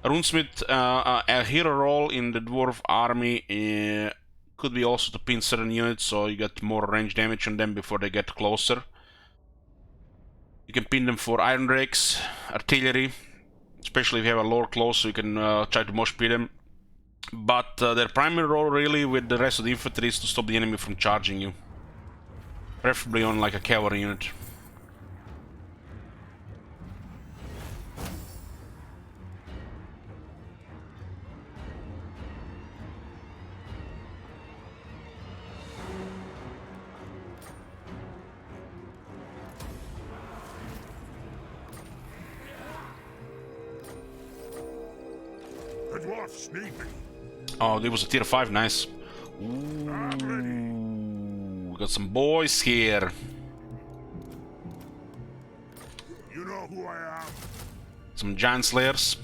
A runesmith, a hero role in the dwarf army could be also to pin certain units, so you get more range damage on them before they get closer. You can pin them for iron rakes, artillery, especially if you have a lord close, so you can try to mosh pit them. But their primary role really with the rest of the infantry is to stop the enemy from charging you. Preferably on like a cavalry unit. The dwarfs need me. Oh, there was a tier 5, nice. Ooh, We got some boys here. You know who I am. Some giant slayers.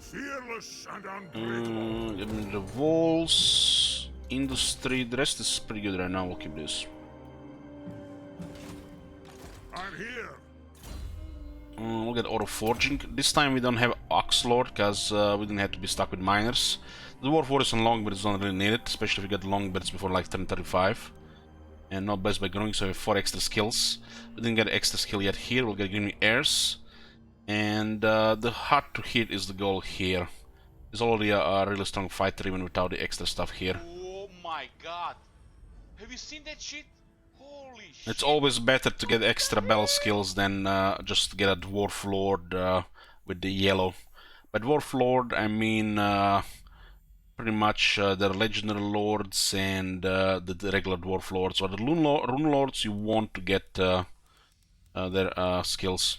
Fearless and ungrateful. Give me the walls, industry. The rest is pretty good right now. We'll keep this. I'm here. We'll get auto forging. This time we don't have Ox Lord because we didn't have to be stuck with miners. The Dwarf Warriors and Longbirds don't really need it, especially if you get Longbirds before like turn 35. And not blessed by growing, so we have 4 extra skills. We didn't get extra skill yet here. We'll get Green Heirs. And the hard to hit is the goal here. He's already a really strong fighter even without the extra stuff here. Oh my god. Have you seen that shit? Holy shit. It's always better to get extra battle skills than just get a Dwarf Lord with the yellow. By Dwarf Lord I mean pretty much the legendary lords and the regular Dwarf Lords. Or the Rune Lords you want to get their skills.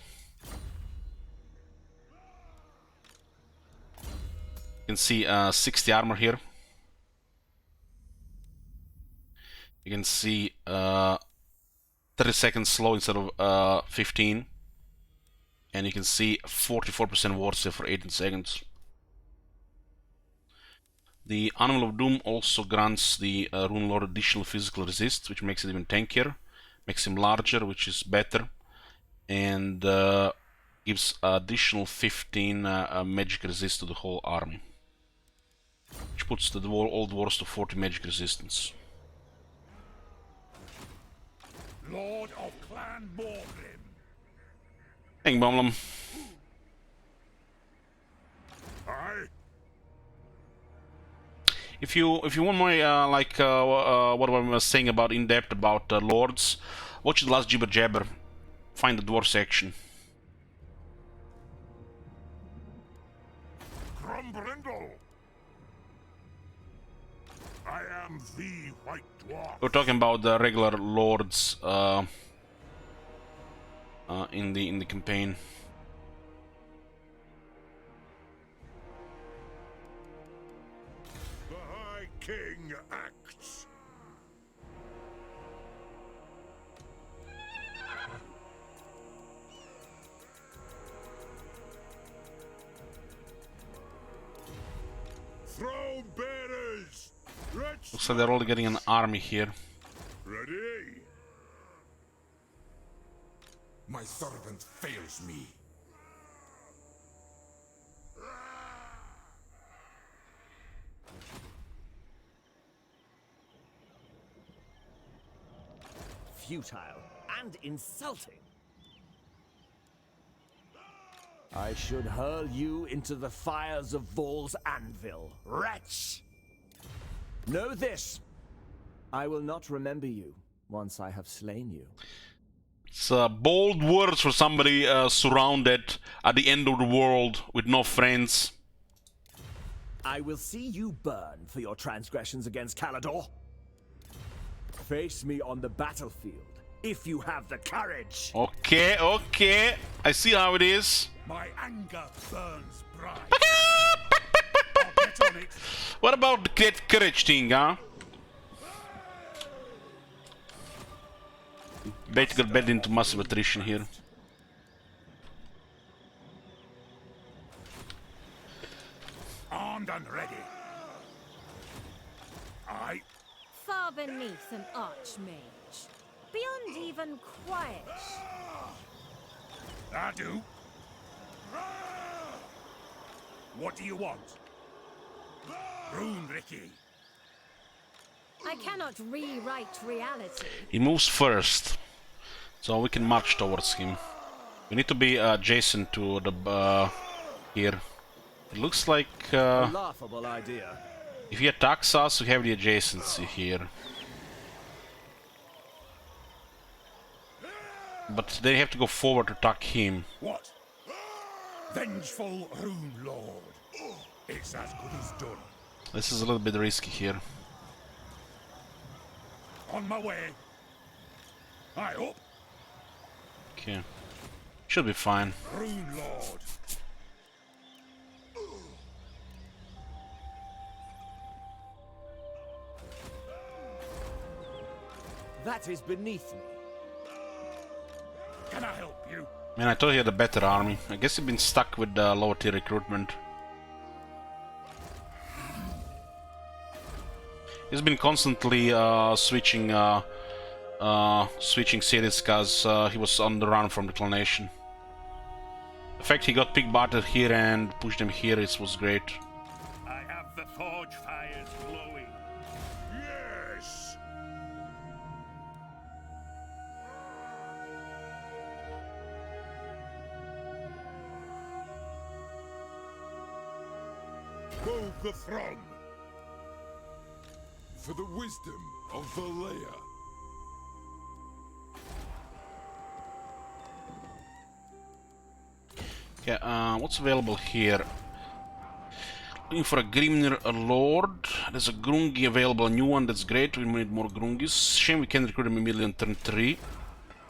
You can see 60 armor here. You can see 30 seconds slow instead of 15. And you can see 44% ward save for 18 seconds. The Animal of Doom also grants the Rune Lord additional physical resist, which makes it even tankier. Makes him larger, which is better. And gives additional 15 magic resist to the whole army. Which puts the old dwarves to 40 magic resistance. Lord of Clan Morgrim. Bang Bomblem. Aye. If you want more what I was saying about in depth about lords, watch the last Jibber Jabber. Find the dwarf section. Grumbrindle. I am the White Dwarf. We're talking about the regular lords in the campaign. The High King acts. Throne bearers. Let's Looks like they're all getting an army here. ready. My servant fails me. Futile and insulting. I should hurl you into the fires of Vol's anvil, wretch! Know this! I will not remember you once I have slain you. It's bold words for somebody surrounded at the end of the world with no friends. I will see you burn for your transgressions against Calador. Face me on the battlefield, if you have the courage. Okay, okay. I see how it is. My anger burns bright. I'll get on it. What about the great courage thing, huh? Bet got bed into massive attrition here. Armed and ready. I Far beneath an archmage. Beyond even quiet. do. What do you want? Rune Ricky. I cannot rewrite reality. He moves first, so we can march towards him. We need to be adjacent to the here. It looks like A laughable idea. if he attacks us, we have the adjacency here. But they have to go forward to attack him. What? Vengeful Rune Lord. It's as good as done. This is a little bit risky here. On my way. I hope. Okay. Should be fine. Rune Lord. That is beneath me. Can I help you? Man, I thought he had a better army. I guess he's been stuck with lower tier recruitment. He's been constantly switching cities because he was on the run from the clanation. The fact he got pig bartered here and pushed them here was great. I have the forge fires glowing. Yes! Move the throng! For the wisdom of Valea. Okay, what's available here? Looking for a Grimnir Lord. There's a Grungi available, a new one, that's great. We need more Grungis. Shame we can't recruit them immediately on turn 3.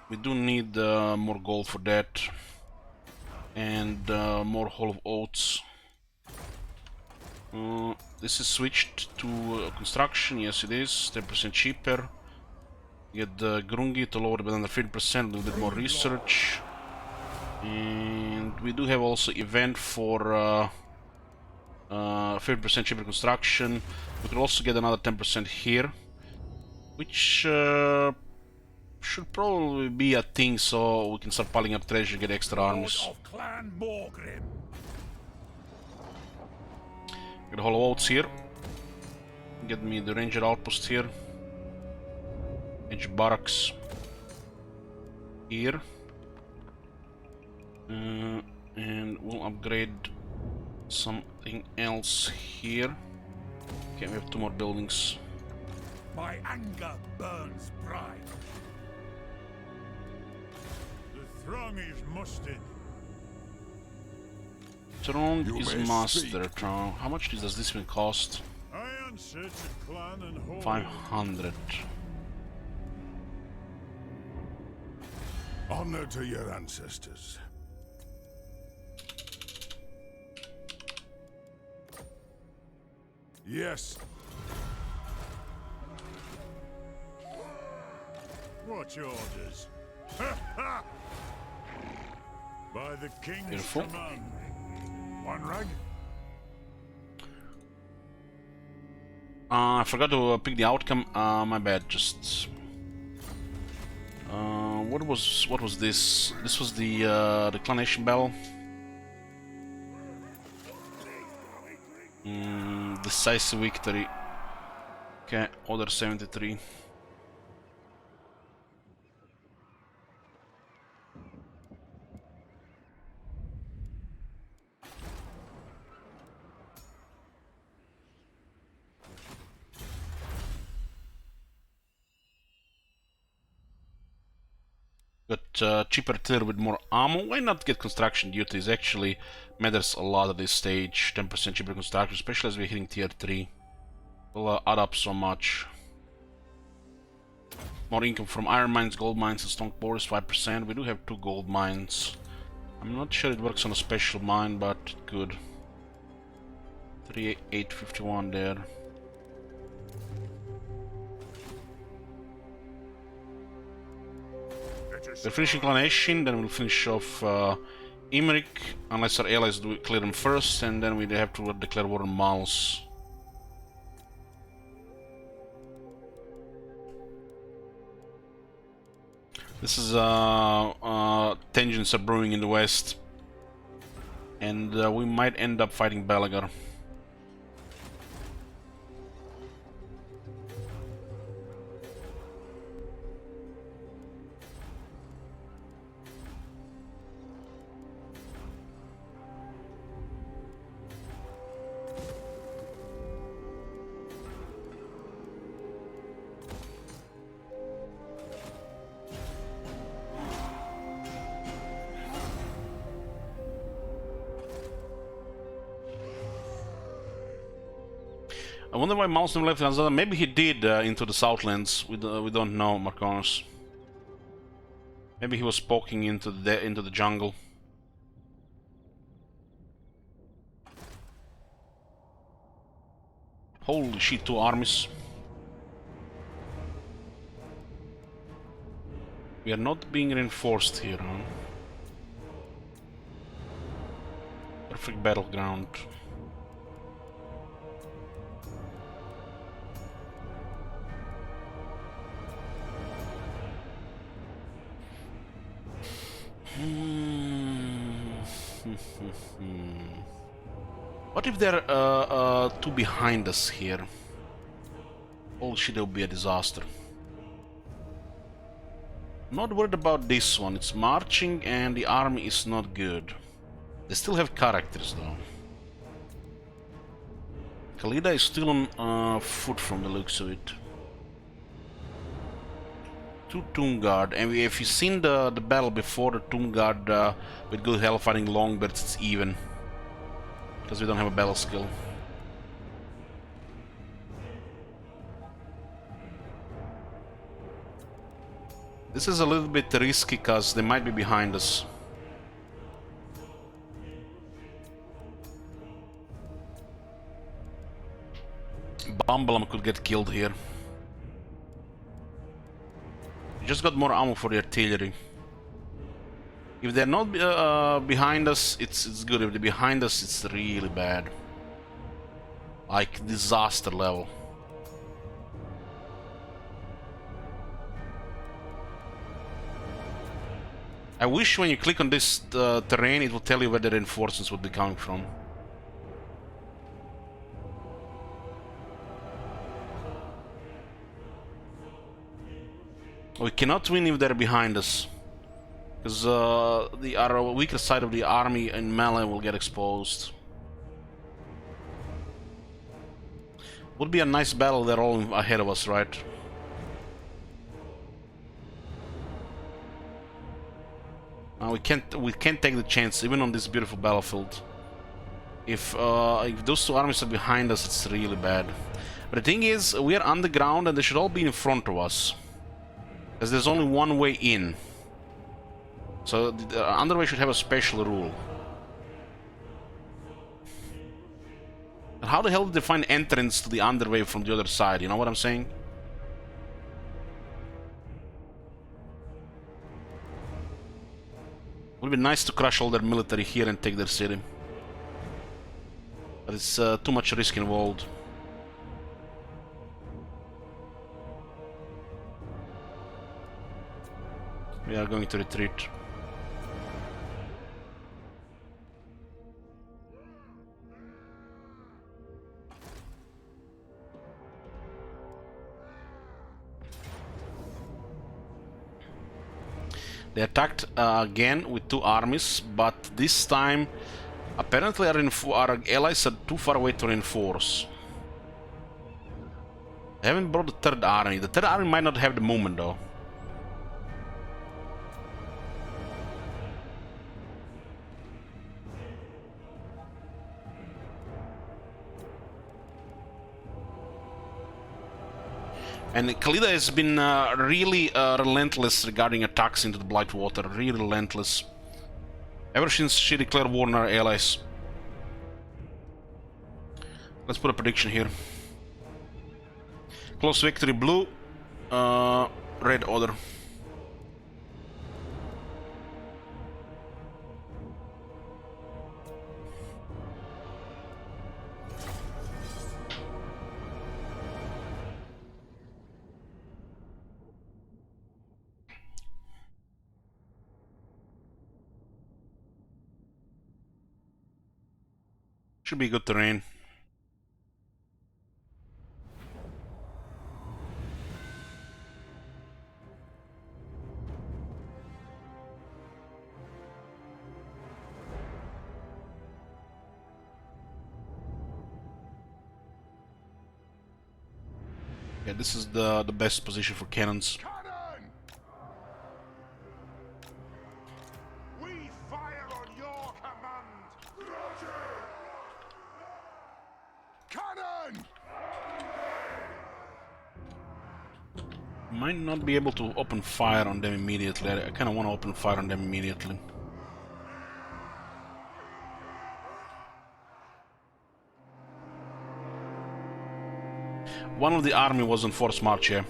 We do need more gold for that. And more Hall of Oats. This is switched to construction, yes it is, 10% cheaper. Get the Grungi to lower it by under 50%, a little bit more research. And we do have also event for 50% cheaper construction. We could also get another 10% here, which should probably be a thing, so we can start piling up treasure, get extra armies. Of Clan Morgrim. Get a Hollow Oats here. Get me the ranger outpost here. Ranger barracks here. And we'll upgrade something else here. Okay, we have 2 more buildings. My anger burns bright. The throng is mustered. Throng You is may master. speak. Throng. How much does this one cost? I answer to clan and horde. 500. Honor to your ancestors. Yes. What's your orders? By the king's Beautiful. command. One rag? I forgot to pick the outcome. My bad. Just what was this? This was the clanation battle. Decisive victory. Okay, order 73. Got cheaper tier with more ammo. Why not get construction duties? Actually matters a lot at this stage. 10% cheaper construction, especially as we're hitting tier 3. Will add up so much. More income from iron mines, gold mines, and stone quarries, 5%. We do have 2 gold mines. I'm not sure it works on a special mine, but it could. 3851 there. We're finishing clanation, then we'll finish off Imrik, unless our allies do clear them first, and then we have to declare war on Mals. This is tensions are brewing in the west, and we might end up fighting Belagar. I wonder why Mouse never left Karaz-a-Karak. Maybe he did into the Southlands. We don't know, Marconis. Maybe he was poking into the jungle. Holy shit, 2 armies. We are not being reinforced here, huh? Perfect battleground. What if they're two behind us here? Holy shit, it'll be a disaster. Not worried about this one. It's marching and the army is not good. They still have characters though. Khalida is still on foot from the looks of it. Two Tomb Guard, and if you've seen the battle before, the Tomb Guard with good hell fighting Longbirds, it's even. Because we don't have a battle skill. This is a little bit risky because they might be behind us. Bumblum could get killed here. We just got more ammo for the artillery. If they're not behind us, it's good. If they're behind us, it's really bad. Like disaster level. I wish when you click on this terrain, it will tell you where the reinforcements would be coming from. We cannot win if they're behind us, because our weaker side of the army in melee will get exposed. Would be a nice battle. They're all ahead of us, right? We can't take the chance even on this beautiful battlefield. If those two armies are behind us, it's really bad. But the thing is, we are underground and they should all be in front of us. Because there's only one way in. So the underway should have a special rule. But how the hell did they find entrance to the underway from the other side? You know what I'm saying? Would be nice to crush all their military here and take their city. But it's too much risk involved. We are going to retreat. They attacked again with two armies, but this time apparently our allies are too far away to reinforce. They haven't brought the third army. The third army might not have the movement though. And Khalida has been really relentless regarding attacks into the Blightwater. Really relentless. Ever since she declared war on our allies. Let's put a prediction here. Close victory blue, red order. Should be good terrain. Yeah, this is the best position for cannons. Cannon! We fire on your command! Roger! Cannon! Might not be able to open fire on them immediately. I kind of want to open fire on them immediately. One of the army was on forced march here.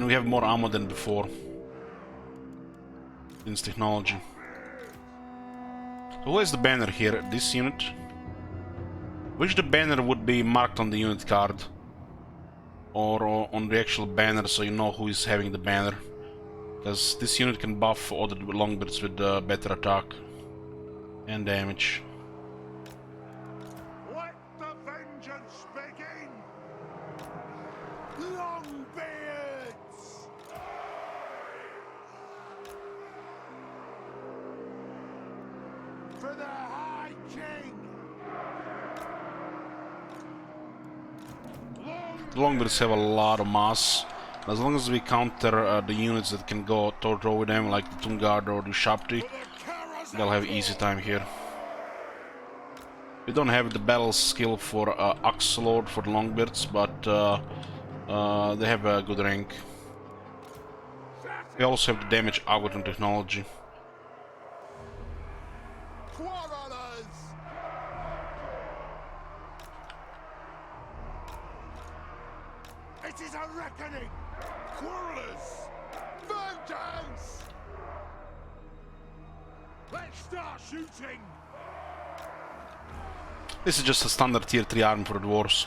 And we have more ammo than before. This technology. So who has the banner here? This unit? Which the banner would be marked on the unit card? Or on the actual banner, so you know who is having the banner. Because this unit can buff other longbirds with better attack and damage. Let the vengeance begin! Longbeards! For the High King! The longbirds have a lot of mass. As long as we counter the units that can go toe-to-toe with them, like the Tungard or the Shapti, they'll have easy time here. We don't have the battle skill for Axe Lord for the longbirds, but they have a good rank. We also have the damage algorithm technology. Quarrelers! It is a reckoning! Quarrelers! Vengeance! Let's start shooting! This is just a standard tier 3 army for the dwarves.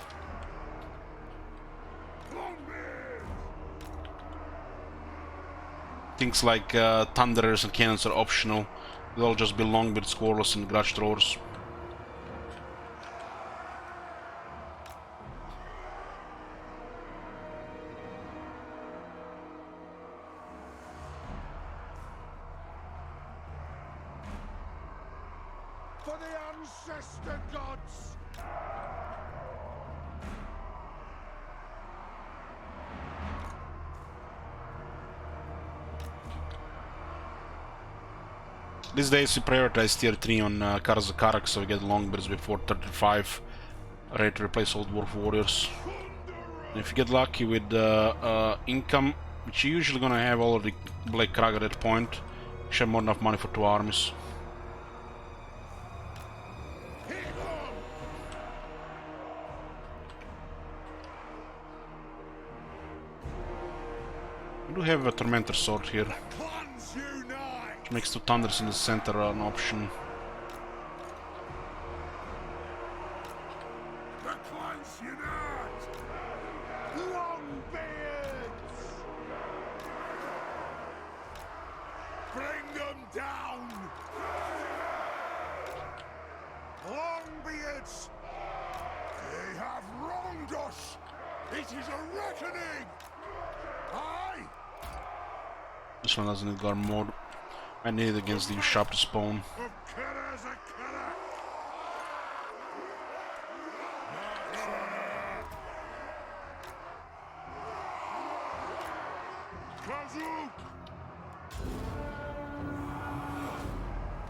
Things like thunderers and cannons are optional. They'll just be longbeard squirrels and grudge throwers. For the ancestor gods! These days we prioritize tier 3 on Karaz-a-Karak, so we get longbirds before 35, ready to replace old dwarf warriors. And if you get lucky with income, which you're usually gonna have already Black Krag at that point, you should have more than enough money for 2 armies. We do have a Tormentor sword here, Clans unite! which makes 2 thunders in the center an option. The clans unite! Longbeards! Bring them down! Longbeards! They have wronged us! It is a reckoning! Aye! This one doesn't need guard mode. I need it against the sharp spawn. Of Karaz-a-Karak! Kazu!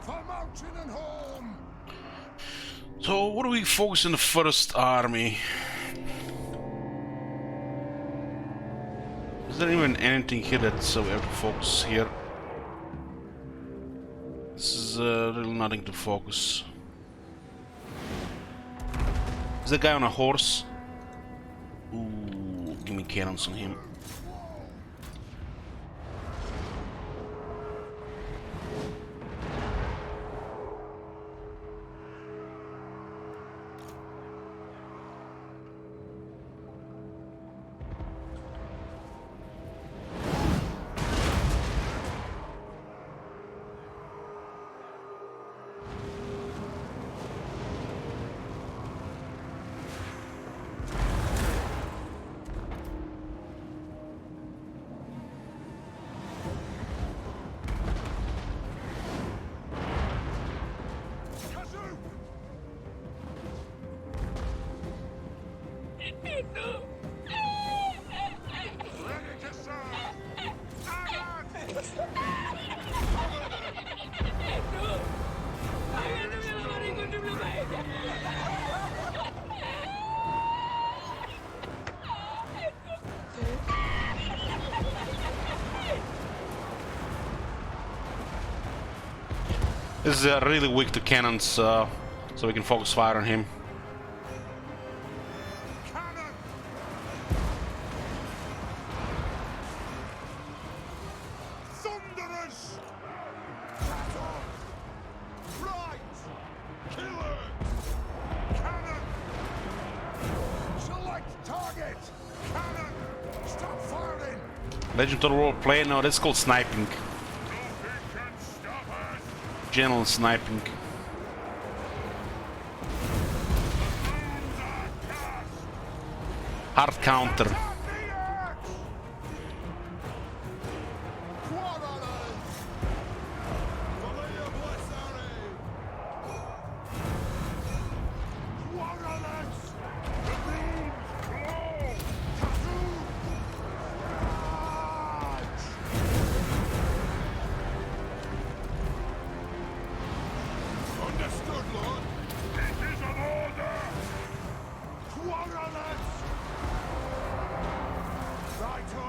For mountain and home! So what do we focus in the first army? Is there even anything here that's we have to focus here? This is really nothing to focus. Is that guy on a horse? Ooh, give me cannons on him. This is really weak to cannons, so we can focus fire on him. Thunderous! Battle! Right! Killer! Cannon! Select target! Cannon! Stop firing! Legend of the World play? No, that's called sniping. Nothing can stop us! General sniping. Moons are cast! Hard counter. Attack the axe! Quarrelers! Valia Blessari! Quarrelers! The brooms blow! Tattoo! Charge! Understood, Lord. It is an order. Quarrelers. Righto.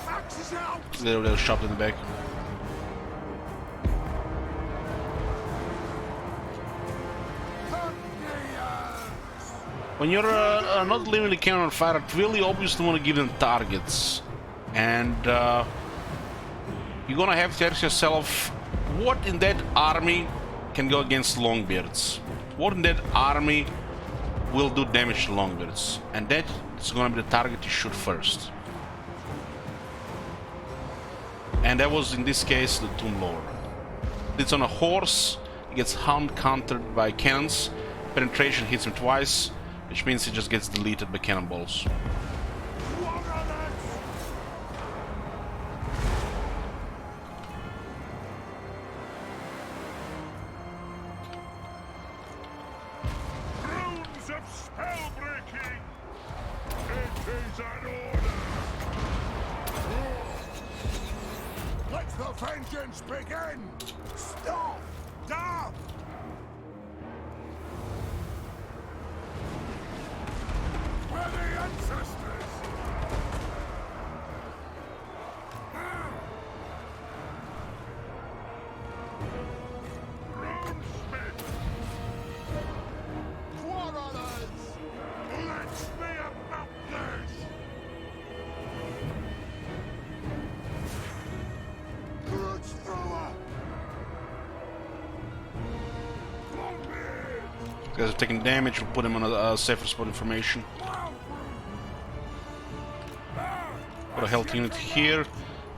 Axes out. Little shot in the back. When you're not leaving the cannon on fire, it really obviously want to give them targets. And you're gonna have to ask yourself, what in that army can go against Longbeards? What in that army will do damage to Longbeards? And that is gonna be the target you shoot first. And that was, in this case, the Tomb Lord. It's on a horse, he gets hound countered by cannons, penetration hits him twice, which means he just gets deleted by cannonballs. Runes of spell breaking. It is an order. Let the vengeance begin. Stop. Down. We're the ancestors! Runesmith! Quarrelers! Let's be about this! Grudge thrower! Longbeard! These guys are taking damage, we'll put him on a safer spot information. Got a health unit here,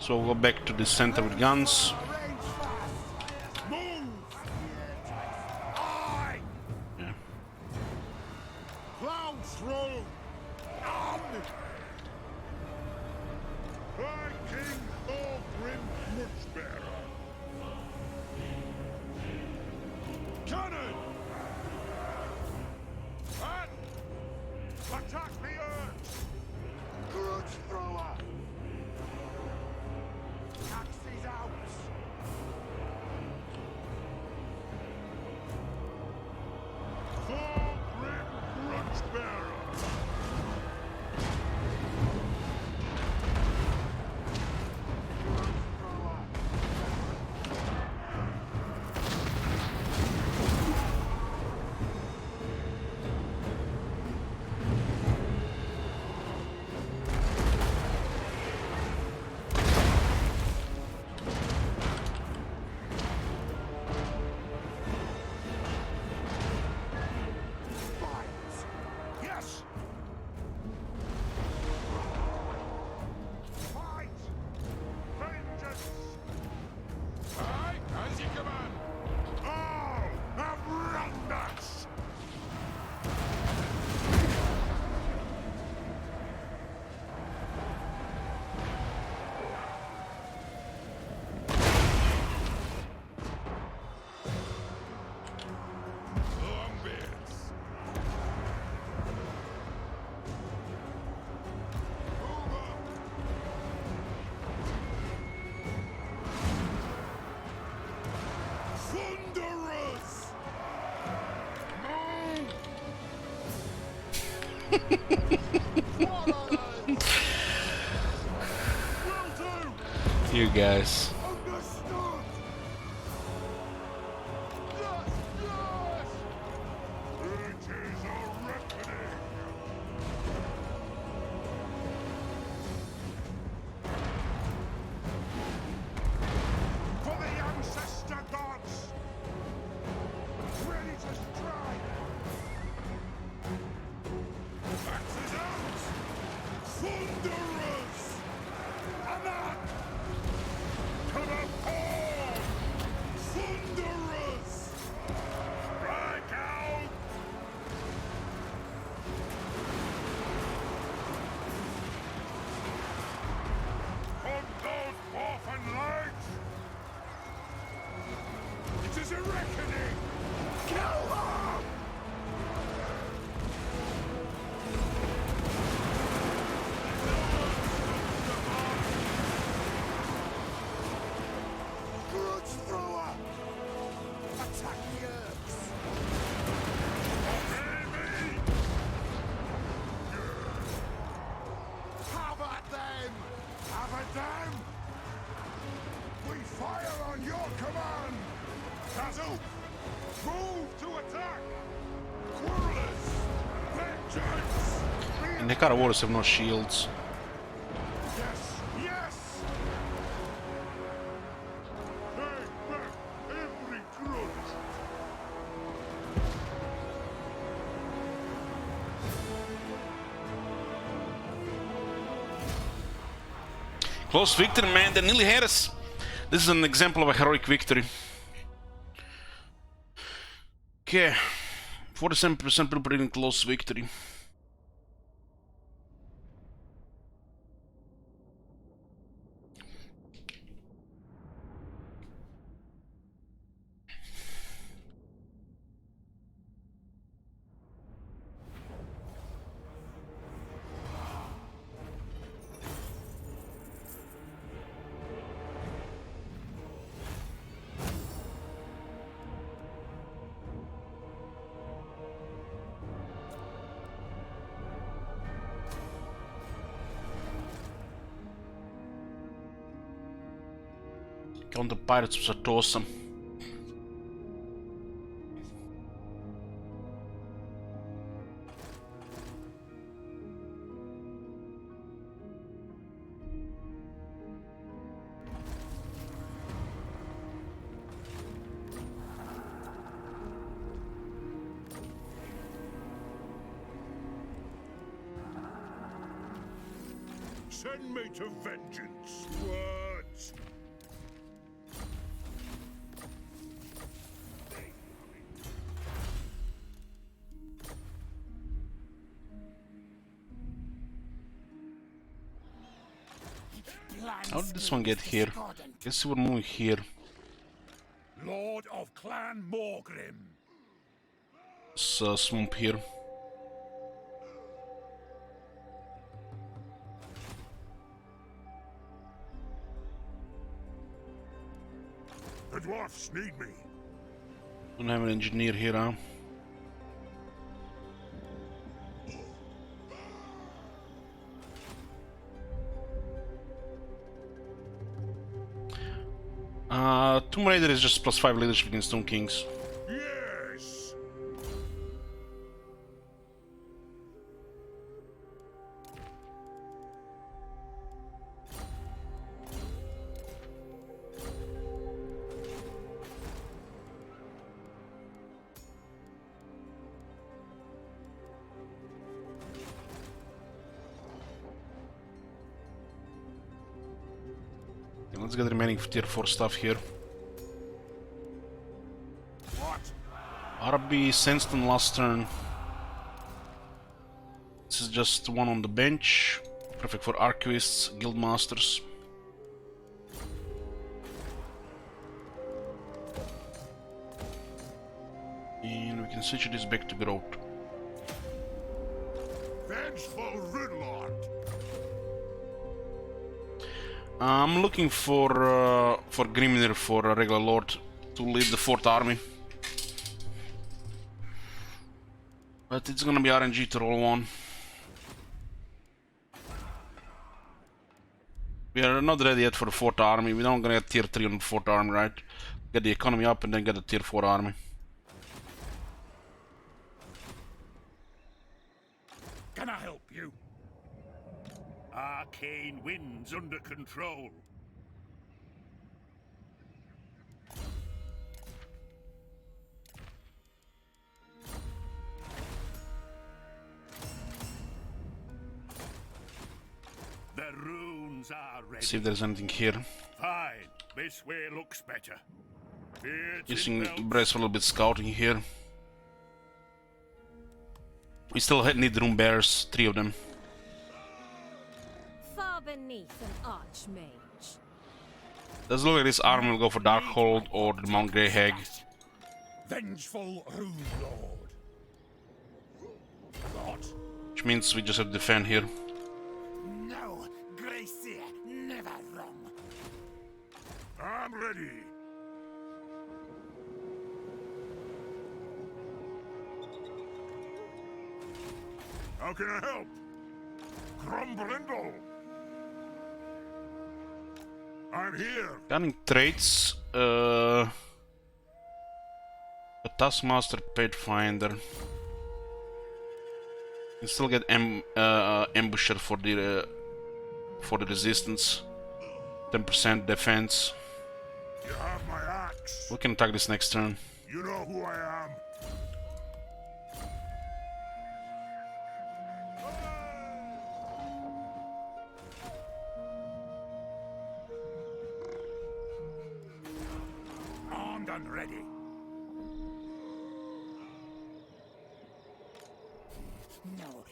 so we'll go back to the center with guns. Move! Aye! Yeah. Plow through! On! High King Thorgrim Muchbearer! Cannon! And attack the earth! Grudge thrower! Axes out! Thorgrim Grudgebearer! Yes! Fight! Vengeance! Aye, as you command! All have wronged us! Longbeards! Thunderous! You guys. Understood! Yes, yes! It is a reckoning! reckoning! Kill her! Grudge thrower! Attack the herbs! Enemy! Have at them! Have at them! We fire on your command! Tazzle! Move to attack! Quarrelers! Vengeance! And the Karaz have no shields. Yes! Yes! Take back every grudge! Close victory, man. They nearly had us. This is an example of a heroic victory. Okay. 47% people predicting close victory. Counter pirates was awesome. Send me to vengeance! Words! How did this one get here? Guess we're moving here. Lord of Clan Morgrim! It's a swamp here. The dwarfs need me! Don't have an engineer here, huh? Tomb Raider is just +5 leadership against Stone Kings. Yes! Okay, let's get the remaining tier 4 stuff here. RB Sandstone last turn. This is just one on the bench. Perfect for Archivists, Guildmasters. And we can switch this back to growth. Vengeful Ridlord! I'm looking for Grimnir for a regular lord to lead the 4th army. But it's gonna be RNG to roll one. We are not ready yet for the 4th army. We're not gonna get tier 3 on the 4th army, right? Get the economy up and then get the tier 4 army. Can I help you? Arcane winds under control. The runes are ready. See if there's anything here. Fine. This way looks better. It's Using in Brace for a little bit scouting here. We still need room bears, 3 of them. Far beneath an archmage. Does look like this army will go for Darkhold or the Mount Grey Hag. vengeful Rune Lord. What? Which means we just have to defend here. No, Gracie, never wrong. I'm ready. How can I help? Grumbrindle. I'm here. Gunning traits. A Taskmaster Pathfinder. You still get Ambusher for the resistance. 10% defense. You have my axe. We can attack this next turn. You know who I am. Armed and ready. No.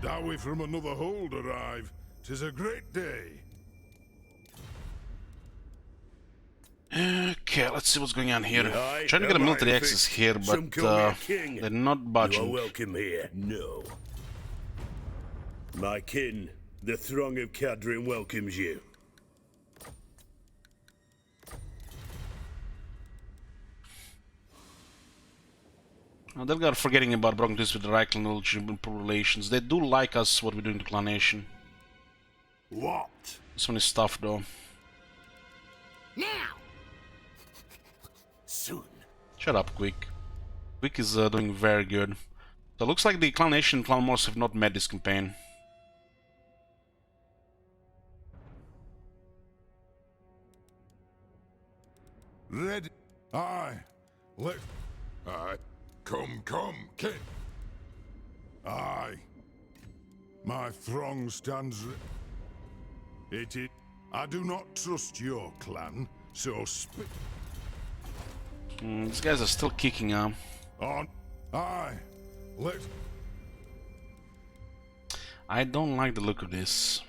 Dowie from another hold arrive. 'Tis a great day. Okay, let's see what's going on here. Aye, Trying to get a am I military fit? access here, Some but call me a king. they're not You are budging. welcome here. No. My kin, the throng of Cadrin welcomes you. They are forgetting about broken ties with the Reichland knowledge and improve relations. They do like us, what we're doing to Clan Nation. What? This one is tough though. Now! Soon. Shut up, Quick. Quick is doing very good. So it looks like the Clan Nation and Clan Morse have not met this campaign. Ready? Aye. Let. Aye. Come, kin. Aye. My throng stands. It. I do not trust your clan, so These guys are still kicking on. Aye. Let. I don't like the look of this.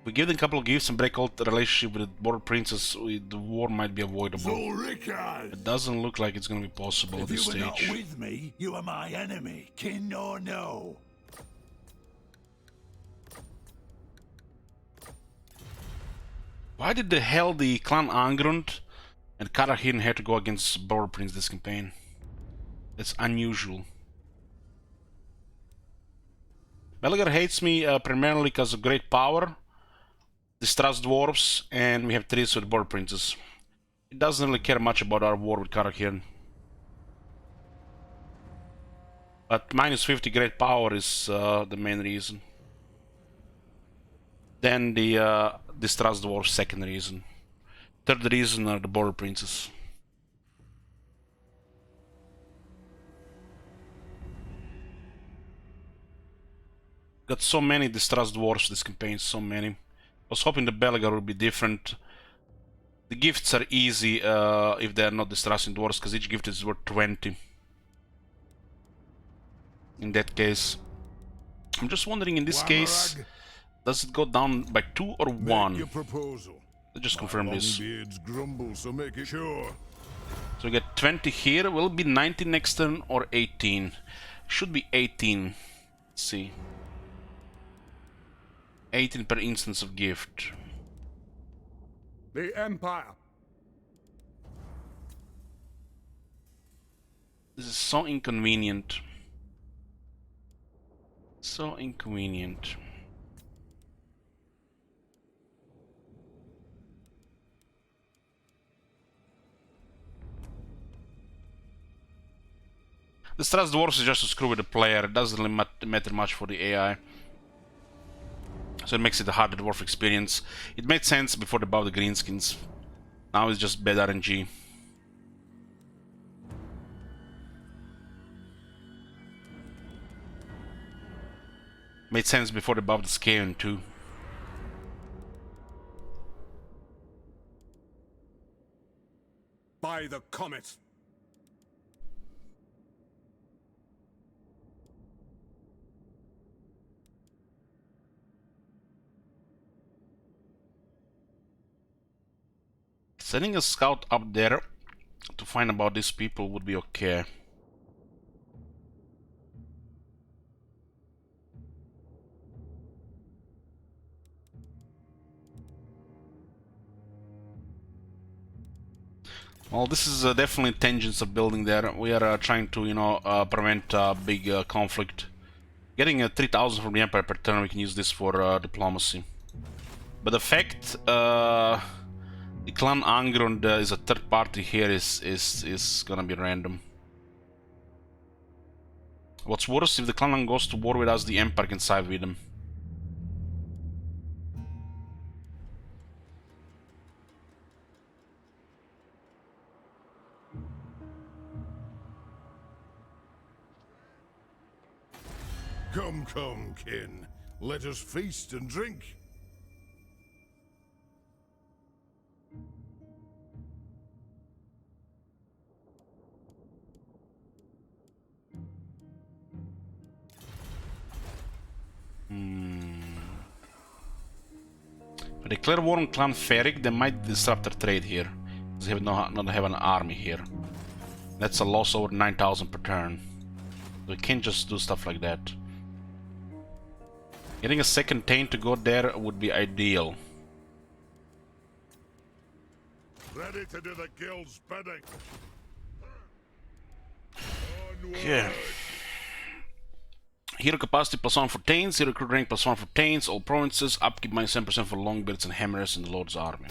We give them a couple of gifts and break all the relationship with the border princess, the war might be avoidable. It doesn't look like it's going to be possible at this stage. If you were not with me, you are my enemy, kin or no. Why did the hell the Clan Angrund and Karahin had to go against border prince this campaign? That's unusual. Belgar hates me primarily because of great power, distrust dwarves, and we have treaties with border princes. He doesn't really care much about our war with Karahin. But minus 50 great power is the main reason. Then the distrust dwarves, second reason. Third reason are the border princes. Got so many distrust dwarves this campaign, so many. I was hoping the Belgar would be different. The gifts are easy if they are not distrusting dwarves, because each gift is worth 20. In that case. I'm just wondering, in this case, does it go down by 2 or 1? Let's just confirm this. Grumble, so make it sure. So we get 20 here. Will it be 19 next turn or 18? Should be 18. Let's see. 18 per instance of gift. The Empire. This is so inconvenient. So inconvenient. The Stress Dwarfs is just to screw with the player. It doesn't really matter much for the AI. So it makes it a harder dwarf experience. It made sense before they bought the greenskins. Now it's just bad RNG. Made sense before they buffed the Skaven too. By the comet. Sending a scout up there to find about these people would be okay. Well, this is definitely tangents of building there. We are trying to, you know, prevent big conflict. Getting 3,000 from the Empire per turn, we can use this for diplomacy. But the fact the clan Angrund is a third party here is gonna be random. What's worse, if the clan goes to war with us, the Empire can side with them. Come, come, kin. Let us feast and drink. If I declare war on clan Ferik, they might disrupt their trade here. They have not have an army here. That's a loss over 9,000 per turn. We can't just do stuff like that. Getting a second Tain to go there would be ideal. Ready to do the guild's bidding. Okay. Hero capacity +1 for Tains, hero recruit rank +1 for Tains, all provinces, upkeep -7% for Longbeards and Hammers in the Lord's army.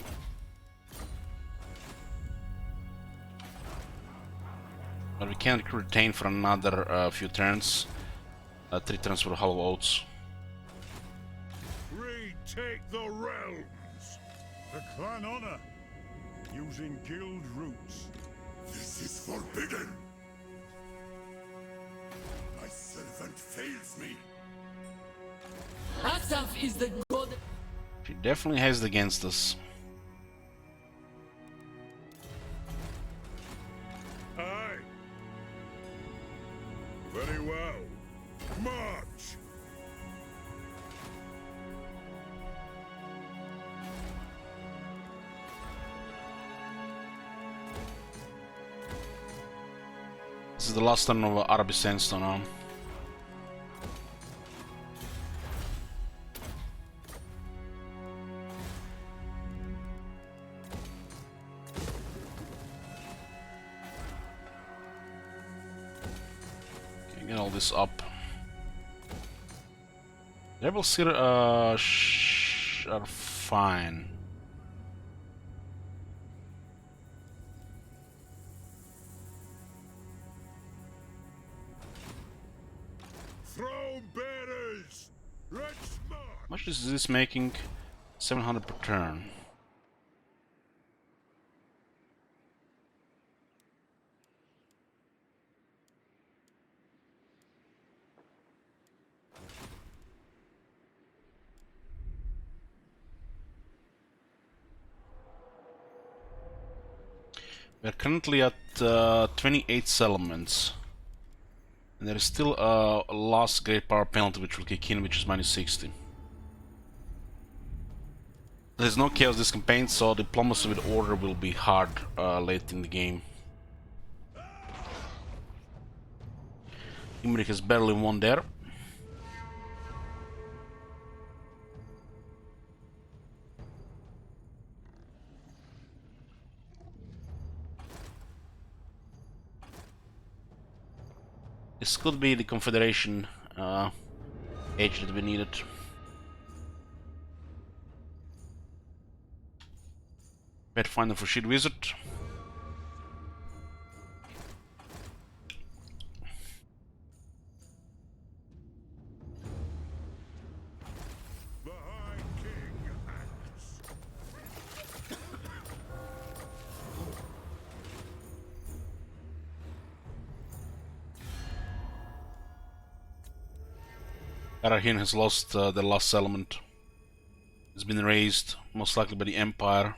But we can't recruit Tain for another few turns. 3 turns for Hollow Oats. Retake the realms. The clan honor. Using guild routes. This is forbidden. My servant fails me. Asaf is the god. She definitely has it against us. Aye. Very well. March. This is the last turn of Arabi Sandstone now. Okay, get all this up. Rebels here are fine. Throne bearers. Let's march. How much is this making? 700 per turn. We're currently at 28 settlements. And there is still a last great power penalty which will kick in, which is -60. There's no chaos this campaign, so diplomacy with order will be hard late in the game. Imrik has barely won there. This could be the Confederation age that we needed. Pathfinder for Shield Wizard. The High King acts. Arahin has lost the last settlement. It's been raised, most likely by the Empire.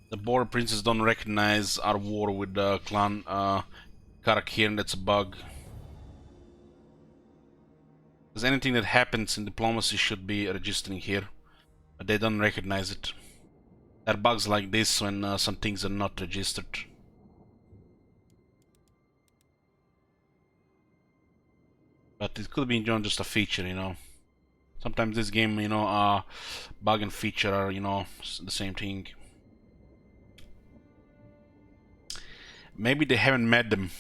The border princes don't recognize our war with the clan Karak here, and that's a bug. Because anything that happens in diplomacy should be registering here, but they don't recognize it. There are bugs like this when some things are not registered. But it could be just a feature, you know. Sometimes this game, you know, bug and feature are, you know, the same thing. Maybe they haven't met them.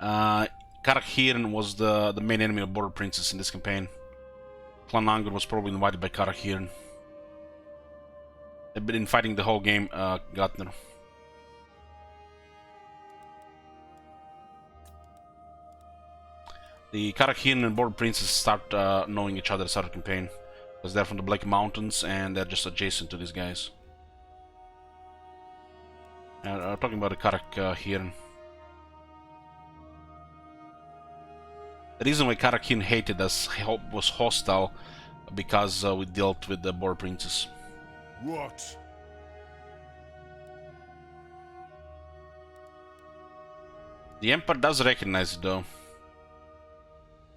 Karak was the main enemy of Border Princess in this campaign. Clan Angur was probably invited by Karak. They've been fighting the whole game, Gatner. The Karak and Border Princess start knowing each other at the start of the campaign. Because they're from the Black Mountains and they're just adjacent to these guys. Talking about the Karak here. The reason why Karak hated us was hostile because we dealt with the Border Princess. What? The Empire does recognize it though.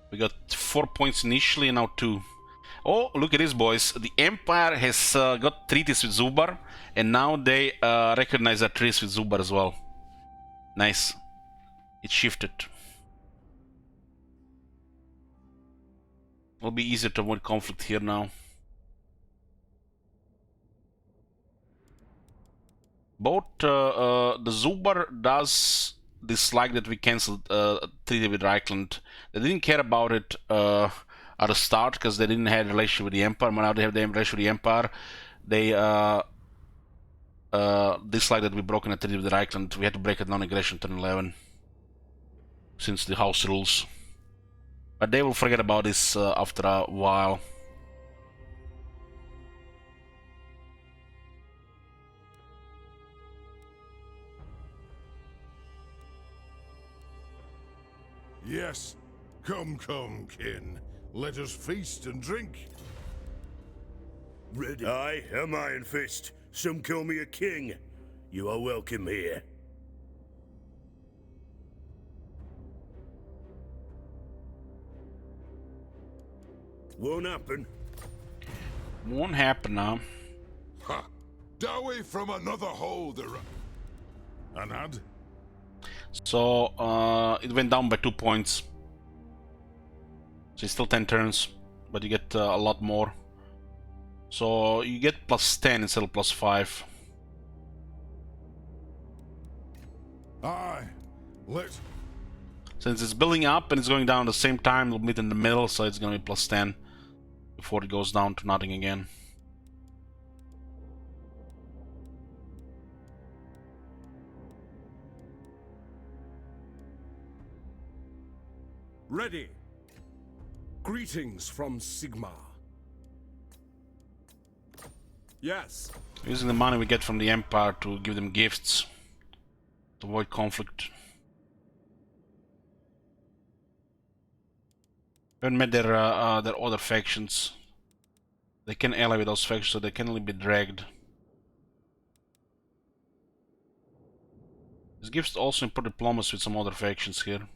We got 4 points initially and now 2. Oh, look at this, boys. The Empire has got treaties with Zubar, and now they recognize our treaties with Zubar as well. Nice. It shifted. It'll be easier to avoid conflict here now. Both the Zubar does dislike that we cancelled treaty with Reichland. They didn't care about it at the start because they didn't have a relationship with the Empire. But now they have the relationship with the Empire. They dislike that we broken a treaty with Reichland. We had to break a non-aggression turn 11 since the house rules. But they will forget about this after a while. Yes. Come, kin. Let us feast and drink. Ready. I am Iron Fist. Some call me a king. You are welcome here. Won't happen. Won't happen now. Ha! Dowie from another hole, Anad? So it went down by 2 points. So it's still 10 turns, but you get a lot more. So you get +10 instead of +5. Aye. Since it's building up and it's going down at the same time, it'll meet in the middle, so it's gonna be +10 before it goes down to nothing again. Ready. Greetings from Sigmar. Yes. Using the money we get from the Empire to give them gifts to avoid conflict. We haven't met their other factions. They can ally with those factions, so they can only be dragged. This gives also important diplomacy with some other factions here.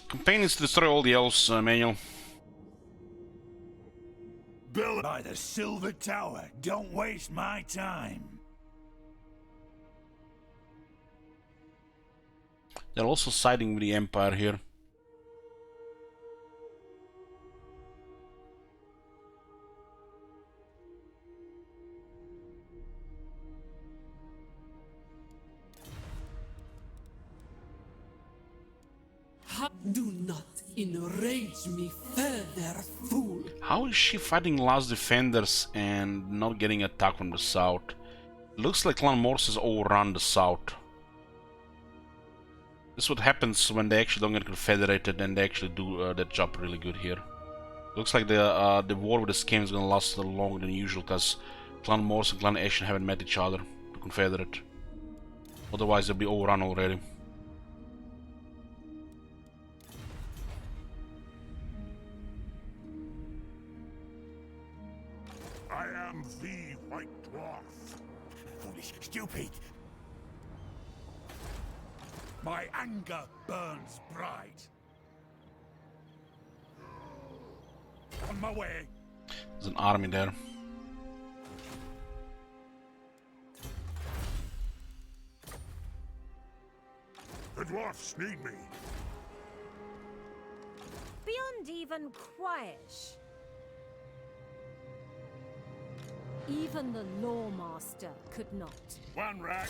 Campaign is to destroy all the elves, Manuel. Build by the Silver Tower. Don't waste my time. They're also siding with the Empire here. Do not enrage me further, fool. How is she fighting last defenders and not getting attacked from the south? Looks like Clan Morse has overrun the south. This is what happens when they actually don't get confederated and they actually do their job really good here. Looks like the war with the Scam is gonna last a little longer than usual because Clan Morse and Clan Ashen haven't met each other to confederate. Otherwise they'll be overrun already. I am the White Dwarf. Foolish, stupid. My anger burns bright. On my way. There's an army there. The dwarfs need me. Beyond even quiet. Even the Lawmaster could not. One rack.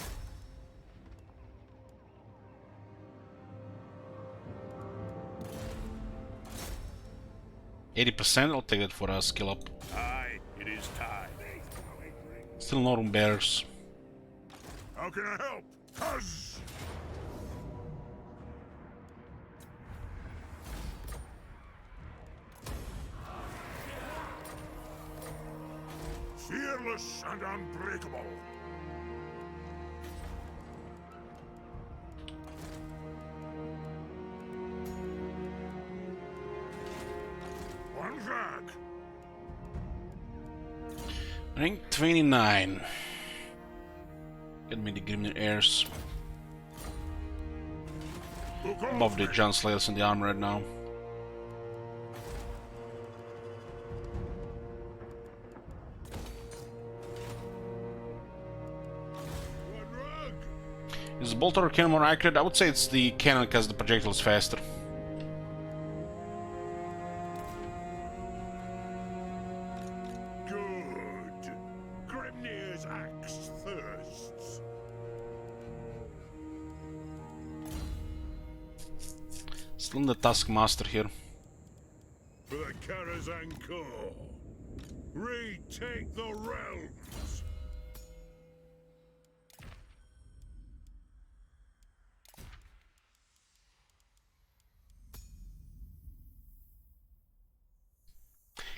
%. I'll take that for a skill up. Aye, it is time. Still no room bears. How can I help? Cuz! Fearless and unbreakable. One rack. Rank 29. Get me the Grimnir Heirs. Above the Giant Slayers in the armor right now. Is the bolt or cannon more accurate? I would say it's the cannon because the projectile is faster. Good. Grimnir's axe thirsts. Still in the Taskmaster here. For the Karaz-a-Karak. Retake the realms.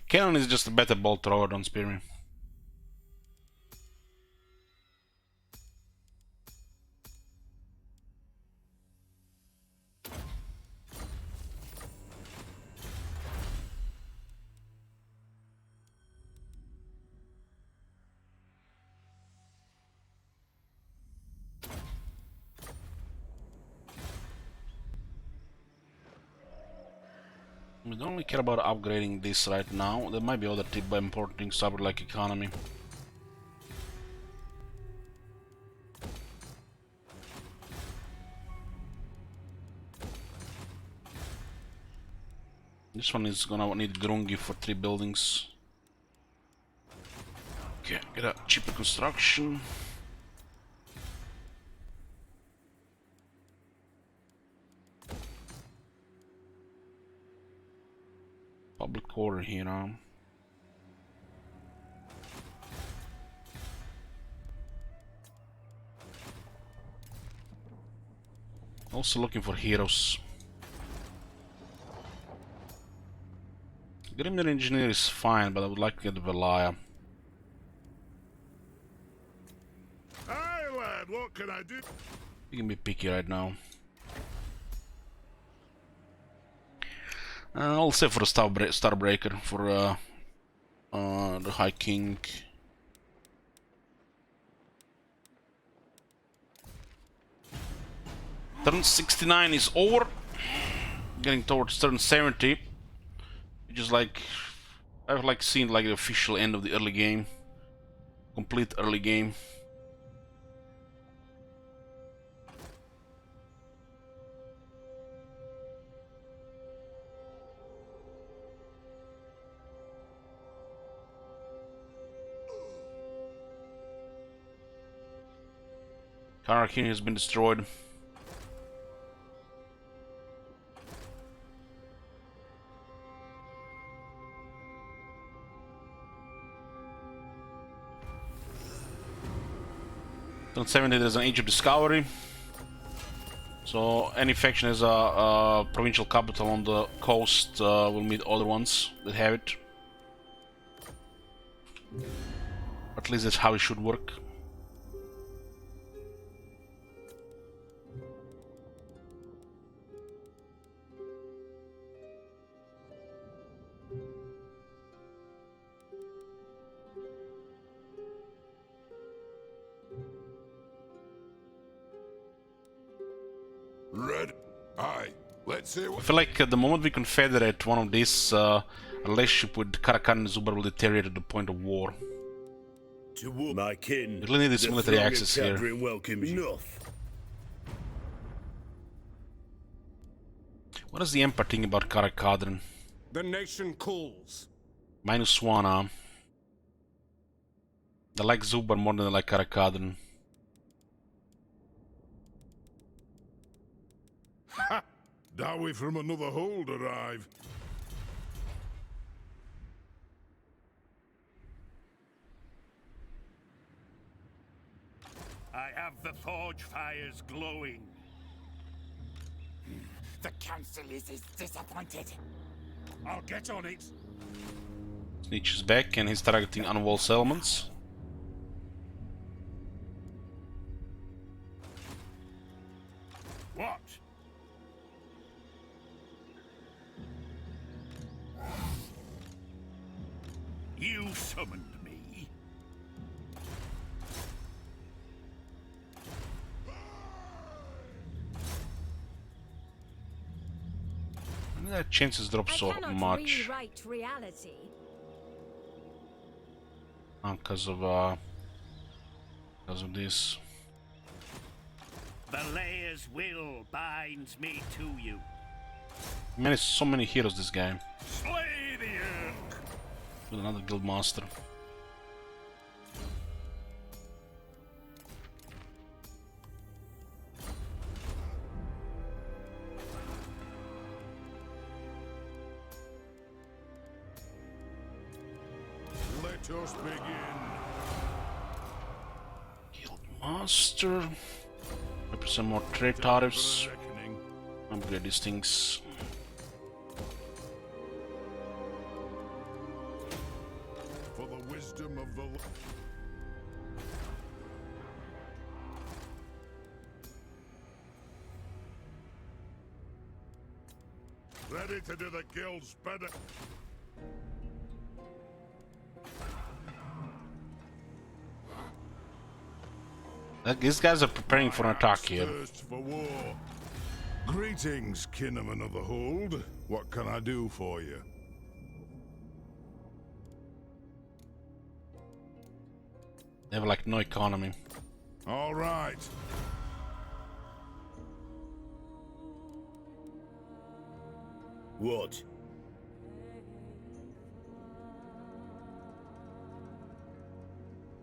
Cannon is just a better bolt thrower, don't spear me. We don't really care about upgrading this right now. There might be other important things to upgrade, like economy. This one is gonna need Grungi for 3 buildings. Okay, get a cheaper construction. Public quarter here now. Also looking for heroes. Grimnir Engineer is fine, but I would like to get Velaya. Aye, lad, what can I do? You can be picky right now. I'll say for the Starbreaker for the High King. Turn 69 is over. Getting towards turn 70. Which is like I've like seen like the official end of the early game. Complete early game. Karak has been destroyed. Turn 70 there's an Age of Discovery. So any faction has a provincial capital on the coast will meet other ones that have it. At least that's how it should work. Red. Aye. Let's see I what. feel like the moment we confederate one of these relationship with Karak and Zubar will deteriorate at the point of war. To war, my kin. We really need this the military throng of access here. Catherine welcomes you. Enough. What does the Empire think about Karak-a-Karak? The nation calls. -1, They like Zubar more than they like Karak-a-Karak. Ha! Dowie from another hold arrive. I have the forge fires glowing. The council is disappointed. I'll get on it. Snitch is back and he's targeting unwall settlements. What? You summoned me? The chances drop so I cannot much rewrite reality. because of this. The Layer's will binds me to you. Man, so many heroes this game. Slay the Urk! With another guild master. Let us begin. Guild master. Maybe some more trade tariffs. Reckoning. Upgrade these things. For the wisdom of the ready to do the guild's better. These guys are preparing for an attack here. Thirst for war. Greetings, Kinnaman of the Hold. What can I do for you? They have like no economy. All right. What?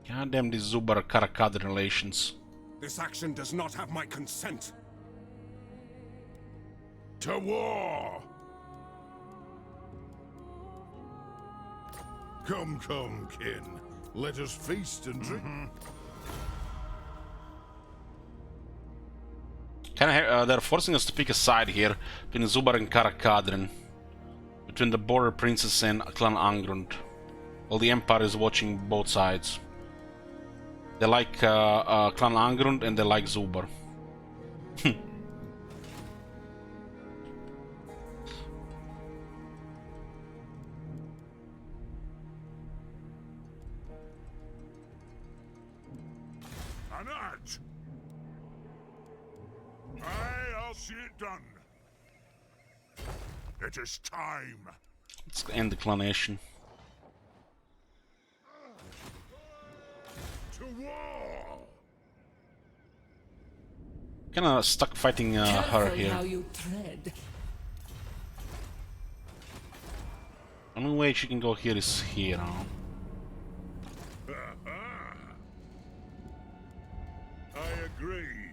Goddamn these Zubar Karak-a-Karak relations. This action does not have my consent. To war! Come, come, kin. Let us feast and drink. They're forcing us to pick a side here between Zubar and Karak-a-Karak, between the border princess and Clan Angrund. While the Empire is watching both sides. They like Clan Angrund and they like Zubar. An edge! Aye, I'll see it done. It is time. Let's end the clanation. To war! Kinda stuck fighting her Careful here. how you tread. Only way she can go here is here now. I agree.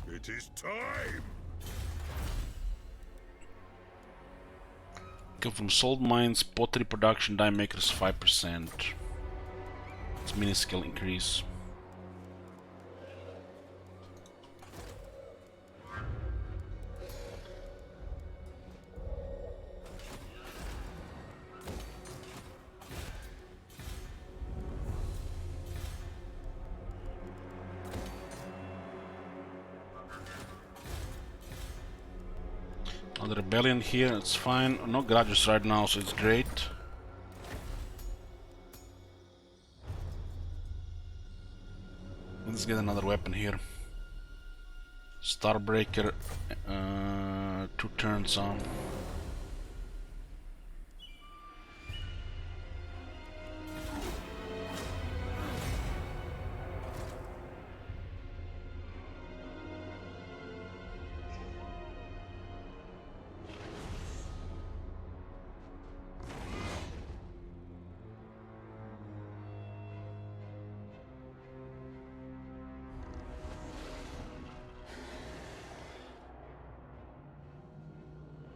It is time. Come from salt mines, pottery production, dye makers 5%. It's minuscule increase. Another rebellion here, it's fine. No grudges right now, so it's great. Let's get another weapon here. Starbreaker, 2 turns on.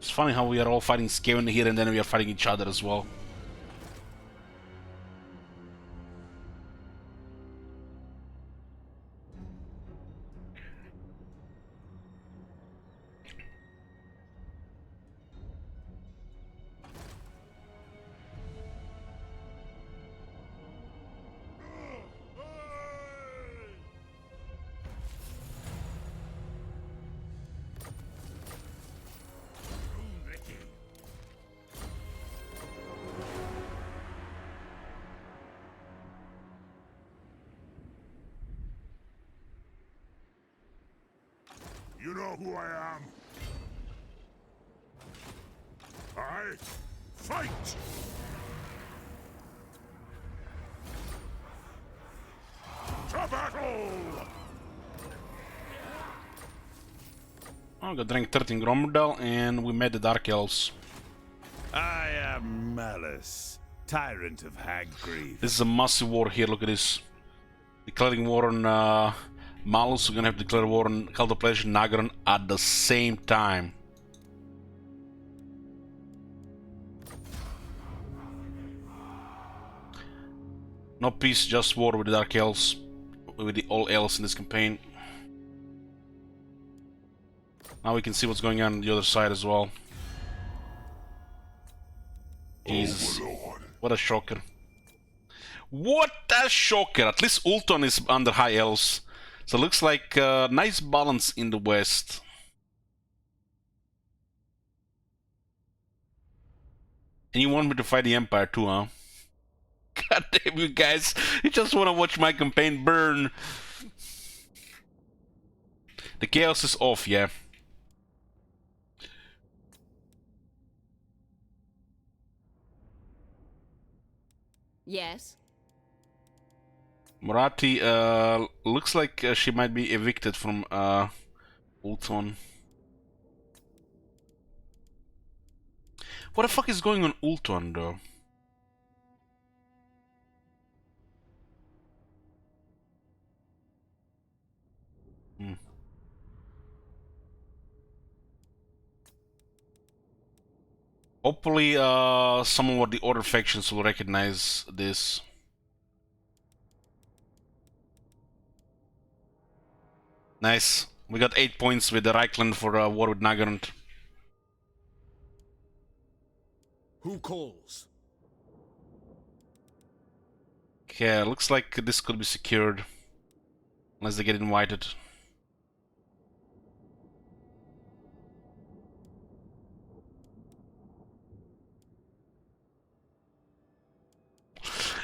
It's funny how we are all fighting Skaven here and then we are fighting each other as well. You know who I am? I fight! To battle! Oh, got rank 13 Gromdal and we met the Dark Elves. I am Malice, tyrant of Hag-Grief. This is a massive war here, look at this. Declaring war on Malus, we're gonna have to declare war on Cult of Pleasure Nagaron at the same time. No peace, just war with the Dark Elves, with the all elves in this campaign. Now we can see what's going on the other side as well. Jesus, what a shocker. What a shocker! At least Ulton is under high elves. So it looks like a nice balance in the west. And you want me to fight the Empire too, huh? God damn you guys, you just want to watch my campaign burn. The chaos is off, yeah. Yes. Marathi looks like she might be evicted from Ultron. What the fuck is going on Ultron though? Hopefully some of the other factions will recognize this. Nice. We got 8 points with the Reichland for war with Nagaron. Who calls? Okay, looks like this could be secured. Unless they get invited.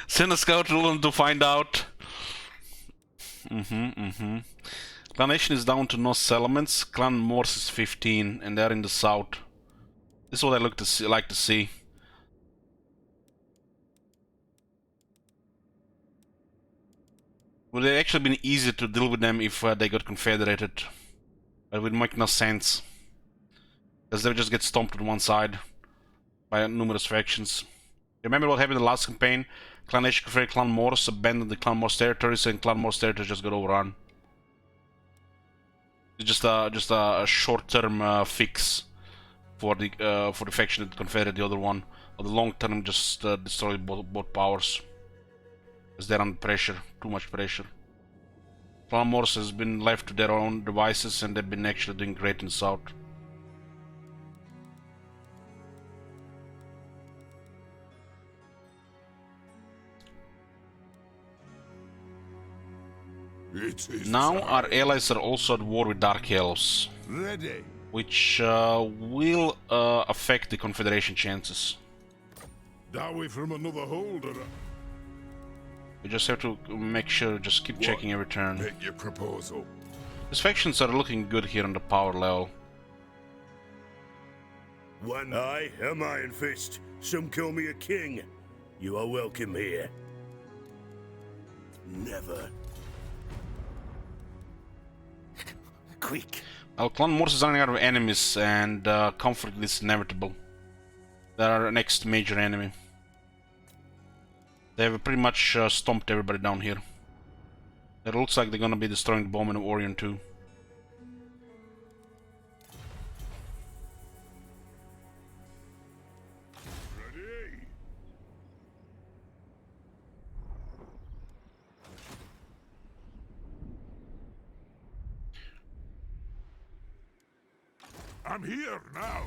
Send a scout to find out. Clan Nation is down to no settlements. Clan Morse is 15, and they're in the south. This is what I like to see. Would it actually been easier to deal with them if they got confederated? But it would make no sense, because they would just get stomped on one side by numerous factions. Remember what happened in the last campaign? Clan Nation confederated Clan Morse, abandoned the Clan Morse territories, and Clan Morse territories just got overrun. It's just a short-term fix for the faction that confederate the other one. But the long-term just destroyed both powers. Because they're under pressure, too much pressure. Clan Morse has been left to their own devices, and they've been actually doing great in the south. Now our allies are also at war with Dark Elves, Ready. which will affect the Confederation chances. Dowie from another holder. We just have to make sure, just keep checking every turn. Make your proposal. These factions are looking good here on the power level. One I am Iron Fist. Some call me a king. You are welcome here. Never. Quick. Well, Clan Morse is running out of enemies, and conflict is inevitable. They're our next major enemy. They have pretty much stomped everybody down here. It looks like they're gonna be destroying the Bowman of Orion too. I'm here now.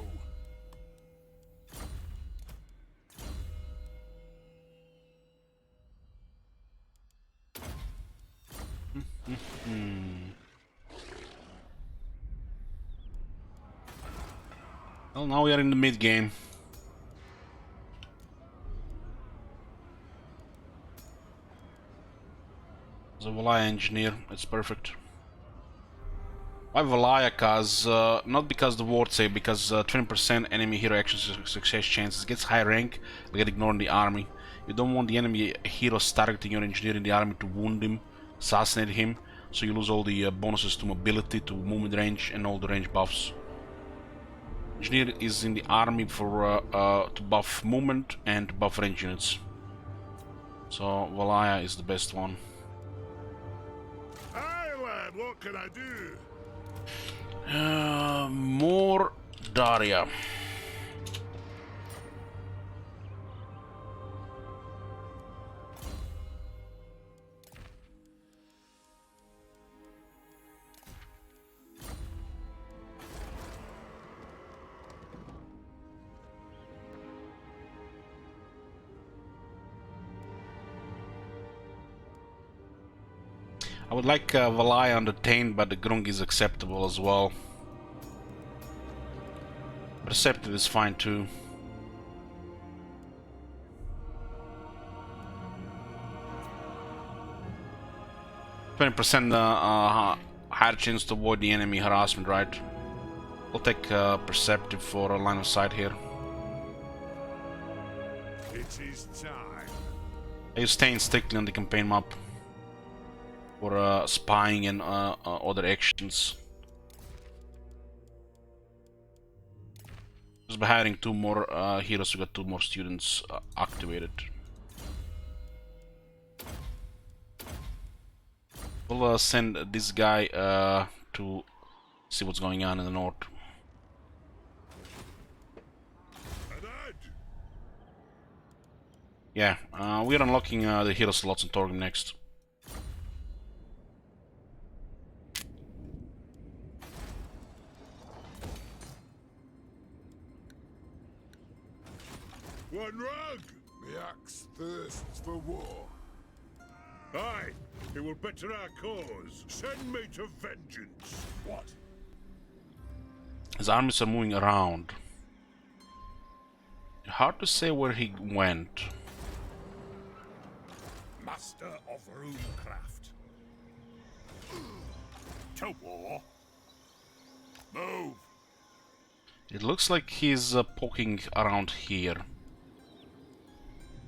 Well, now we are in the mid game. The Valaya engineer, it's perfect. Why Valaya? Cause not because the ward save, because 20% enemy hero action success chances, gets high rank, but get ignored in the army. You don't want the enemy heroes targeting your engineer in the army to wound him, assassinate him, so you lose all the bonuses to mobility, to movement range, and all the range buffs. Engineer is in the army for to buff movement and buff range units. So Valaya is the best one. Aye, lad, what can I do? More Daria. I would like Valaya on the Tain, but the Grung is acceptable as well. Perceptive is fine too. %, higher chance to avoid the enemy harassment, right? We'll take Perceptive for a line of sight here. It is time. I use Tain strictly on the campaign map for spying and other actions. Just by hiring 2 more heroes, we got 2 more students activated. We'll send this guy to see what's going on in the north. Yeah, we're unlocking the hero slots on Torgrim next. One rug! The axe thirsts for war. Aye, it will better our cause. Send me to vengeance. What? His armies are moving around. Hard to say where he went. Master of runecraft. To war. Move. It looks like he's poking around here.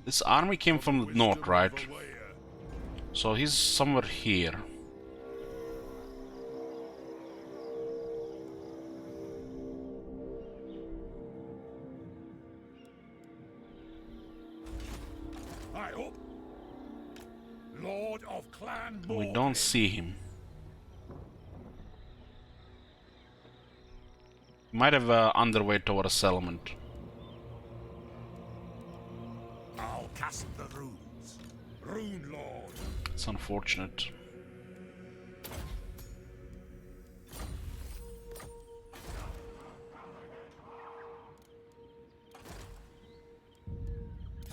This army came from the north, right? So he's somewhere here. I hope. Lord of Clan We don't see him. Might have underway toward a settlement. I'll cast the runes. Rune Lord. It's unfortunate.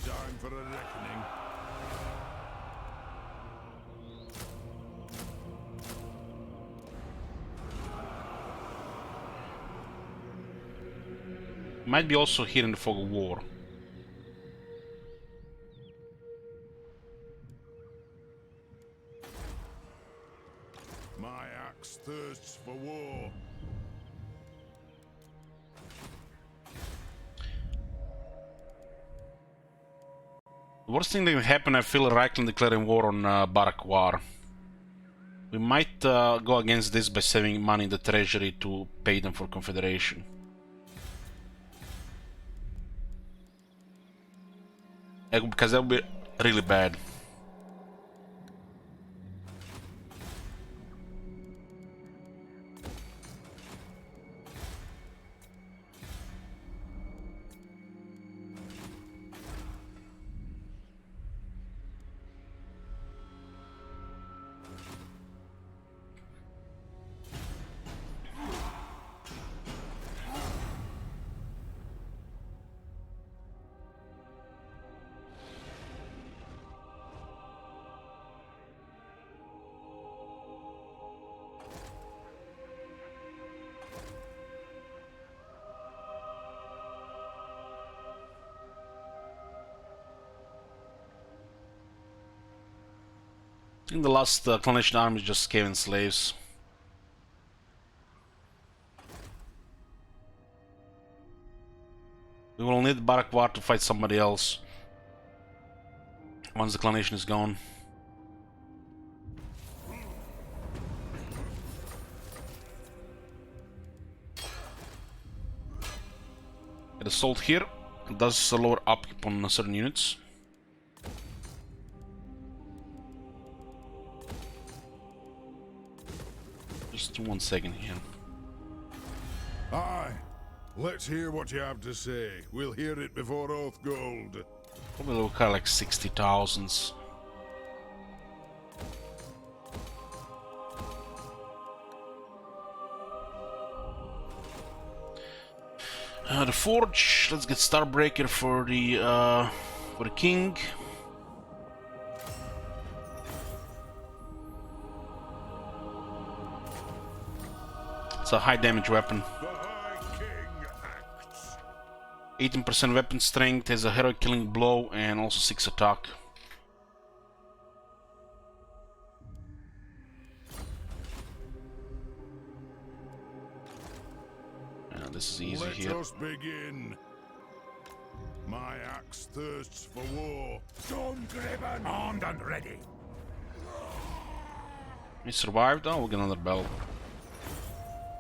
Time for a reckoning. Might be also here in the fog of war. My axe thirsts for war. The worst thing that can happen, I feel, Reichland declaring war on Barakwar. We might go against this by saving money in the treasury to pay them for Confederation. Because that would be really bad. I think the last Clanation army is just Skaven slaves. We will need Barakwar to fight somebody else once the Clanation is gone. Get assault here. It does lower upkeep on certain units. Just 1 second here. Aye. Let's hear what you have to say. We'll hear it before Oathgold. Probably look at like 60,000s. The Forge. Let's get Starbreaker for the king. It's a high damage weapon. 18% weapon strength, has a heroic killing blow and also 6 attack. This is easy here. Let us begin. My axe thirsts for war. Storm-driven, armed and ready. He survived. Oh, we'll get another bell.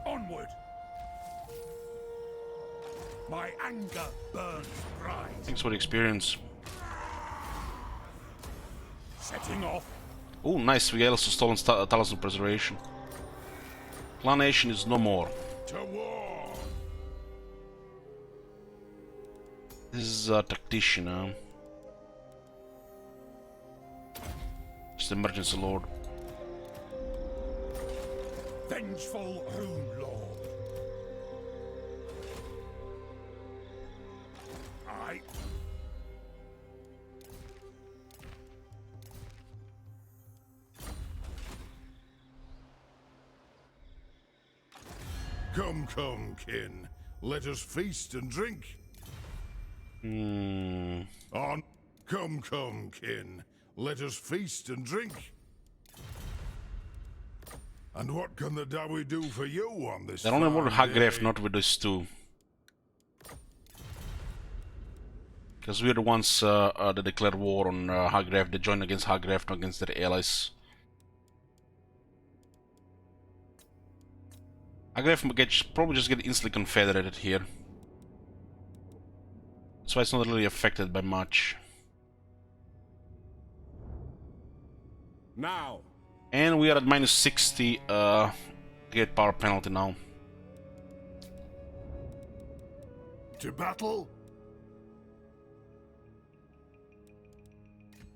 Onward. My anger burns bright. Thanks for the experience. Setting off. Oh, nice. We also stolen Talisman Preservation. Clanation is no more. To war. This is a tactician, huh? Just emergency lord. Vengeful Rune Lord. Aye. Come, come, kin. Let us feast and drink. On. Come, come, kin. Let us feast and drink. And what can the Dawi do for you on this? They're only more fine Hagref, day? not with this too. Because we're the ones that declared war on Hagref. They joined against Hagref, not against their allies. Hagref probably just get instantly confederated here. That's why it's not really affected by much. Now. And we are at minus 60 great power penalty now. To battle?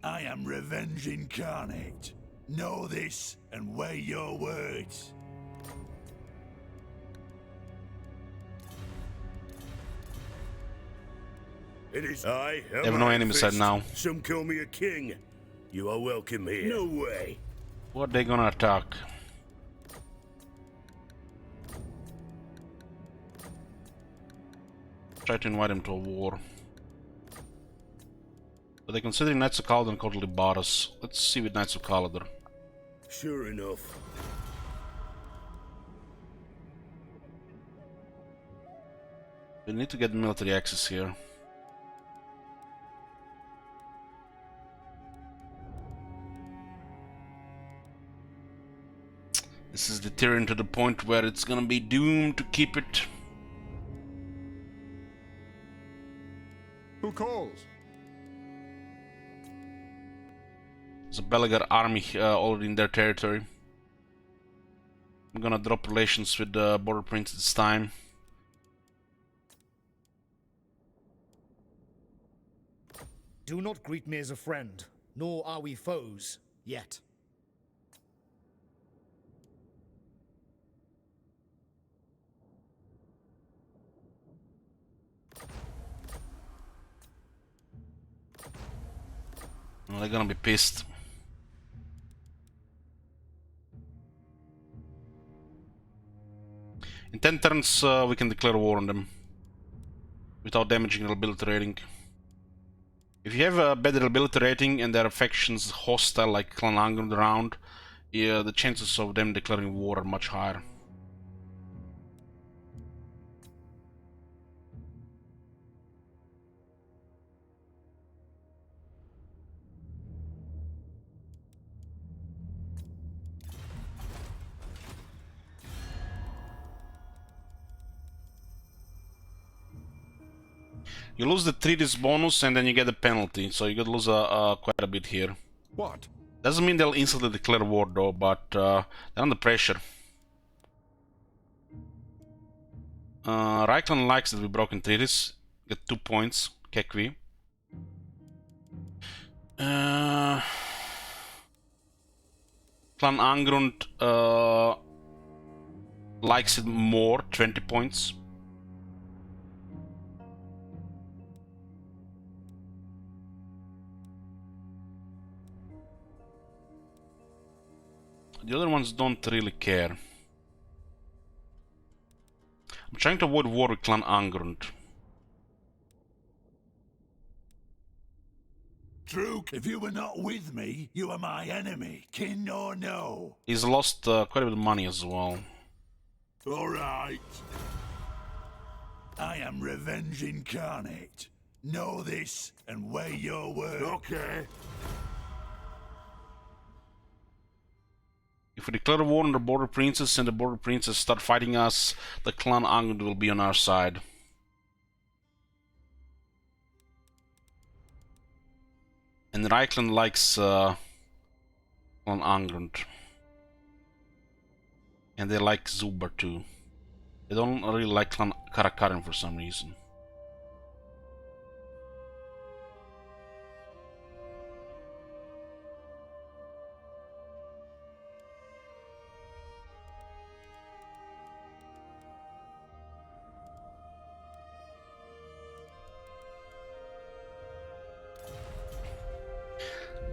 I am revenge incarnate. Know this and weigh your words. It is I. They have no enemy side now. Some call me a king. You are welcome here. No way. What are they gonna attack? Try to invite him to a war. But they're considering Knights of Kaladar and Codley Baras. Let's see with Knights of Kaladar. Sure enough. We need to get military access here. This is deterring to the point where it's gonna be doomed to keep it. Who calls? There's a Belagar army already in their territory. I'm gonna drop relations with the border prince this time. Do not greet me as a friend, nor are we foes, yet. Well, they're gonna be pissed. In 10 turns, we can declare war on them without damaging their ability rating. If you have a better ability rating and there are factions hostile like Clan Angrund around, yeah, the chances of them declaring war are much higher. You lose the treaties bonus and then you get a penalty, so you could lose quite a bit here. What? Doesn't mean they'll instantly declare war though, but they're under pressure. Reichland likes that we broke in treaties. Get 2 points. Kekvi. Clan Angrund likes it more, 20 points. The other ones don't really care. I'm trying to avoid war with Clan Angrund. True, if you were not with me, you are my enemy, kin or no. He's lost quite a bit of money as well. All right. I am revenge incarnate. Know this and weigh your word. Okay. If we declare war on the Border Princes and the Border Princes start fighting us, the Clan Angrund will be on our side. And Reichland likes Clan Angrund. And they like Zubar too. They don't really like Clan Karak for some reason.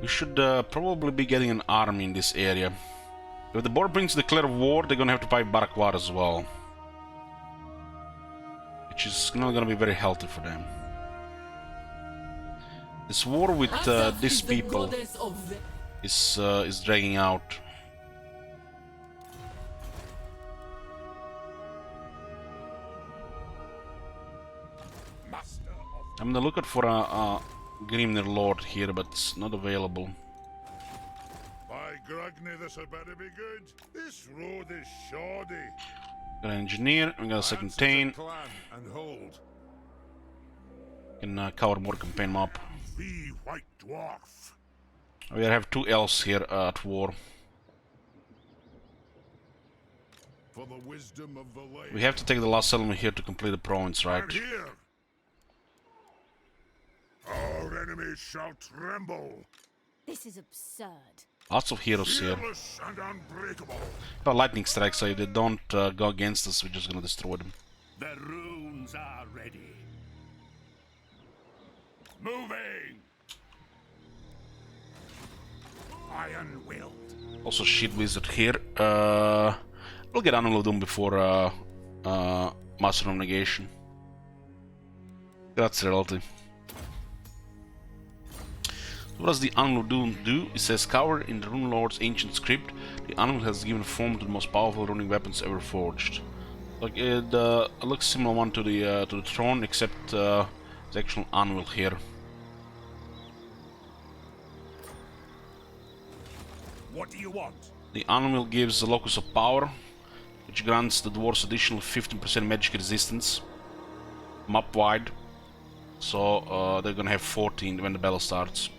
We should probably be getting an army in this area. If the Border Princes declare war, they're gonna have to fight Barakwar as well. Which is not gonna be very healthy for them. This war with these people is dragging out. I'm gonna look out for a Grimnir Lord here, but it's not available. By Grogny, this had better be good. This road is shoddy. Got an engineer, we got a second Tain. And hold. Can cover more campaign map. The White Dwarf. We have 2 elves here at war. For the wisdom of the lake. We have to take the last settlement here to complete the province, right? And here. Our enemies shall tremble. This is absurd. Lots of heroes here. Fearless and unbreakable. But lightning strikes, so if they don't go against us, we're just gonna destroy them. The runes are ready. Moving! Iron-willed. Also Shield Wizard here. We'll get Annual Doom before Master of Negation. That's relative. What does the Annual Doom do? It says, covered in the Rune Lord's ancient script, the Annual has given form to the most powerful running weapons ever forged. Like it looks similar one to the throne, except the actual Annual here. What do you want? The Annual gives the Locus of Power, which grants the dwarves additional 15% magic resistance, map wide. So they're gonna have 14 when the battle starts.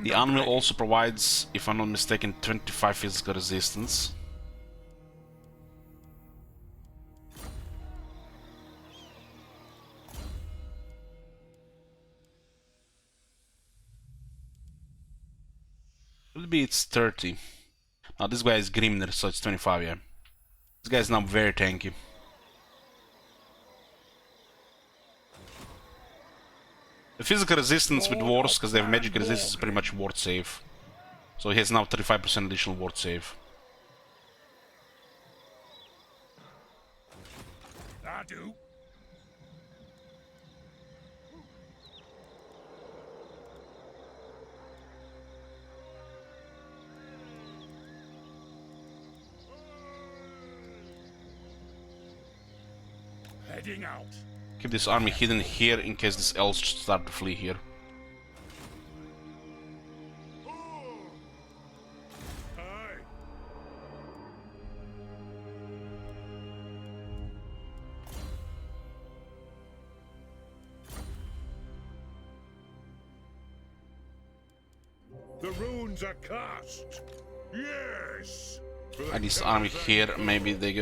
The Annual also provides, if I'm not mistaken, 25 physical resistance. Maybe it's 30. Now this guy is Grimnir, so it's 25, yeah. This guy is now very tanky. The physical resistance with dwarves, because they have magic resistance, is pretty much ward save. So he has now 35% additional ward save. I do. heading out. Keep this army hidden here in case these elves start to flee here. Aye. The runes are cast. Yes. And this army here, maybe they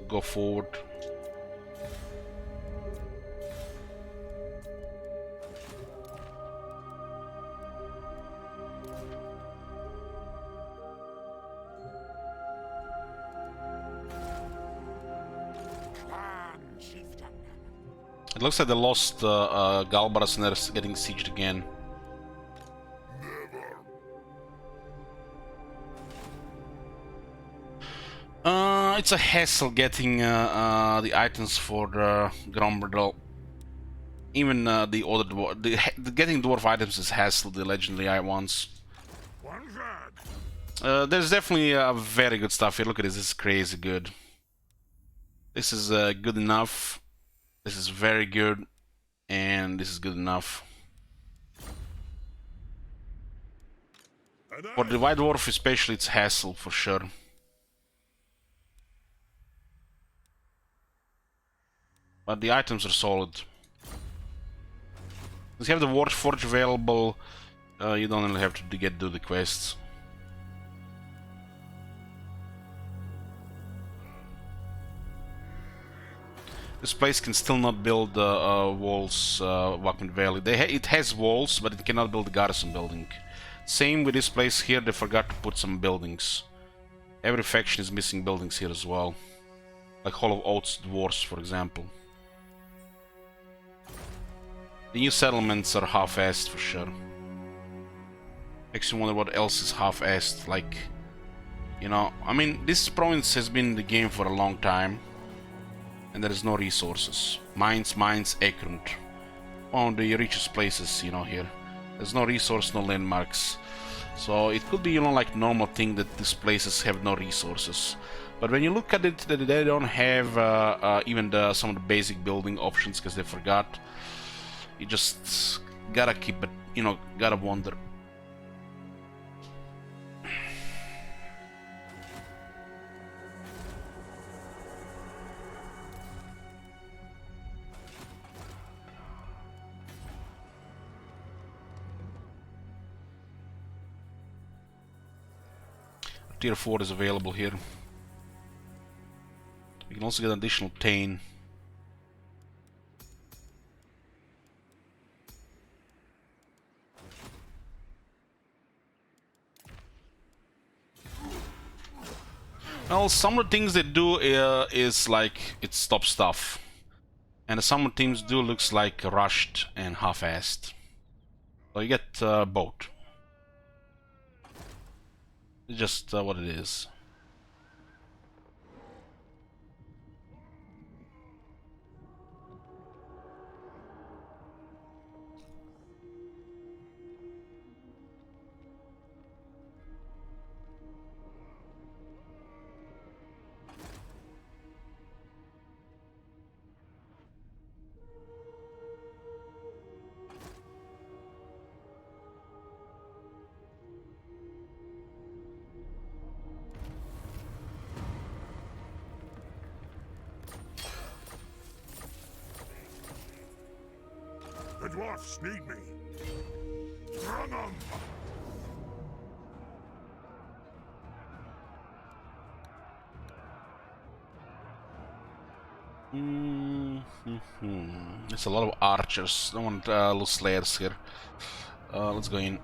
go forward. It looks like they lost Galbaras and they're getting sieged again. It's a hassle getting the items for the Gromberdal. Even the other getting dwarf items is hassle, the legendary ones. There's definitely very good stuff here. Look at this. This is crazy good. This is good enough. This is very good, and this is good enough. For the White Dwarf especially, it's hassle for sure. But the items are solid. If you have the Warforge available, you don't really have to do the quests. This place can still not build walls, Wakman Valley. It has walls, but it cannot build a garrison building. Same with this place here, they forgot to put some buildings. Every faction is missing buildings here as well. Like Hall of Oaths Dwarves, for example. The new settlements are half-assed for sure. Makes you wonder what else is half-assed, like... You know, I mean, this province has been in the game for a long time. And there is no resources. Mines, Ekrund. One of the richest places, you know, here. There's no resource, no landmarks. So it could be, you know, like normal thing that these places have no resources. But when you look at it, they don't have even some of the basic building options because they forgot. You just gotta keep it, you know, gotta wonder. Tier 4 is available here. We can also get additional Tane. Well, some of the things they do is like it stops stuff, and some of the teams do looks like rushed and half-assed. So you get both. It's just what it is. The dwarfs need me. Run 'em! There's a lot of archers. Don't want little slayers here. Let's go in.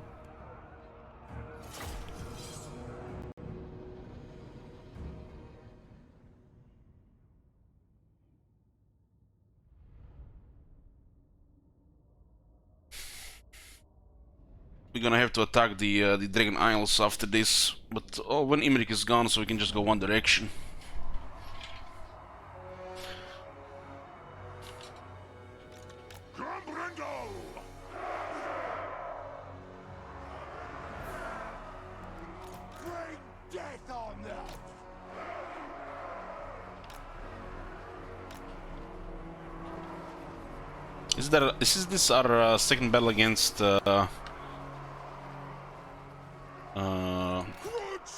We're gonna have to attack the Dragon Isles after this, but when Imrik is gone, so we can just go one direction. Is this our second battle against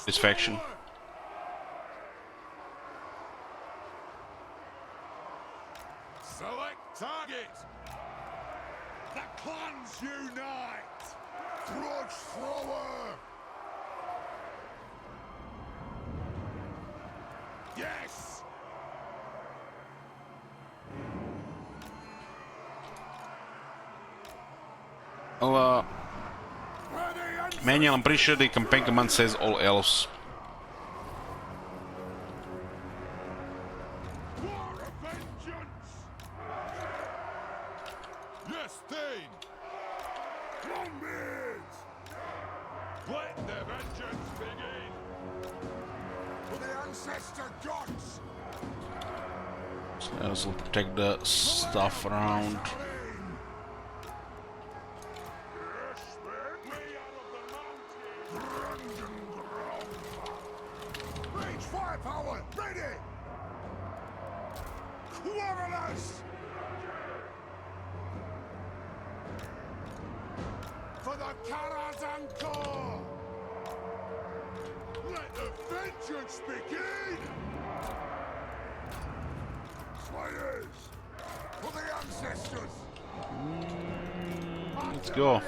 this faction? Select target. The clans unite. Grudge thrower. Yes. Well, manual, I'm pretty sure the campaign command says all elves. War of vengeance. Yes, Thane. Longbeards. Let the vengeance begin. For the ancestor gods. So elves will protect the stuff around. Firepower, ready! Quarrelers! For the Karaz-a-Karak! Let the vengeance begin! Slayers! For the ancestors! Let's go.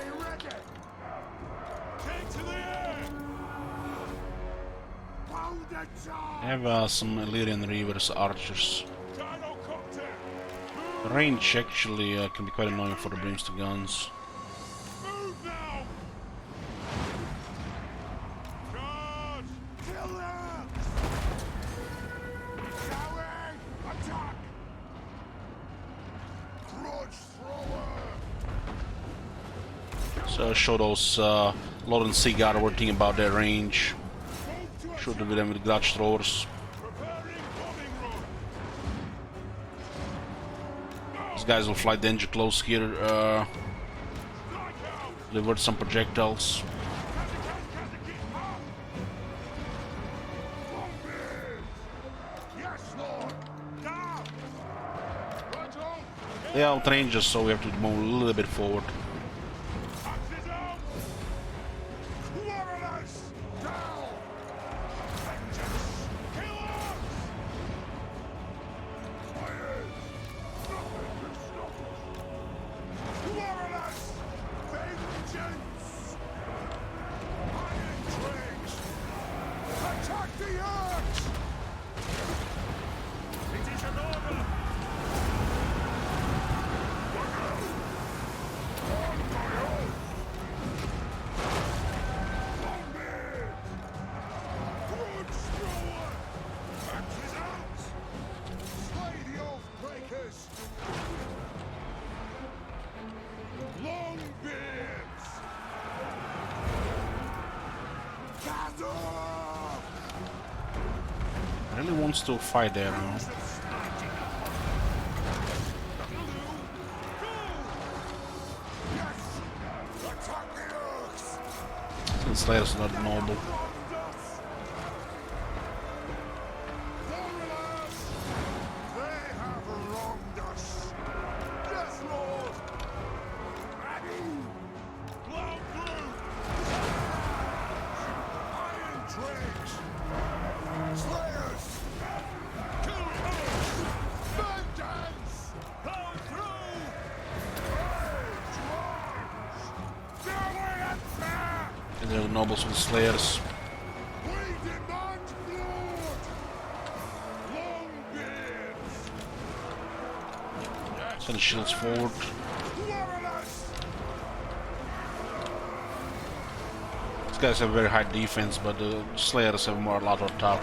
Take to the air! I have some Illyrian Reavers archers. The range actually can be quite annoying for the brimstone guns. Move now! Charge! Kill them! Going! Attack! Grudge thrower! So show those Lord and Seaguard were thinking about their range. Shoot them with grudge throwers. These guys will fly danger close here. Deliver some projectiles. They are out range, so we have to move a little bit forward. Really wants to fight there now. Since Slayer's not noble. And they're the nobles with the Slayers. Send shields forward. These guys have very high defense, but the Slayers have more a lot of attack.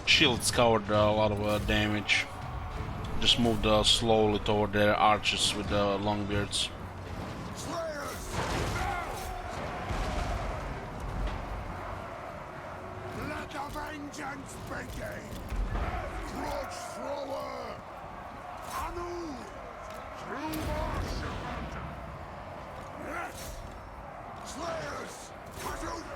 Shields covered a lot of damage. Just moved slowly toward their archers with the longbeards. Let the vengeance begin! Grudge thrower! Anu! Yes! Slayers! Pursuit!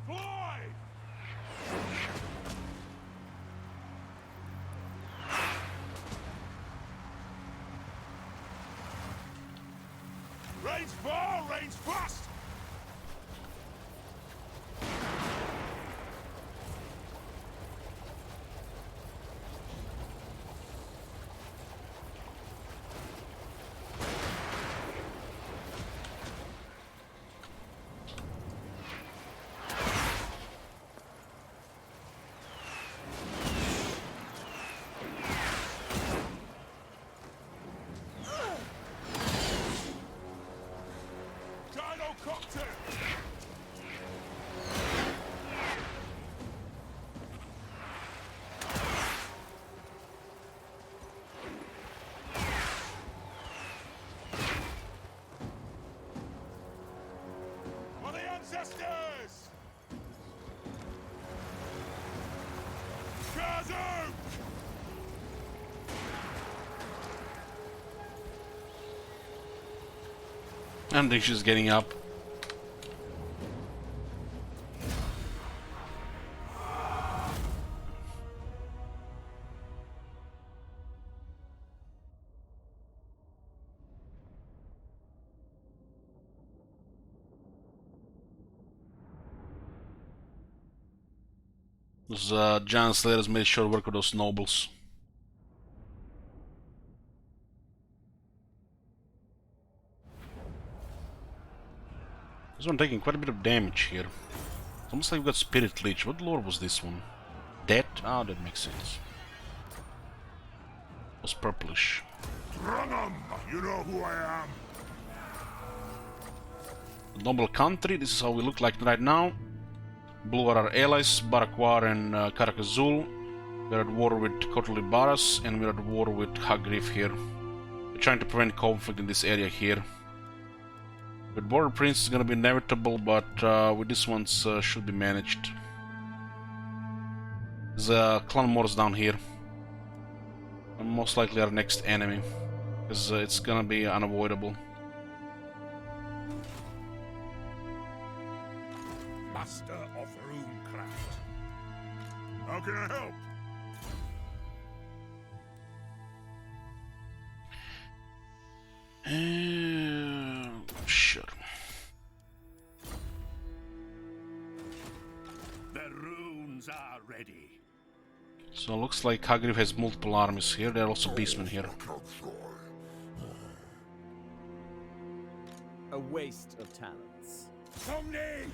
Fly! Range far, range fast! Gyrocopter! For the ancestors! Karaz-a-Karak! I think she's getting up. Those giant slayers made short work of those nobles. This one taking quite a bit of damage here. It's almost like we've got Spirit Leech. What lore was this one? Dead? Ah, that makes sense. It was purplish. Run 'em! You know who I am! Noble country, this is how we look like right now. Blue are our allies, Barakwar and Karak Azul. We're at war with Kotli Baras and we're at war with Hagrif here. We're trying to prevent conflict in this area here. With Border Prince is gonna be inevitable, but with this one's should be managed. There's Clan Mors down here. And most likely our next enemy. Because it's gonna be unavoidable. Master of Runecraft. How can I help? Sure. The runes are ready. So looks like Hagrif has multiple armies here. There are also beastmen here. A waste of talents. Someday!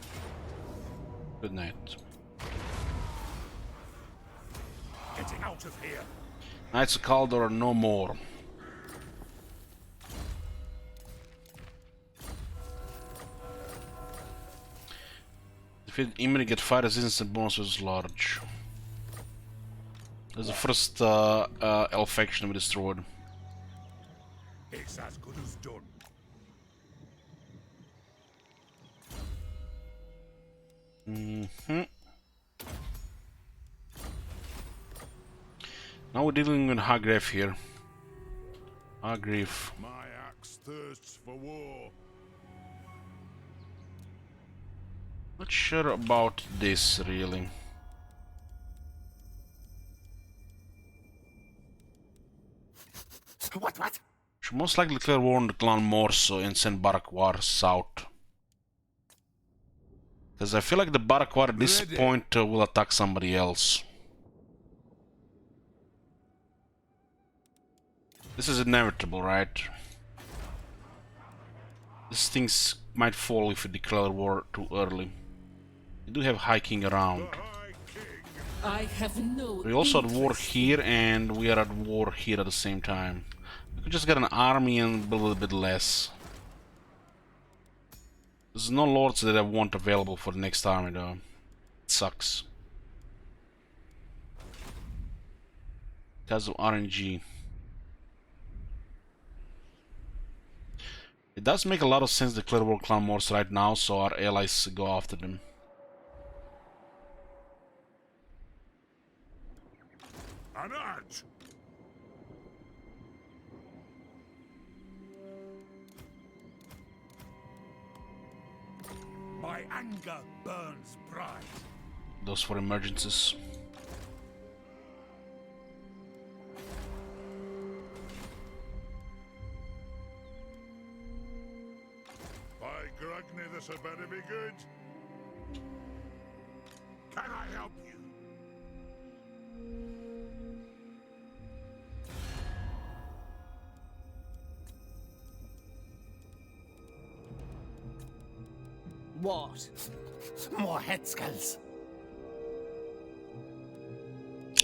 Good night. Getting out of here. Knights of Kaldor are no more. Defeat Imri, get fire resistance and bonus was large. That's the first elf faction we destroyed. It's as good as done. Now we're dealing with Hagrif here. Hagrif. My axe thirsts for war. Not sure about this really. What? Should most likely declare war on the clan Morso and send Barakwar south. Because I feel like the Barakwar at this point will attack somebody else. This is inevitable, right? These things might fall if we declare war too early. We do have High King around. I have no. We're also at war interest. here and we are at war here at the same time. We could just get an army and build a little bit less. There's no lords that I want available for the next army though. It sucks. Because of RNG. It does make a lot of sense to declare war clan Morse right now, so our allies go after them. An edge! anger burns bright. Those for emergencies. By Grugny, this had better be good. Can I help you? What? More head skulls.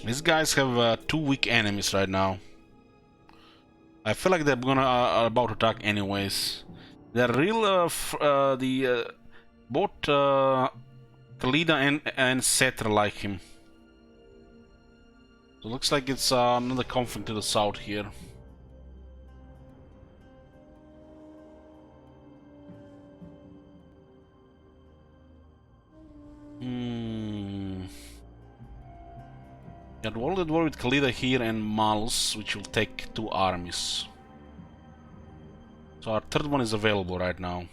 These guys have 2 weak enemies right now. I feel like they're gonna are about to attack anyways. They're real. Both Khalida and Seth like him. So it looks like it's another conflict to the south here. Got World at War with Khalida here and Mal's, which will take 2 armies. So our third one is available right now.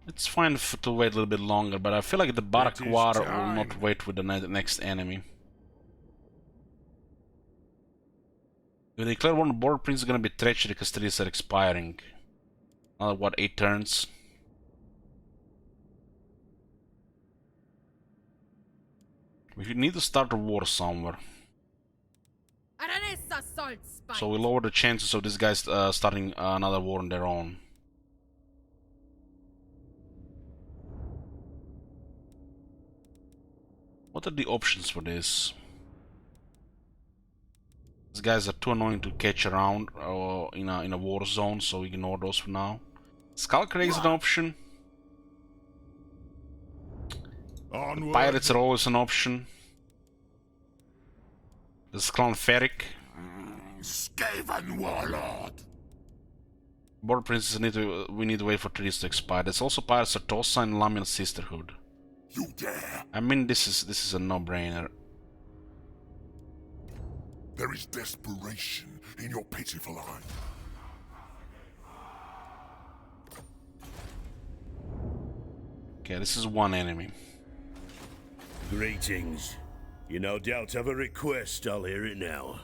It's fine to wait a little bit longer, but I feel like the Barak War will not wait with the next enemy. If they declare one border prince is gonna be treachery because treaties are expiring. Another what, 8 turns? We need to start a war somewhere. So we lower the chances of these guys starting another war on their own. What are the options for this? These guys are too annoying to catch around in a war zone, so we ignore those for now. Skullcrag is an option. The pirates are always an option. There's Clan Ferric. Skaven warlord. Border princes we need to wait for treaties to expire. There's also Pirates of Tosa and Lamian Sisterhood. You dare? I mean, this is a no-brainer. There is desperation in your pitiful eye. Okay, this is one enemy. Greetings. You no doubt have a request, I'll hear it now.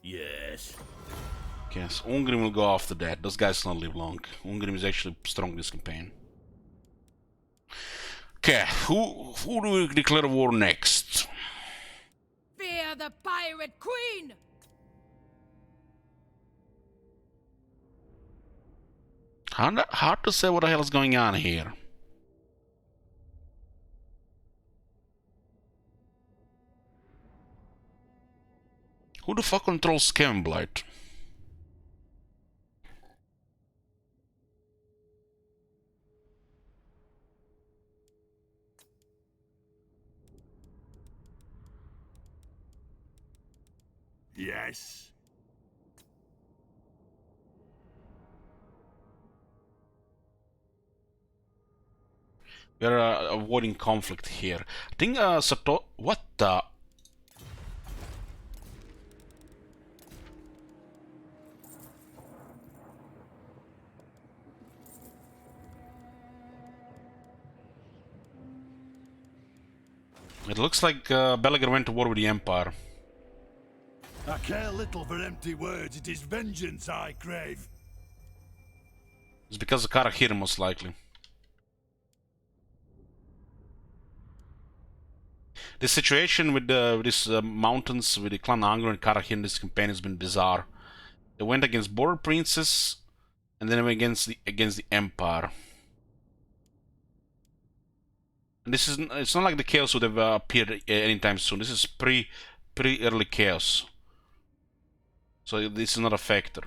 Yes. Yes, Ungrim will go after that. Those guys don't live long. Ungrim is actually strong this campaign. Okay, who do we declare war next? Fear the pirate queen! Hard to say what the hell is going on here. Who the fuck controls Scamblight? Yes. We're avoiding conflict here. I think what the? It looks like Belagar went to war with the Empire. I care little for empty words. It is vengeance I crave. It's because the Karak hit him, most likely. The situation with these mountains, with the Clan Angro and Karak in this campaign has been bizarre. They went against border princes, and then went against the Empire. And this it's not like the chaos would have appeared anytime soon. This is pre-early chaos. So this is not a factor.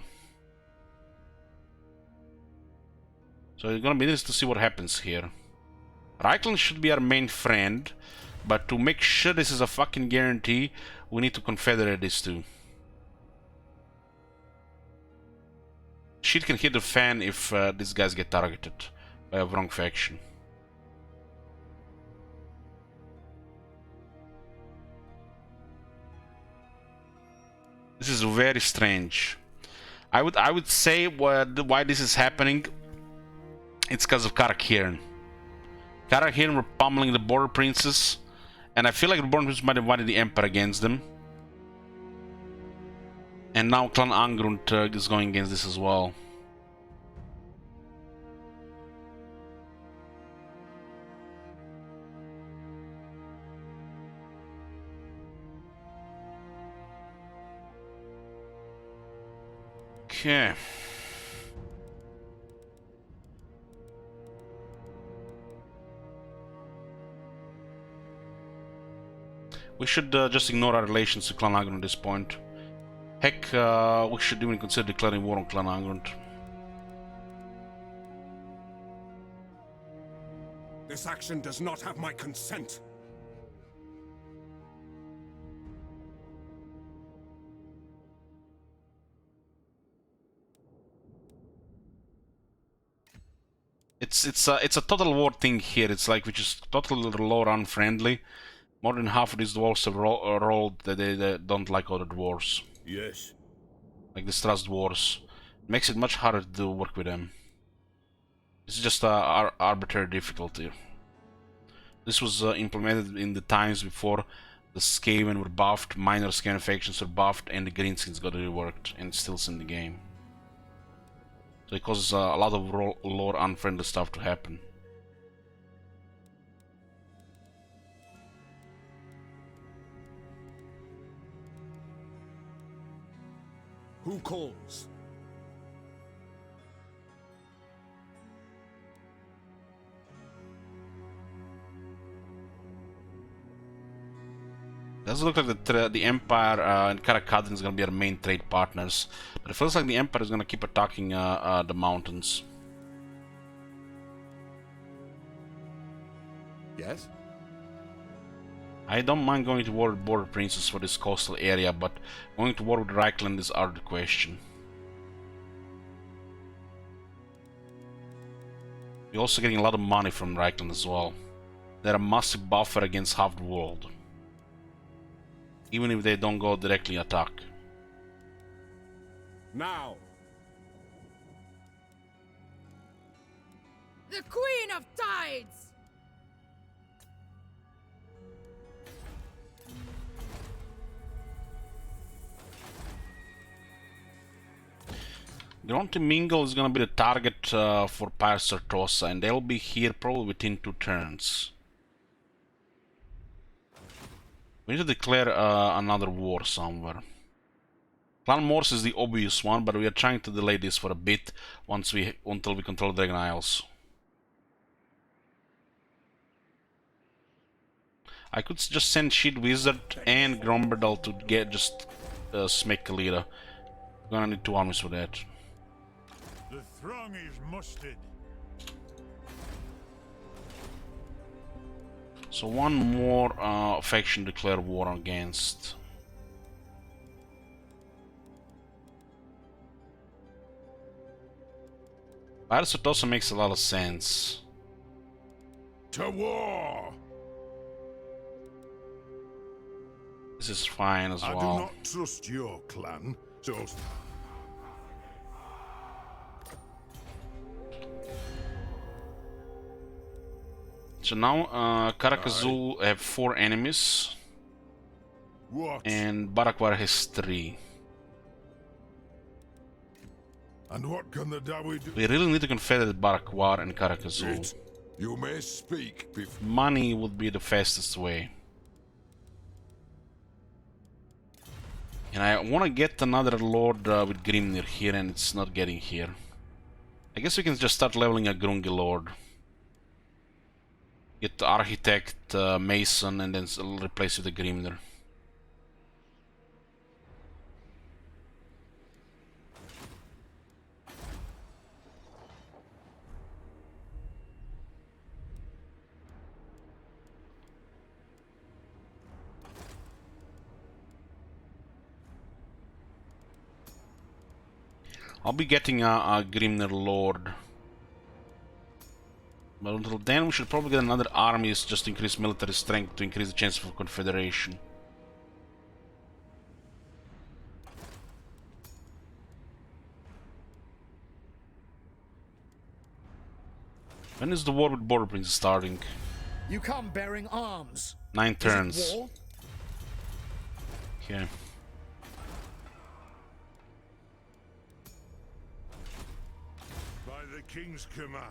So it's gonna be interesting to see what happens here. Reichland should be our main friend, but to make sure this is a fucking guarantee, we need to confederate these two. Shit can hit the fan if these guys get targeted by a wrong faction. This is very strange. I would say why this is happening. It's because of Karak-Hiran. Karak-Hiran were pummeling the border princes, and I feel like the border princes might have invited the Emperor against them. And now Clan Angrund is going against this as well. Okay. We should just ignore our relations to Clan Angrund at this point. Heck, we should even consider declaring war on Clan Angrund. This action does not have my consent. It's a total war thing here. It's like which is totally lore unfriendly. More than half of these dwarves have rolled that they don't like other dwarves. Yes. Like distrust dwarves. Makes it much harder to work with them. It's just a arbitrary difficulty. This was implemented in the times before the Skaven were buffed, minor Skaven factions were buffed, and the Greenskins got reworked, and it's still in the game. So it causes a lot of lore unfriendly stuff to happen. Who calls? Doesn't look like the Empire and Karak-Kadrin is going to be our main trade partners, but it feels like the Empire is going to keep attacking the mountains. Yes? I don't mind going to war with border princes for this coastal area, but going to war with Reichland is out of the question. We're also getting a lot of money from Reichland as well. They're a massive buffer against half the world, even if they don't go directly attack. Now! The Queen of Tides! Gronti Mingle is gonna be the target for Pyre Sartosa, and they'll be here probably within 2 turns. We need to declare another war somewhere. Clan Morse is the obvious one, but we are trying to delay this for a bit until we control Dragon Isles. I could just send Sheet Wizard and Gromberdal to get just smack Kalira. We're gonna need 2 armies for that. The throng is mustered. So one more faction declare war against. Parasut also makes a lot of sense. To war! This is fine as well. I do not trust your clan, so... So now Karak-Azul have 4 enemies. What? And Barakwar has 3. And what can the Dawi do? We really need to confederate Barakwar and Karak-Azul. You may speak before... Money would be the fastest way. And I want to get another lord with Grimnir here, and it's not getting here. I guess we can just start leveling a Grungi lord. Get the Architect, Mason, and then replace with the Grimnir. I'll be getting a Grimnir Lord. But until then we should probably get another army just to increase military strength to increase the chance for confederation. When is the war with Border Prince starting? You come bearing arms. 9 Is it turns. war? Okay. By the king's command.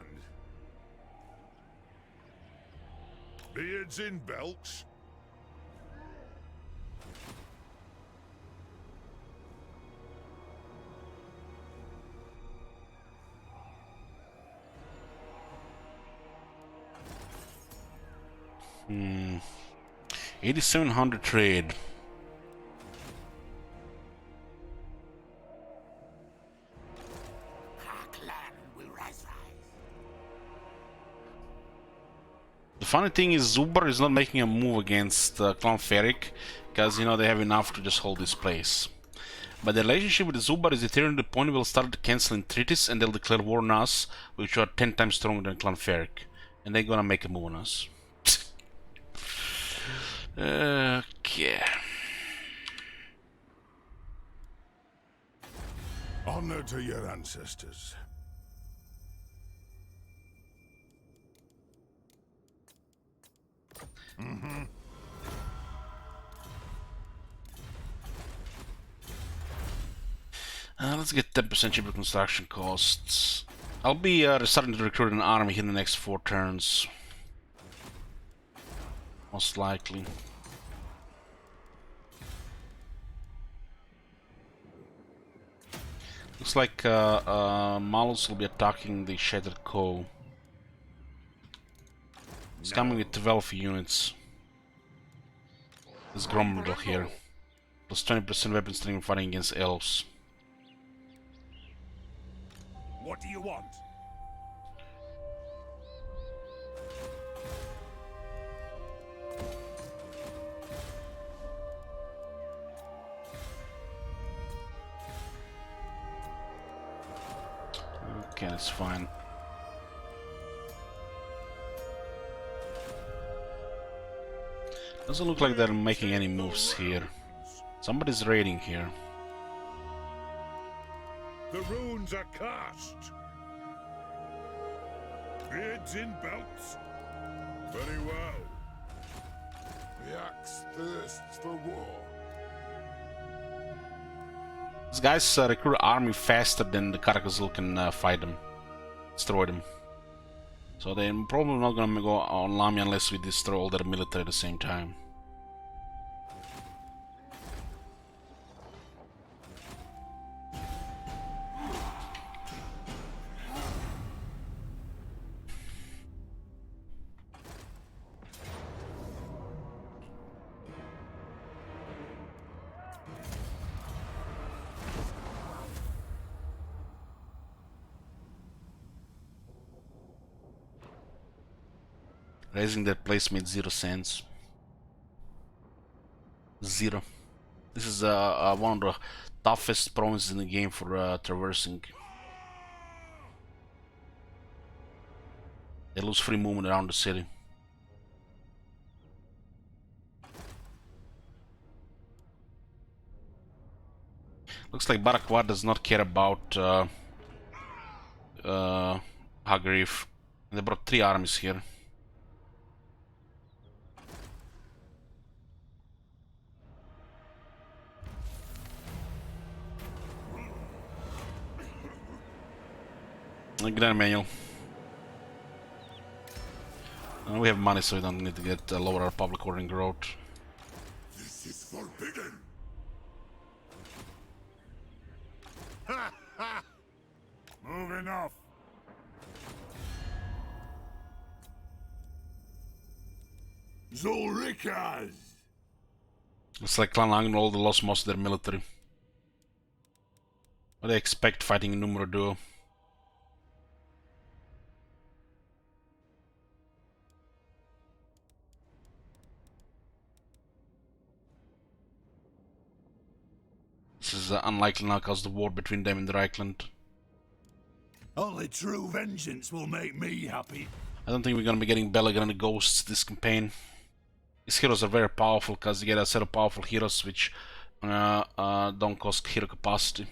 Beards in belts. Hmm. 8700 trade. The funny thing is Zubar is not making a move against Clonferic because, you know, they have enough to just hold this place. But the relationship with Zubar is deteriorating to the point we'll start canceling treaties and they'll declare war on us, which are 10 times stronger than Clonferic. And they're gonna make a move on us. Okay. Honor to your ancestors. Let's get 10% cheaper construction costs. I'll be starting to recruit an army here in the next 4 turns. Most likely. Looks like Malus will be attacking the Shattered Coal. It's coming with 12 units. There's Gromriddle here. Plus 20% weapon strength fighting against elves. What do you want? Okay, that's fine. Doesn't look like they're making any moves here. Somebody's raiding here. The runes are cast. Beards in belts. Very well. The axe thirsts for war. These guys recruit army faster than the Karak can fight them, destroy them. So they're probably not gonna go on Lamia unless we destroy all their military at the same time. Raising that place made 0 sense. 0. This is one of the toughest provinces in the game for traversing. They lose free movement around the city. Looks like Barakwar does not care about Hagrif. They brought 3 armies here. Good day, Manuel. We have money, so we don't need to get lower our public ordering growth. This is forbidden. Moving off. Zulrikas! It's like Clan Angnol lost most of their military. What do they expect fighting a numero duo? This is unlikely now because of the war between them and Reichland. Only true vengeance will make me happy. I don't think we're gonna be getting Belagan and the Ghosts this campaign. These heroes are very powerful because you get a set of powerful heroes which don't cost hero capacity.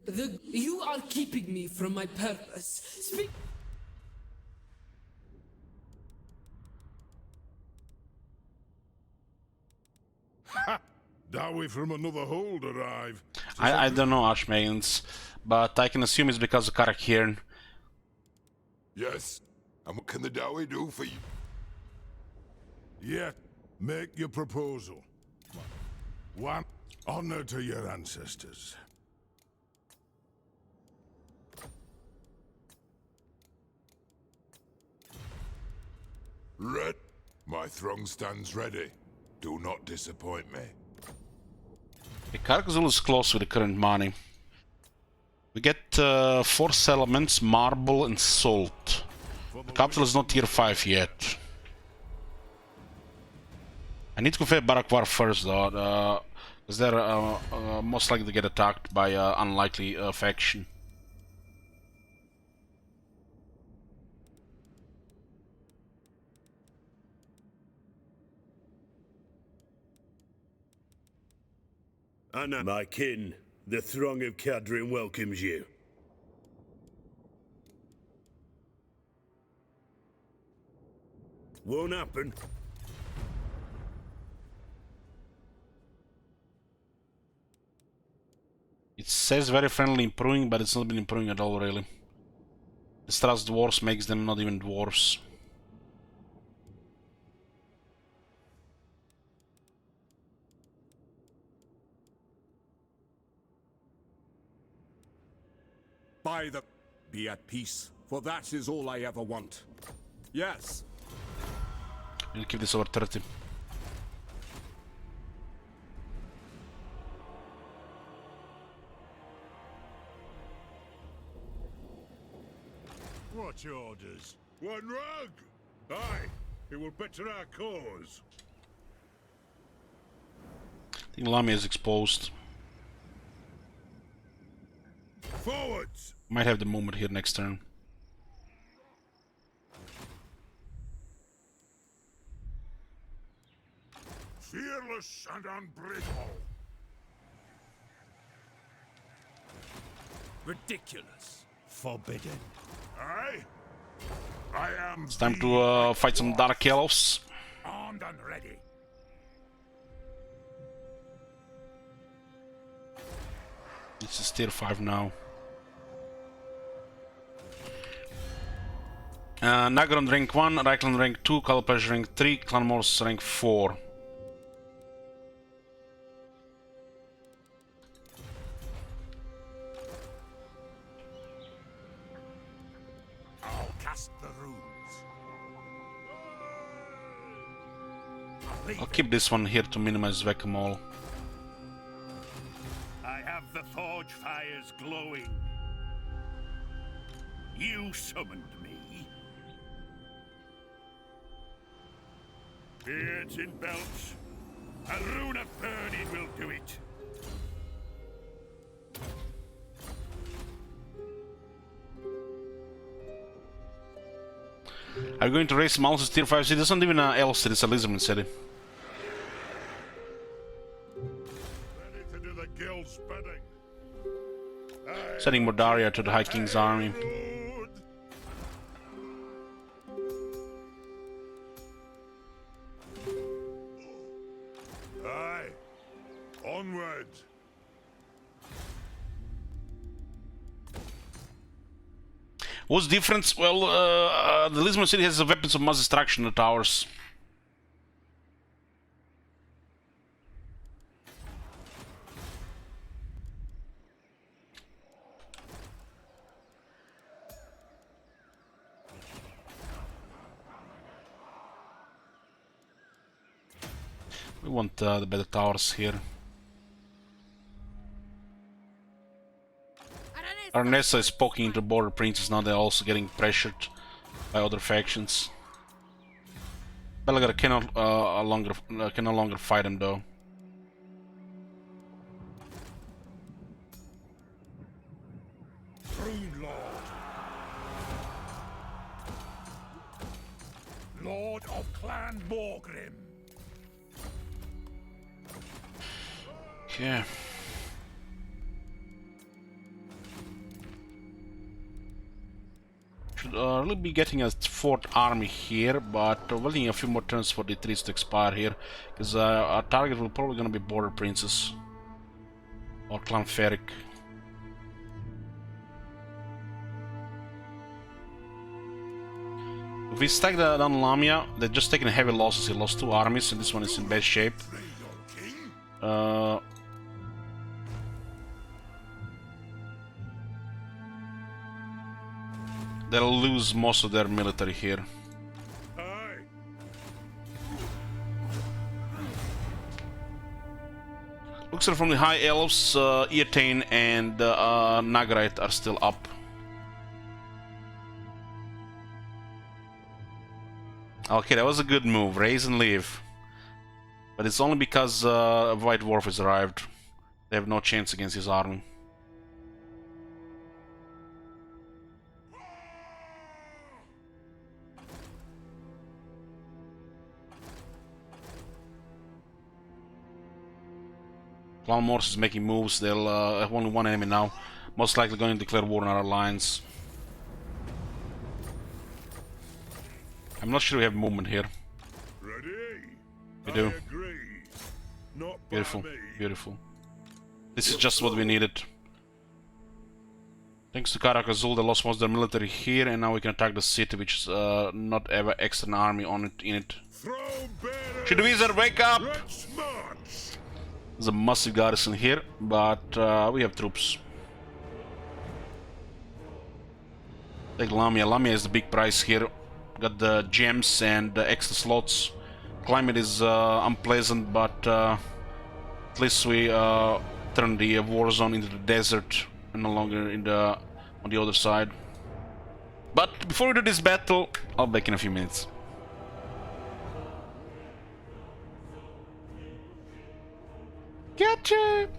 You are keeping me from my purpose. Speak. Dowry from another hold arrive. I don't know, Archmagens, but I can assume it's because of Karak here. Yes. And what can the dowry do for you? Yet, make your proposal. One, honor to your ancestors. Red, my throng stands ready. Do not disappoint me. The Karak is close with the current money. We get 4 settlements, marble and salt. The capital is not tier 5 yet. I need to convey Barakwar first though, because they're most likely to get attacked by unlikely faction. Anna, my kin, the throng of Cadrin welcomes you. Won't happen. It says very friendly improving, but it's not been improving at all really. The Stras dwarves makes them not even dwarves. By the... Be at peace, for that is all I ever want. Yes. We'll keep this over 30. What orders? One rug! Aye, it will better our cause. I think Lamia is exposed. Forwards! Might have the moment here next turn. Fearless and unbreakable. Ridiculous. Forbidden. Aye? I am. It's time to fight some Dark Elves. Armed and ready. This is tier 5 now. Nagron rank 1, Reichland rank 2, Kalpesh rank 3, Clanmors rank 4. I'll cast the runes. I'll keep this one here to minimize whack-a-mole. I have the forge fires glowing. You summoned me. Beards in belts. A rune of burning will do it. Are you going to raise Malus tier 5 city? It's not even an Elf city, it's a Lizardman city. Ready to do the guild's bidding. Sending Mordaria to the High King's army. Aye. Onward. What's the difference? Well, the Lizardman city has weapons of mass destruction in the towers. We want the better towers here. Arnessa is poking into border princes, now they're also getting pressured by other factions. Belgar cannot can no longer fight him though. Rune Lord. Lord of Clan Morgrim. Okay. Should really be getting a fourth army here, but waiting a few more turns for the trees to expire here, because our target will probably gonna be Border Princess or Clan Ferric. If we stack down Lamia, they're just taking heavy losses. He lost 2 armies, and this one is in bad shape. They'll lose most of their military here. Looks like from the High Elves, Eatane and Nagarite are still up. Okay, that was a good move. Raise and leave. But it's only because White Dwarf has arrived. They have no chance against his army. Clan Morse is making moves. They'll have only one enemy now. Most likely going to declare war on our alliance. I'm not sure we have movement here. Ready? We do. I agree. Not by Beautiful, me. beautiful. This is just what we needed. Thanks to Karaz-a-Karak, they lost most of their military here, and now we can attack the city, which is not ever extra army on it in it. Should the wizard wake up? There's a massive garrison here, but we have troops. Take Lamia. Lamia is the big prize here. Got the gems and the extra slots. Climate is unpleasant, but at least we turn the war zone into the desert and no longer in the on the other side. But before we do this battle, I'll be back in a few minutes. Gotcha!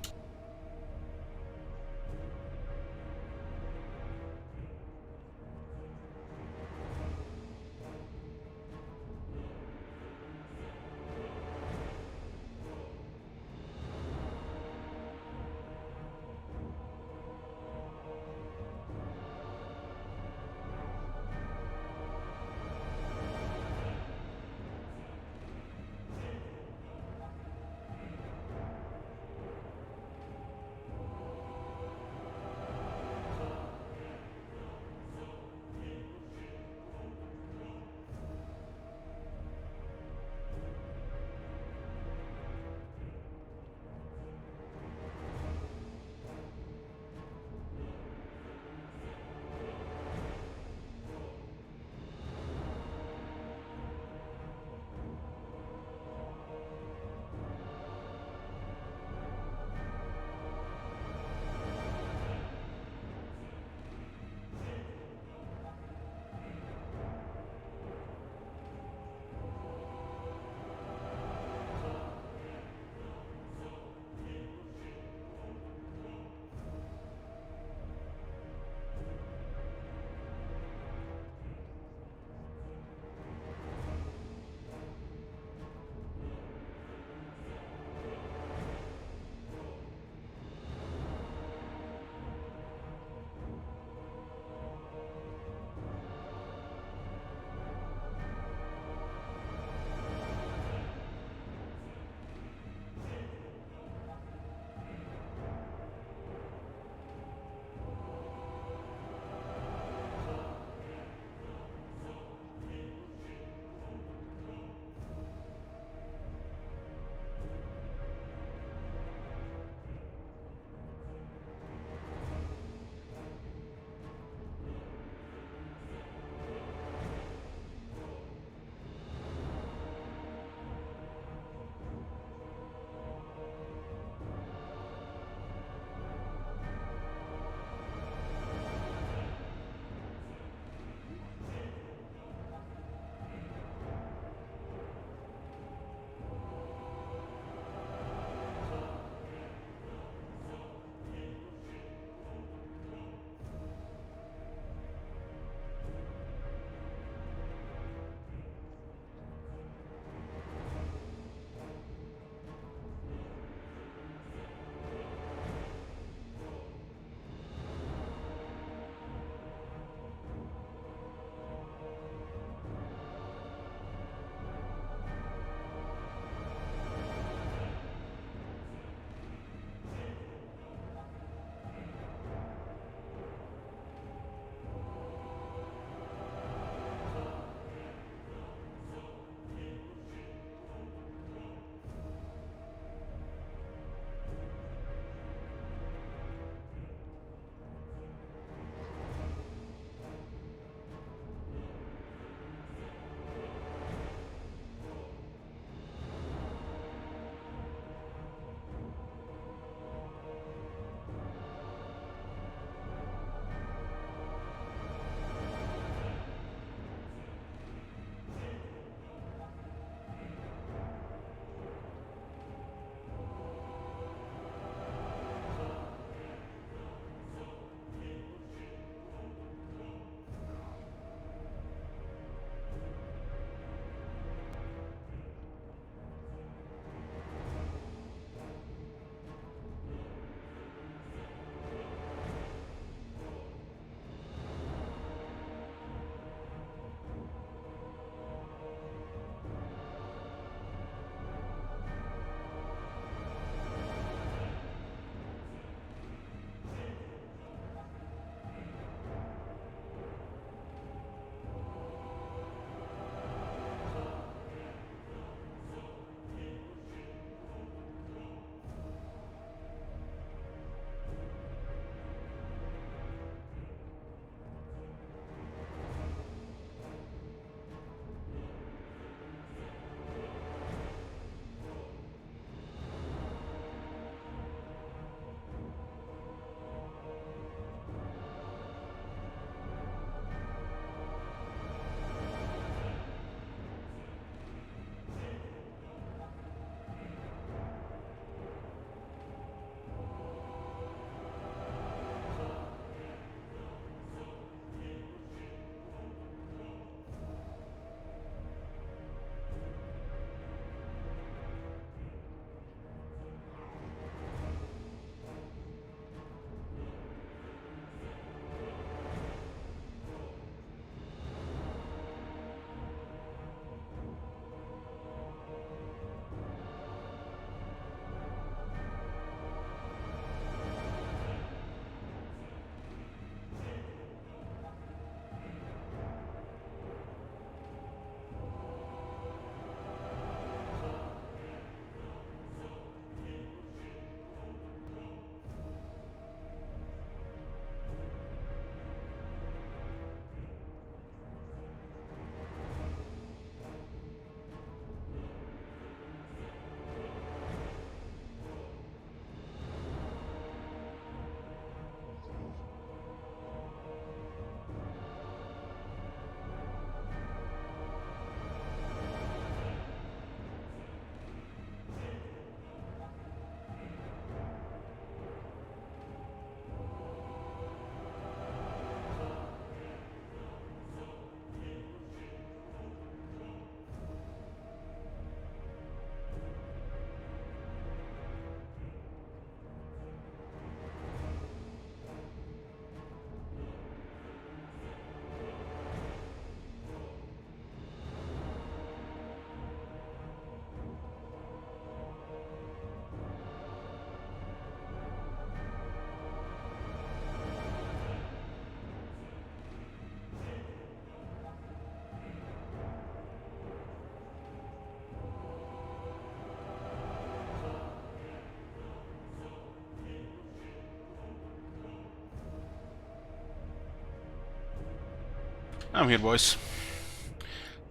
I'm here, boys.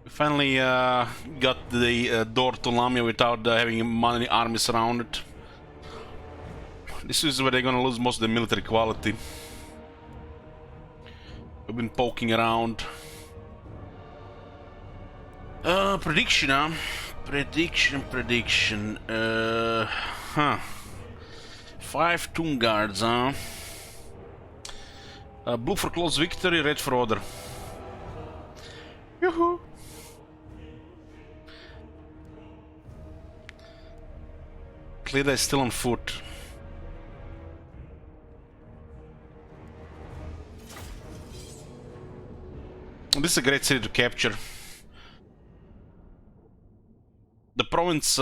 We finally got the door to Lamia without having many armies around it. This is where they're gonna lose most of the military quality. We've been poking around. Prediction, huh? Prediction. 5 Tomb Guards, huh? Blue for close victory, red for order. Yoo-hoo! Clear is still on foot. This is a great city to capture. The province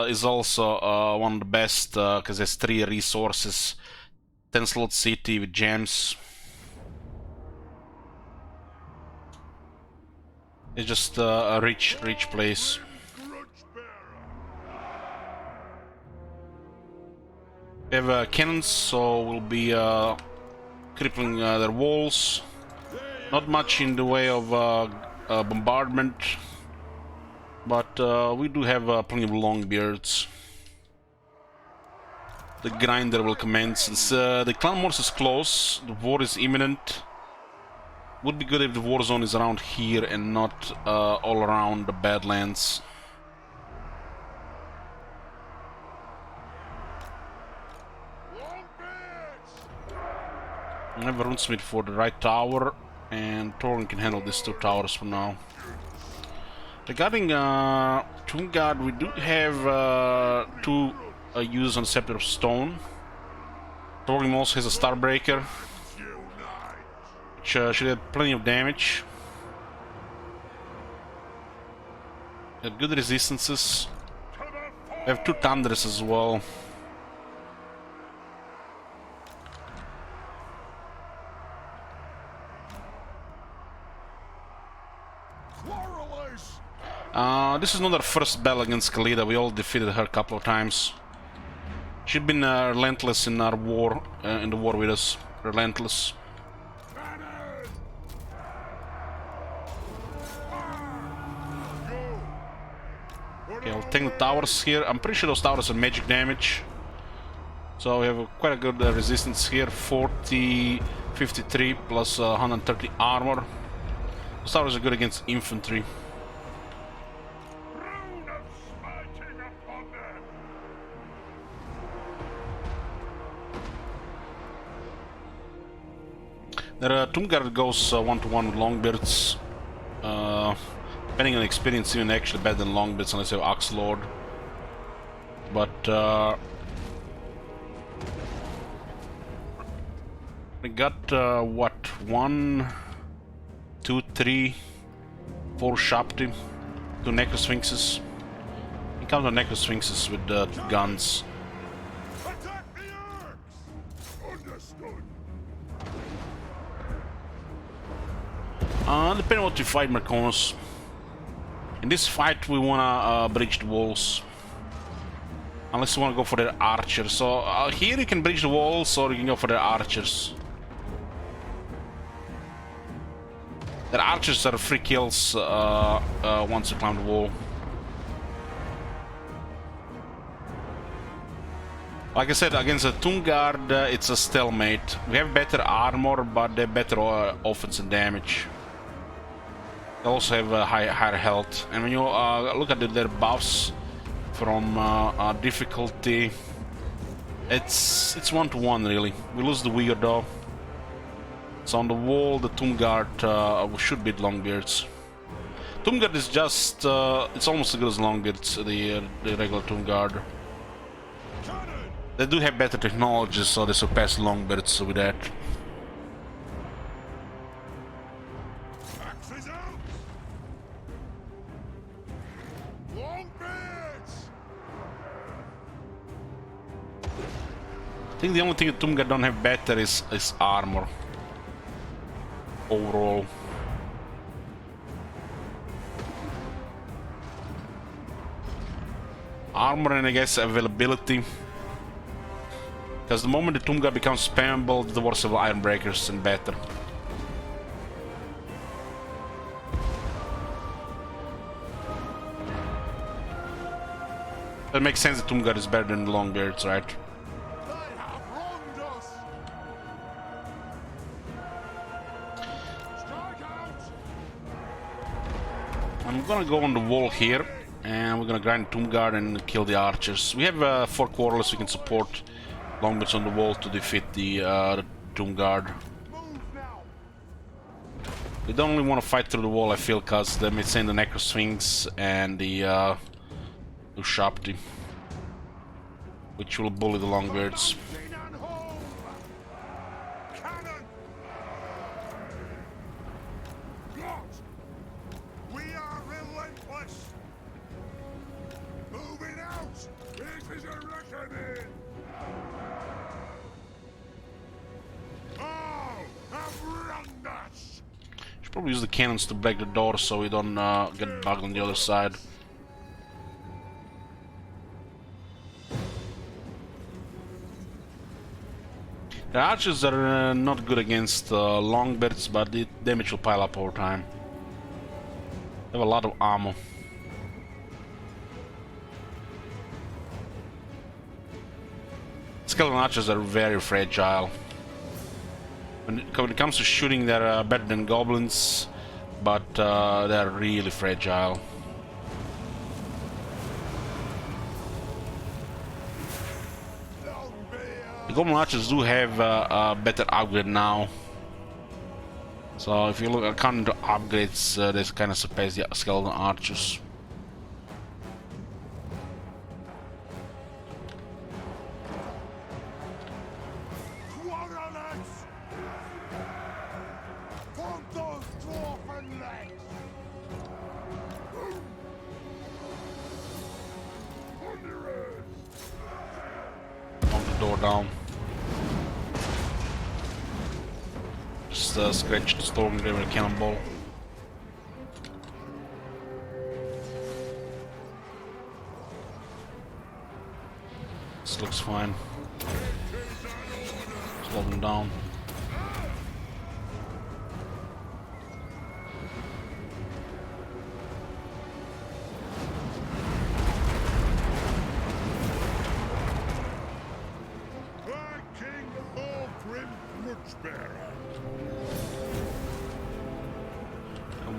is also one of the best because there's 3 resources. 10 slot city with gems. It's just a rich place. We have cannons, so we'll be crippling their walls. Not much in the way of bombardment, but we do have plenty of longbeards. The grinder will commence. The clan wars is close. The war is imminent. Would be good if the war zone is around here and not all around the Badlands. I have a runesmith for the right tower, and Thorin can handle these 2 towers for now. Regarding Tomb Guard, we do have 2 users on Scepter of Stone. Thorin also has a Starbreaker, which should have plenty of damage. Have good resistances. We have 2 Thunders as well. This is not our first battle against Khalida. We all defeated her a couple of times. She's been relentless in our war, in the war with us. Relentless. Okay, I'll take the towers here. I'm pretty sure those towers are magic damage. So we have quite a good resistance here. 40, 53 plus 130 armor. Those towers are good against infantry. Their Tomb Guard goes 1-to-1 with Longbeards. Depending on experience, even actually better than Longbeards unless you have Axe Lord. But we got what? 1, 2, 3, 4 Shapti, 2 Necrosphinxes. You count the Necrosphinxes with 2 guns. Depending on what you fight, Merconos. In this fight, we wanna breach the walls. Unless you wanna go for their archers. So here you can breach the walls, or you can go for their archers. Their archers are free kills once you climb the wall. Like I said, against the Tomb Guard, it's a stalemate. We have better armor, but they're better offense and damage. They also have higher health, and when you look at their buffs from difficulty, it's 1-to-1 really. We lose the Weirdo. So on the wall, the Tomb Guard should beat Longbeards. Tomb Guard is just it's almost as good as Longbeards, the regular Tomb Guard. They do have better technology, so they surpass Longbeards with that. I think the only thing that Tomb Guard don't have better is armor. Overall. Armor and I guess availability. Because the moment the Tomb Guard becomes spammable, the dwarves have Iron Breakers and better. That makes sense. The Tomb Guard is better than the Longbeards, right? They have wronged us. Strike out. I'm gonna go on the wall here, and we're gonna grind Tomb Guard and kill the archers. We have 4 quarrels. We can support Longbeards on the wall to defeat the Tomb Guard. Move now. We don't really want to fight through the wall, I feel, because they may send the Necro Sphinx and the Ushapti, which will bully the Longbeards. Mountain and home. Cannon. What? We are relentless. Moving out. This is a reckoning. Oh, have wronged us. Should probably use the cannons to break the door so we don't get bugged on the other side. The archers are not good against Longbeards, but the damage will pile up over time. They have a lot of ammo. Skeleton archers are very fragile. When it comes to shooting, they're better than goblins, but they're really fragile. The Goblin Archers do have a better upgrade now. So if you look according to upgrades, they kind of surpass the Skeleton Archers. Warriors! For those dwarfen legs! Knock the door down. Just scratch the storm with a cannonball. This looks fine. Slow them down.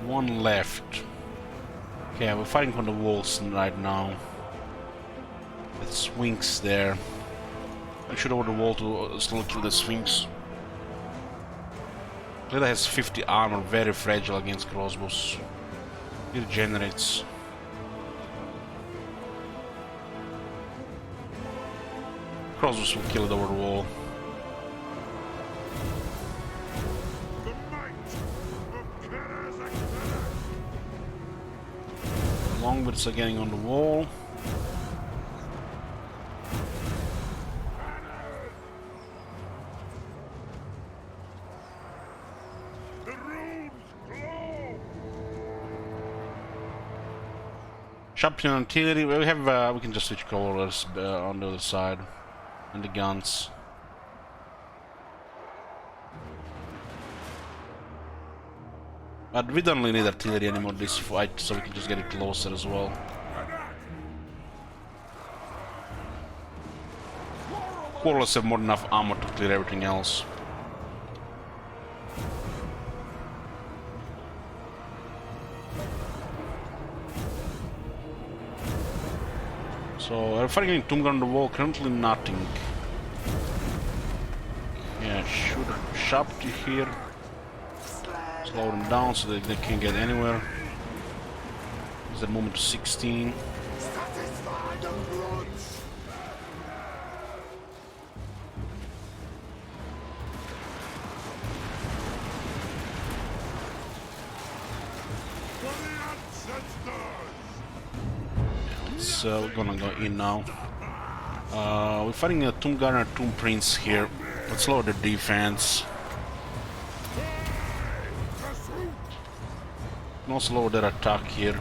One left. Okay, we're fighting from the walls right now. With Sphinx there. I should over the wall to slowly kill the Sphinx. Leda has 50 armor, very fragile against crossbows. It regenerates. Crossbows will kill it over the wall. The might of Karaz-a-Karak! Longbeards are getting on the wall. The runes glow! Champion artillery. We have. We can just switch colors on the other side, and the guns. But we don't really need artillery anymore this fight, so we can just get it closer as well. Quarrels have more than enough armor to clear everything else. So, we're fighting Tomb Guard on the wall, currently nothing. Yeah, shoot a Shapti here. Slow them down so that they can't get anywhere. Use that movement to 16. Satisfy the brutes! For the ancestors! So we're gonna go in now. We're fighting a Tomb Guard and a Tomb Prince here. Let's lower the defense. And also lower their attack here.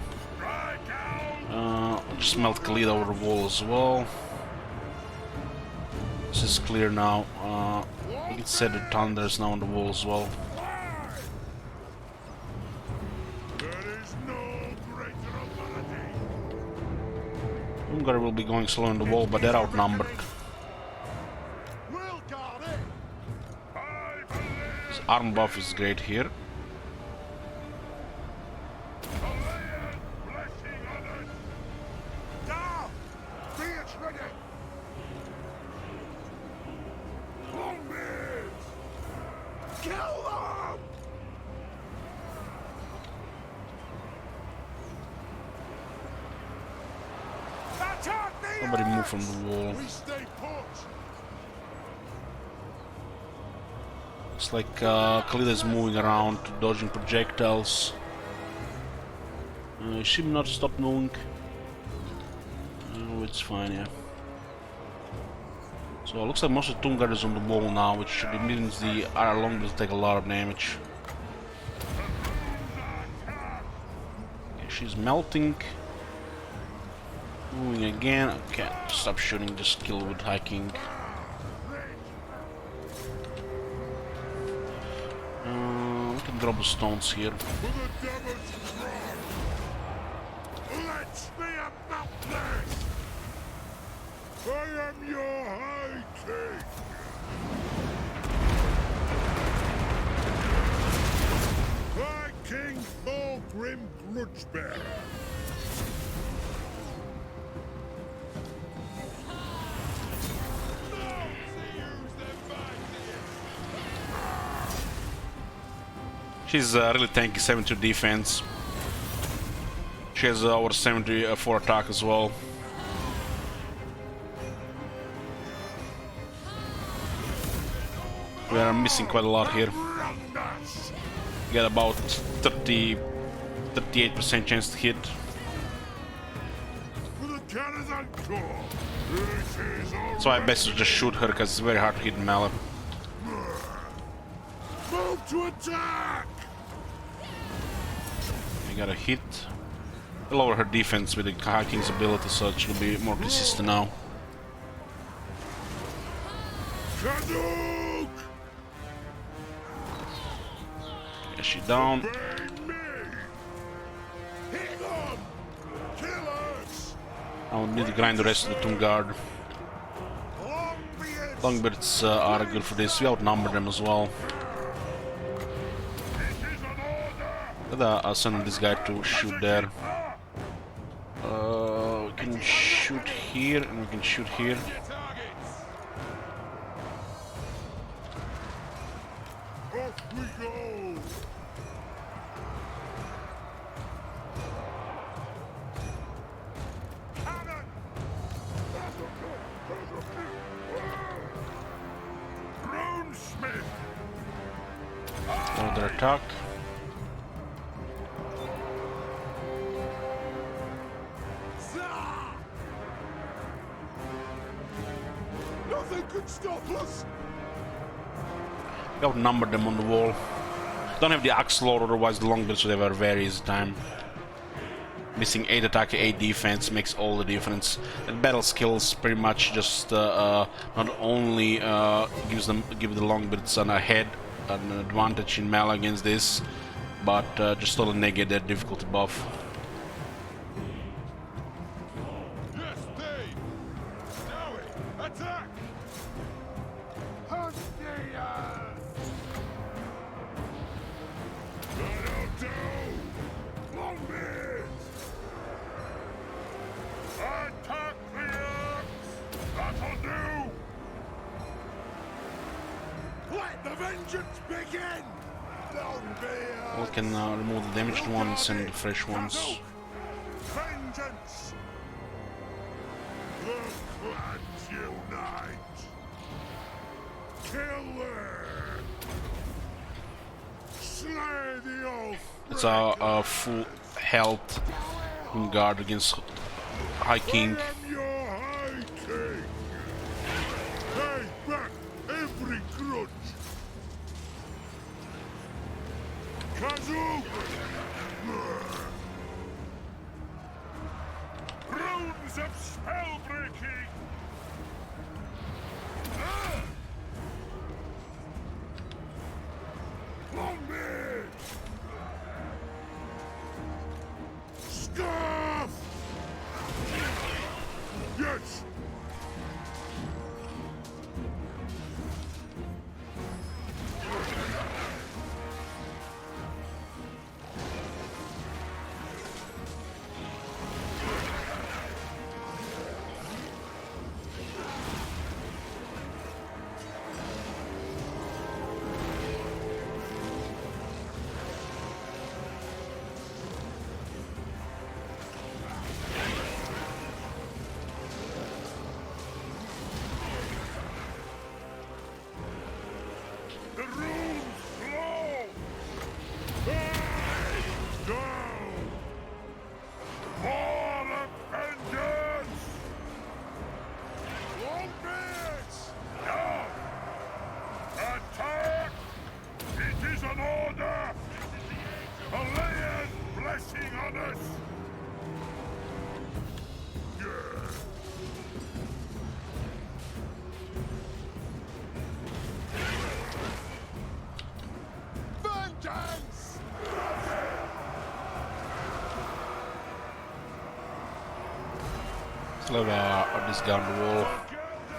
Just melt Khalid over the wall as well. This is clear now. We can set the Thunders now on the wall as well. There is no greater ability! Ungar will be going slow on the wall, but they're outnumbered. We'll guard it. His arm buff is great here. Down. Be it ready. Longbeards. Kill them. Attack the Nobody move from the wall. We stay put. Looks like Khalida is moving around, dodging projectiles. She will not stop moving. Oh, it's fine, yeah. So it looks like most of the Tunguard is on the wall now, which means the Long will take a lot of damage. Okay, she's melting. Moving again. Okay, stop shooting, just kill with hiking. We can drop the stones here. For the devil's throne. Let's be about this. I am your high king. High King Thorgrim Grudgebearer. She's really tanky, 72 defense. She has over 74 attack as well. We are missing quite a lot here. Get about 38% chance to hit. For the Karaz-a-Karak. This is all So I best to just shoot her because it's very hard to hit in melee. move to attack. I got a hit. Lower her defense with the High King's ability, so it should be more consistent now. Kaduk. Is she down? Bang me. Hit them. Killers. I will need to grind the rest of the Tunguard. Longbeards. Longbeards are good for this. We outnumber them as well. I'll send this guy to shoot there. We can shoot here and we can shoot here. Off we go. Cannon. Runesmith. Another attack. Nothing could stop us. We outnumbered them on the wall. Don't have the Axe Lord, otherwise the Longbeards would have a very easy time. Missing 8 attack, 8 defense makes all the difference. And battle skills pretty much just not only give the Longbeards an advantage in melee against this, but just totally negate their difficulty buff. Yes, Dave. Snowy, attack. Hunt the That'll do. Longbeards. Attack the axe. That'll do. Let the vengeance begin. Longbeards. We can remove the damaged ones and the fresh ones. Vengeance. The clans unite. Killer. Slay the oath. It's our full health guard against High King. I am your high king. Pay back every grudge. Kazoo. Runes of spell breaking. Longbeard. Scarf. Vengeance! The runes flow! Hey! Go! All of vengeance! Long beards! Now! Attack! It is an order! Alea's blessing on us! Yeah! Vengeance! Let's leave this guy on the wall.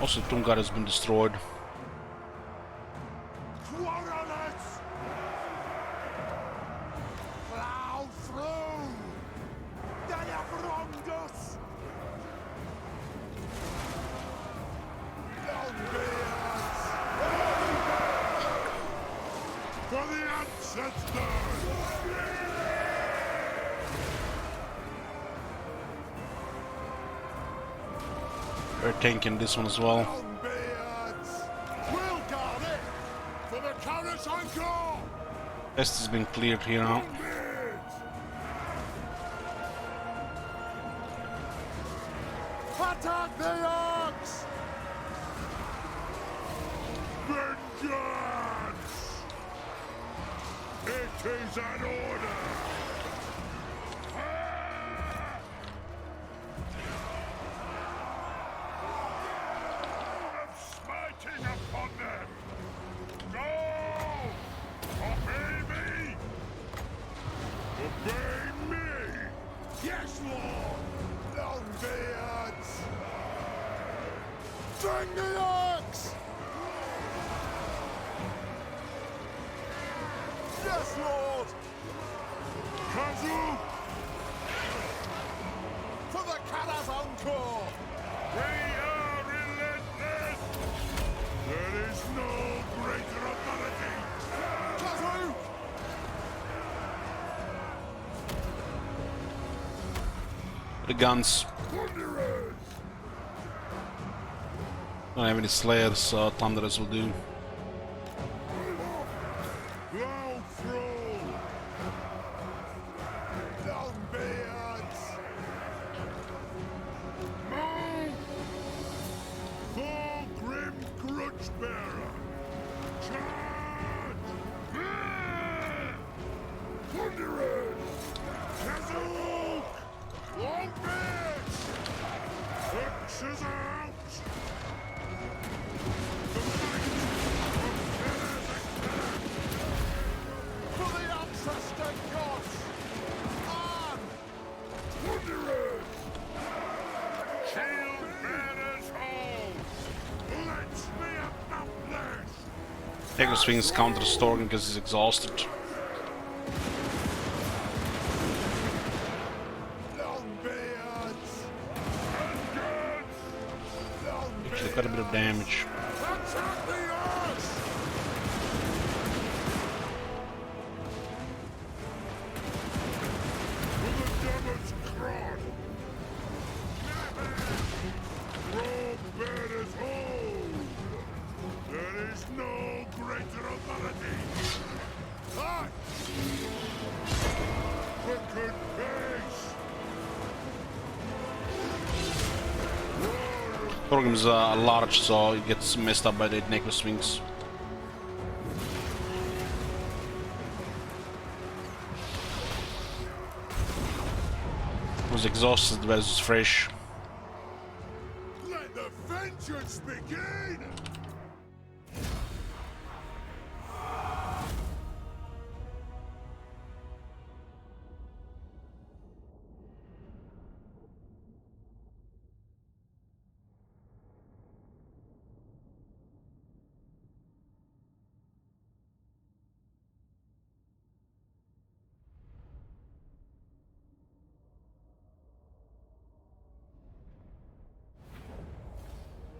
Also, Tungar has been destroyed. Quarrelers! Plow through! They have wronged us! Longbeards! For the ancestors! We're tanking this one as well. Longbeards! We'll guard it! For the Karaz-a-Karak! Test has been cleared here now. Longbeards! Attack the ox! Vengeance! It is an order! Ah! Of smiting upon them! Go! Obey me! Obey me! Yes, Lord! Longbeards! Bring the ox! Yes, Lord! Kazu! For the Karaz-a-Karak! We are relentless! There is no greater authority! Kazu! The guns. Wanderers! Don't have any slayers, so thunderers will do. Blow through! Longbeards! Move! Full grim grudge bearer! Charge! Ah! Wanderers! Kazook! Longbeards! Axes out! The might of Karaz-a-Karak! For the ancestor gods! On! Wanderers! Shield bearers hold! Let's be accomplished! Echo Swings counter Storm because he's exhausted. Longbeards! Vengeance! Actually, quite a bit of damage. Attack the earth! For the devil's crop! Robe bearers hold! There is no greater authority! Aye! Quicken pace! Thorgrim is large, so he gets messed up by the Necro Swings. Was exhausted versus fresh. Let the vengeance begin!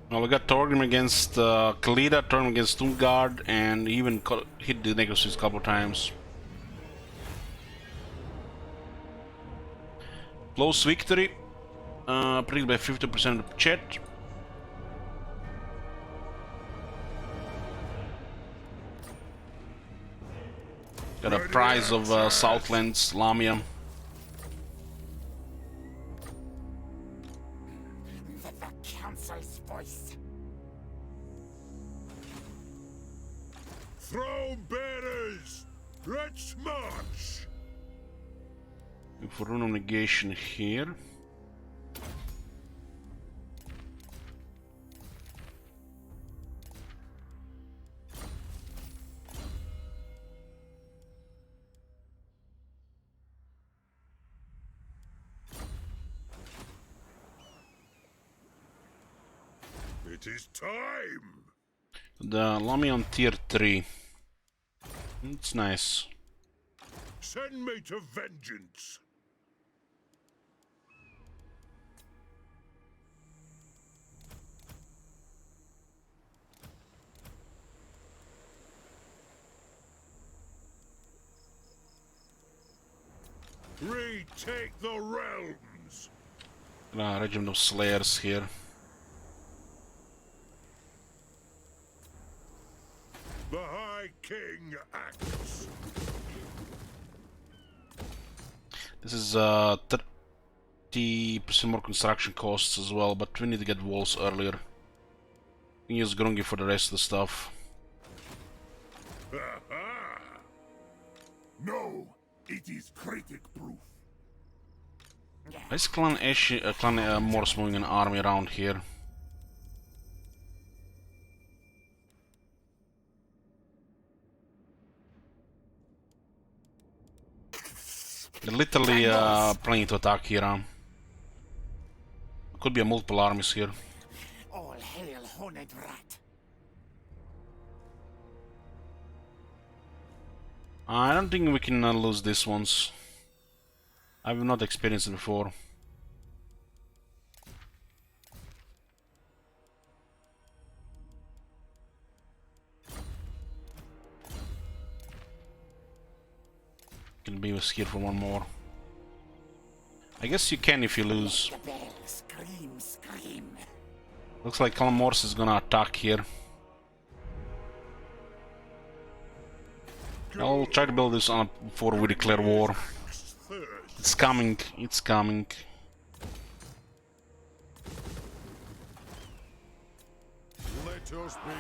Well, we got Torgrim against Khalida, Torgrim against Stumgard, and even hit the Necrosis a couple times. Close victory, predicted by 50% of the chat. Got a prize of Southlands, Lamia. The council's voice. Throne bearers, let's march. For Rune of Negation here. It is time. The Lamia on tier 3. It's nice. Send me to vengeance. Retake the realms. Regiment of Slayers here. The High King acts. This is 30% more construction costs as well, but we need to get walls earlier. We can use Grungi for the rest of the stuff. No, it is critic proof. Why is Clan Morse moving an army around here? They're literally planning to attack here. Could be a multiple armies here. All hail Horned Rat. I don't think we can lose these ones. I've not experienced it before. Can be here for one more. I guess you can if you lose. Scream, scream. Looks like Clan Morse is gonna attack here. I'll try to build this on before we declare war. It's coming, it's coming. Let us begin.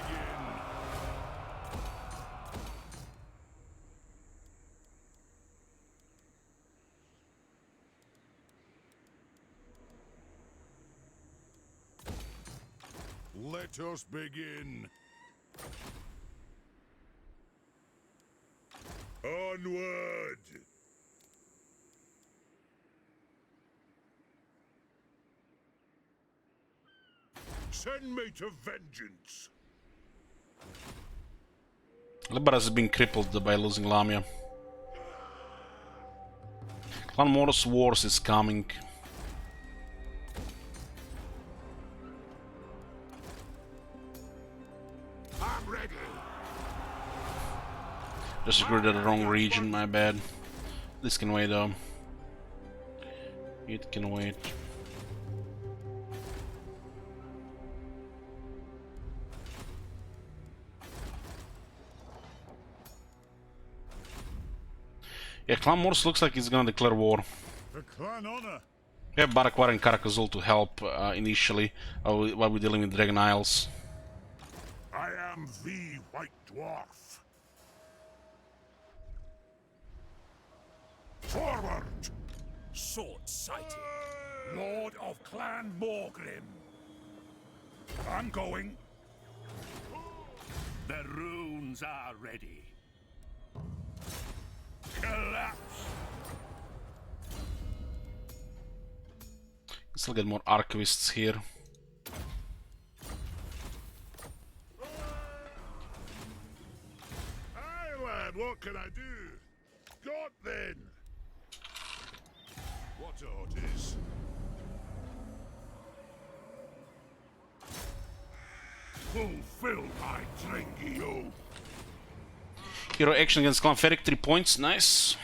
Let us begin. Onward! Send me to vengeance. Liberas has been crippled by losing Lamia. Clan Morse Wars is coming. I'm ready. Just agreed to the wrong region, my bad. This can wait though. It can wait. Yeah, Clan Morse looks like he's gonna declare war. The clan honor. We have Barakwar and Karak-a-Zul to help initially while we're dealing with Dragon Isles. I am the White Dwarf. Forward! Sword-sighted, Lord of Clan Morgrim. I'm going. The runes are ready. Collapse! Still get more archivists here. Aye, lad, what can I do? Got then! What orders? fulfill my drinking oath. Hero action against Clanferic, 3 points, nice.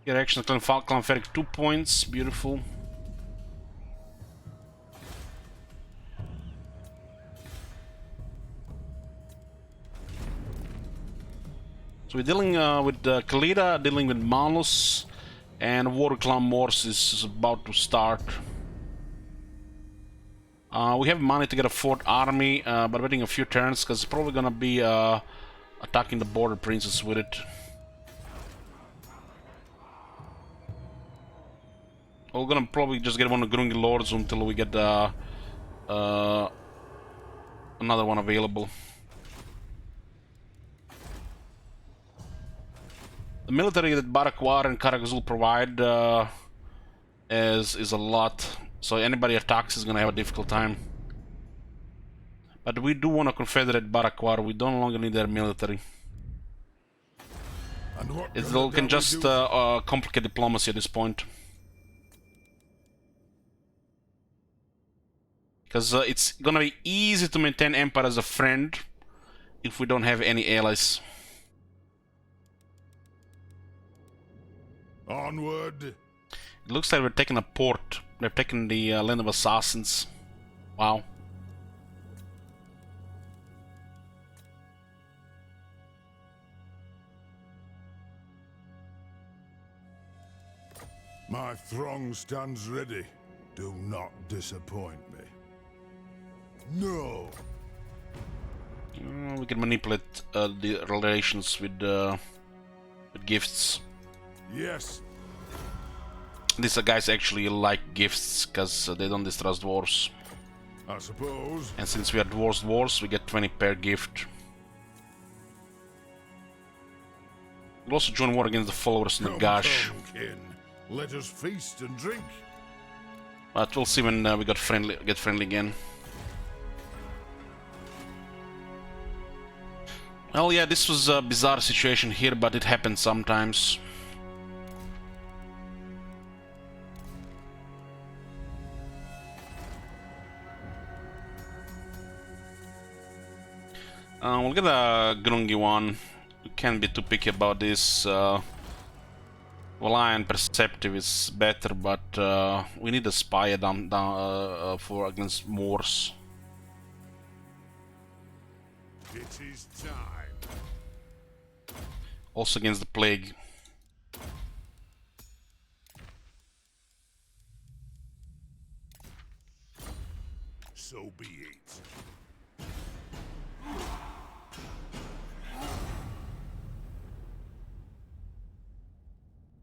Hero action against Clanferic, 2 points, beautiful. So we're dealing with Khalida, dealing with Malus, and War Clan Wars is about to start. We have money to get a 4th army, but waiting a few turns because it's probably gonna be attacking the border princes with it. We're gonna probably just get one of the Grungi Lords until we get another one available. The military that Barakwar and Karaz-a-Karak provide is a lot, so anybody attacks is gonna have a difficult time. But we do want to confederate Barakwar. We don't longer need their military. It can just complicate diplomacy at this point. Because it's gonna be easy to maintain Empire as a friend if we don't have any allies. Onward. It looks like we're taking a port. They've taken the Land of Assassins. Wow. My throng stands ready. Do not disappoint me. No. We can manipulate the relations with gifts. Yes. These guys actually like gifts because they don't distrust dwarves. I suppose. And since we are dwarves, we get 20 per gift. We'll also join war against the followers in Nagash. Let us feast and drink. But we'll see when we get friendly again. Well, yeah, this was a bizarre situation here, but it happens sometimes. We'll get a Grungi one. We can't be too picky about this. Valiant Perceptive is better, but we need a spy for against Moors. It is time. Also against the plague. So be it.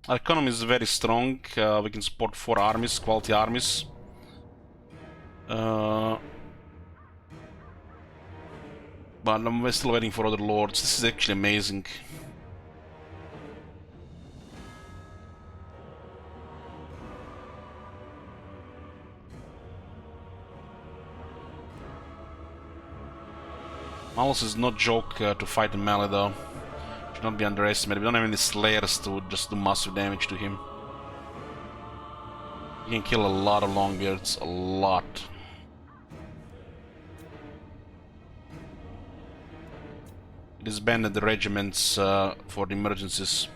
Our economy is very strong. We can support 4 armies, quality armies. But I'm still waiting for other lords. This is actually amazing. Malus is no joke to fight in melee though. Should not be underestimated. We don't have any slayers to just do massive damage to him. He can kill a lot of longbeards, a lot. Disbanded the regiments for the emergencies.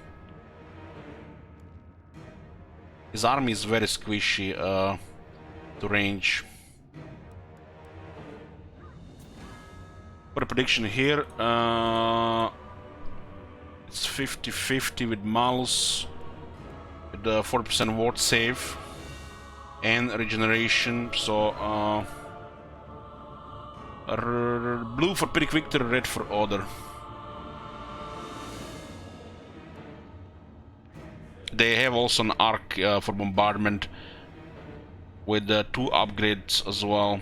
His army is very squishy to range. Put a prediction here. It's 50-50 with Malus, with 40% ward save and regeneration. So blue for Pyrrhic Victory, red for Order. They have also an arc for bombardment with 2 upgrades as well.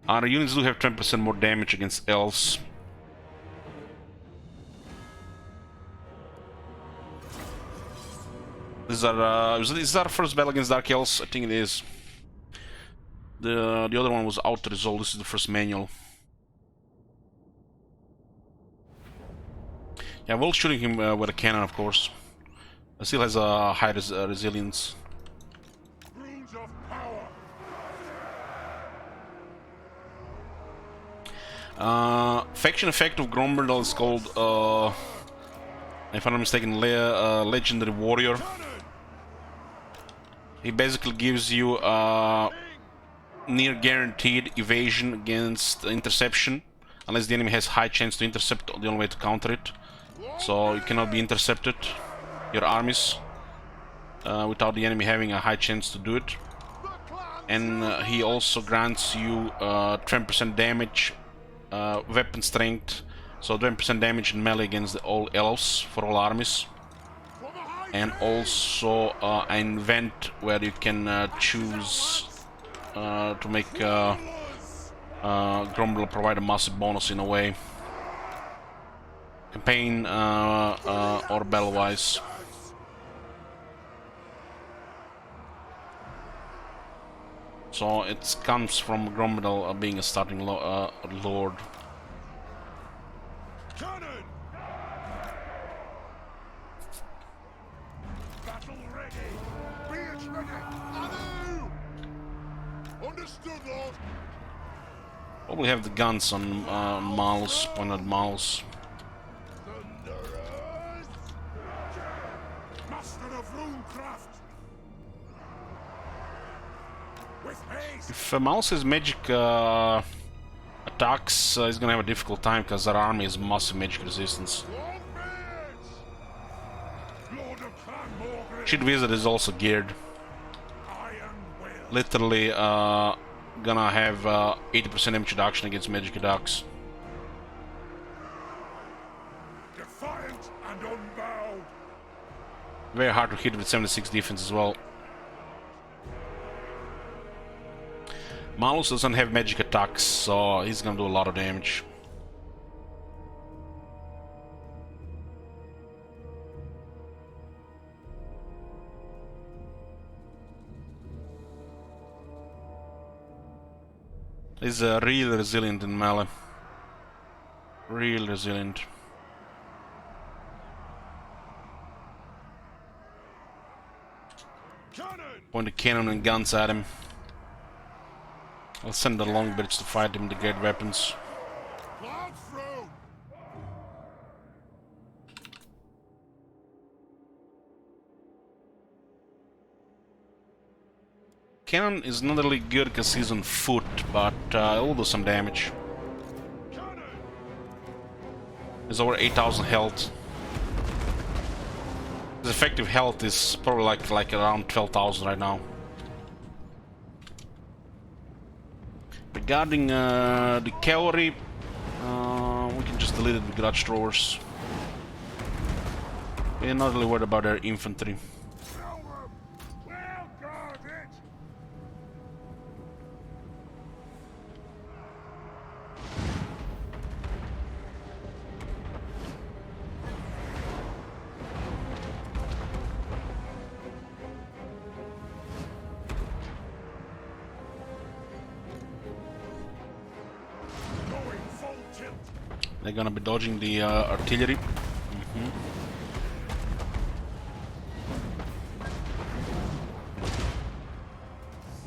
Our units do have 10% more damage against elves. Is this our first battle against Dark Elves? I think it is. The other one was auto resolve. This is the first manual. Yeah, we'll shooting him with a cannon, of course. It still has a high resilience. Faction effect of Grombrindal is called, if I'm not mistaken, Legendary Warrior. He basically gives you near guaranteed evasion against interception, unless the enemy has high chance to intercept. The only way to counter it, so you cannot be intercepted, your armies, without the enemy having a high chance to do it. And he also grants you 20% damage, weapon strength, so 20% damage in melee against all elves for all armies. And also an event where you can choose to make Grumble provide a massive bonus in a way, campaign or battle-wise. So it comes from Grombrindal being a starting lord. Cannon! Battle ready! Beard ready! Anu! Understood, Lord! Probably have the guns on Malus, pointed Malus. Thunderers! Master of runecraft! With haste! If Malus has magic attacks, he's gonna have a difficult time because our army has massive magic resistance. Lord of Clan Morgan! Shield Wizard is also geared. Literally gonna have 80% damage reduction against magic attacks. Defiant and unbowed! Very hard to hit with 76 defense as well. Malus doesn't have magic attacks, so he's gonna do a lot of damage. He's real resilient in melee. Real resilient. Point the cannon and guns at him. I'll send the longbirds to fight him, the great weapons. Cannon is not really good because he's on foot, but it will do some damage. He's over 8,000 health. His effective health is probably like around 12,000 right now. Regarding the cavalry, we can just delete it with grudge throwers. We're not really worried about their infantry. They're gonna be dodging the artillery.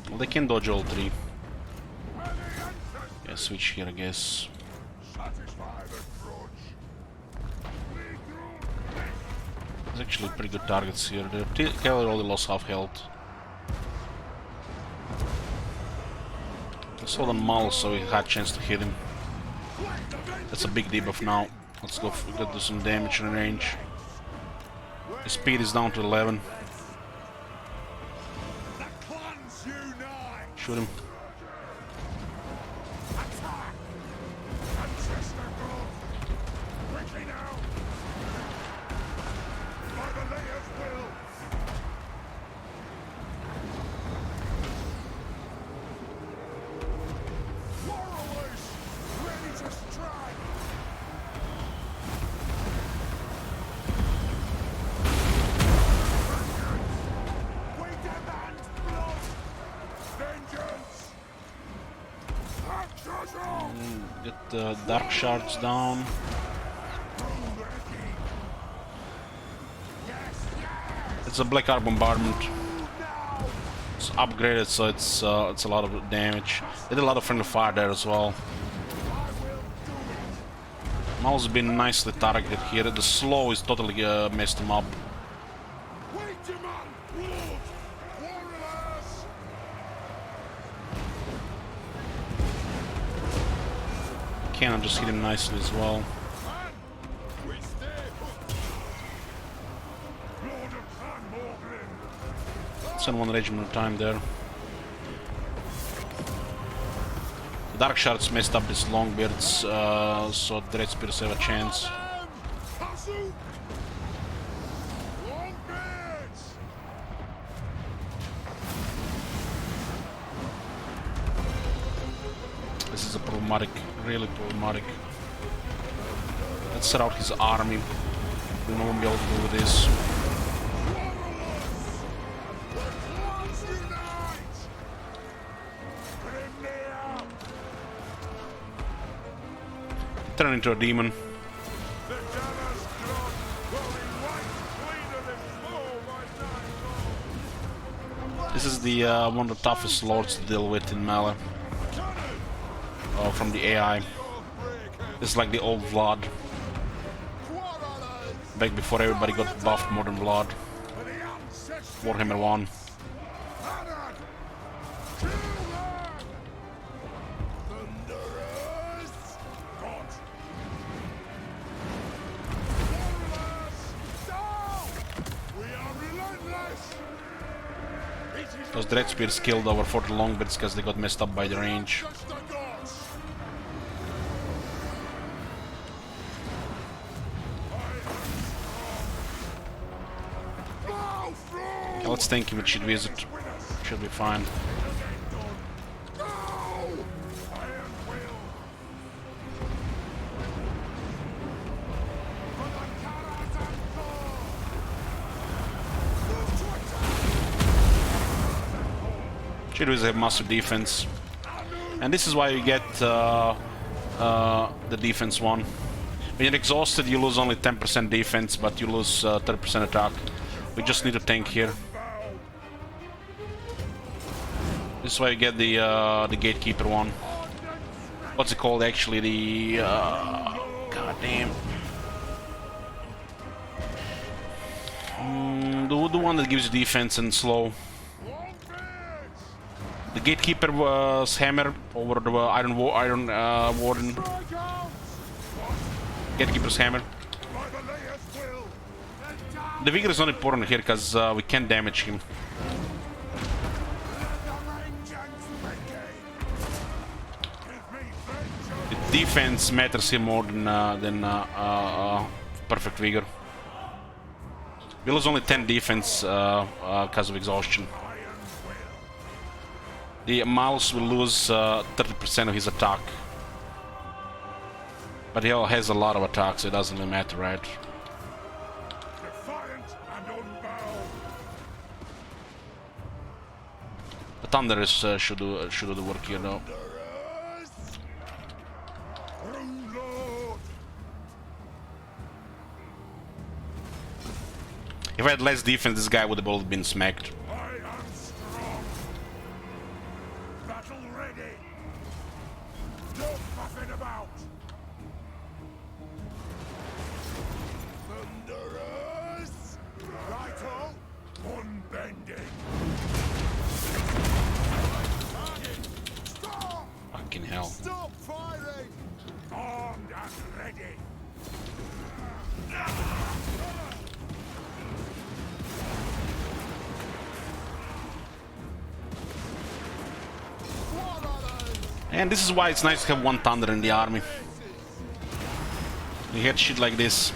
Well, they can dodge all three. Yeah, switch here, I guess. There's actually pretty good targets here. The cavalry only lost half health. I saw the Maul, so we had a chance to hit him. That's a big debuff now. Let's go do some damage in range. His speed is down to 11. Shoot him. Get the dark shards down. It's a black arc bombardment. It's upgraded, so it's a lot of damage. They did a lot of friendly fire there as well. Mouse has been nicely targeted here. The slow is totally messed him up. Cannon just hit him nicely as well. Send one regiment at a time there. The Dark Shards messed up his Longbeards, so the Red Spears have a chance. This is a problematic, really problematic. Let's set out his army. We won't be able to do this. Turn into a demon. This is the one of the toughest lords to deal with in melee. From the AI. This is like the old Vlad. Back before everybody got buffed Modern Vlad. Warhammer 1. Those Dread Spears killed over 40 Longbeards because they got messed up by the range. Okay, let's tank him with Sheet Wizard. Should be fine. Sheet Wizard have massive defense. And this is why you get the defense one. When you're exhausted, you lose only 10% defense, but you lose 30% attack. We just need to tank here. This is why you get the Gatekeeper one. What's it called actually? The god damn. The one that gives you defense and slow. The Gatekeeper's hammer over the Iron Warden. Gatekeeper's hammer. The Vigor is not important here because we can't damage him. The defense matters here more than perfect Vigor. We lose only 10 defense because of exhaustion. The mouse will lose 30% of his attack. But he has a lot of attacks, so it doesn't really matter, right? The Thunderers should do the work here, though. If I had less defense, this guy would have all been smacked. Fucking hell. Stop firing! Armed and ready. And this is why it's nice to have one Thunder in the army. You get shit like this.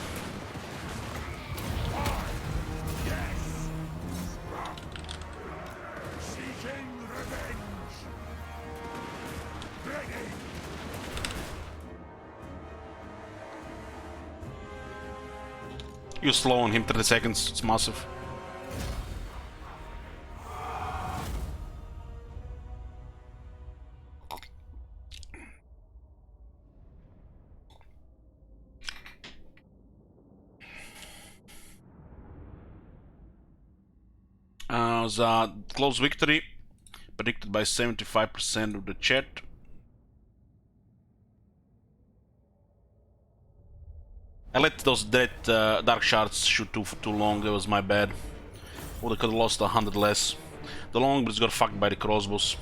You slow on him 30 seconds, it's massive. It was a close victory, predicted by 75% of the chat. I let those dead dark shards shoot for too long. It was my bad. Would have could have lost 100 less. The longbirds got fucked by the crossbows.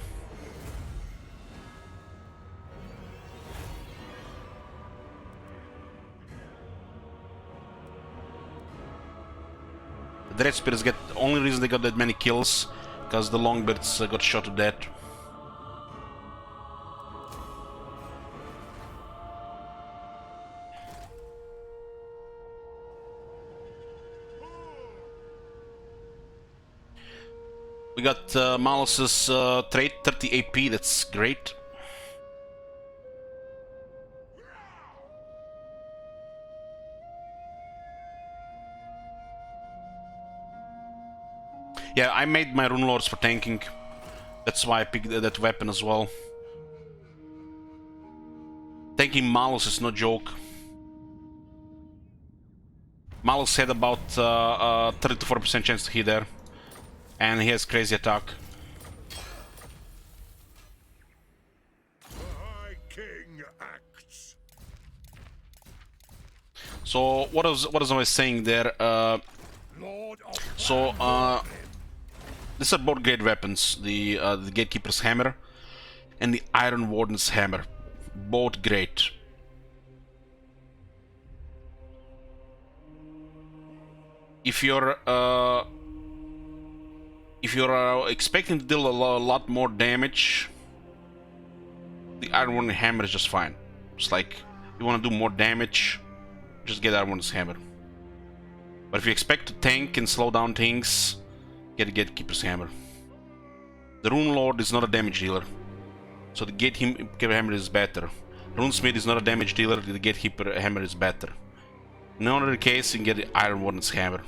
The Dread Spears get the only reason they got that many kills because the longbirds got shot to death. We got Malus's trait, 30 AP, that's great. Yeah, I made my Rune Lords for tanking. That's why I picked that weapon as well. Tanking Malus is no joke. Malus had about 30 to 40% chance to hit there. And he has crazy attack. The High King acts. So what was I saying there? These are both great weapons. The Gatekeeper's Hammer and the Iron Warden's Hammer. Both great. If you're expecting to deal a lot more damage, the Iron Warden's Hammer is just fine. It's like you want to do more damage, just get Iron Warden's Hammer. But if you expect to tank and slow down things, get a Gatekeeper's Hammer. The Rune Lord is not a damage dealer, so the Gatekeeper Hammer is better. Runesmith is not a damage dealer, the Gatekeeper Hammer is better. In another case, you can get the Iron Warden's Hammer.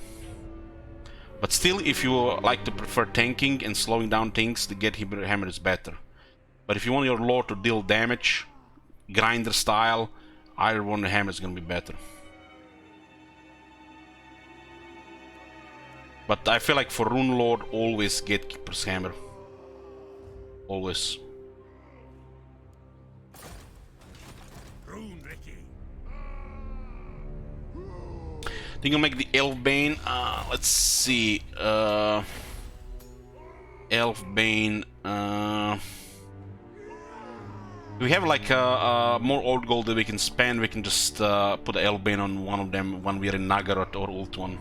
But still, if you like to prefer tanking and slowing down things, the Gatekeeper Hammer is better. But if you want your lord to deal damage, grinder style, Iron Warden's Hammer is gonna be better. But I feel like for Rune Lord, always Gatekeeper's Hammer. Always. I think I'll make the Elfbane. Let's see. Elfbane. We have like more old gold that we can spend. We can just put the Elfbane on one of them when we are in Nagaroth or Ult 1.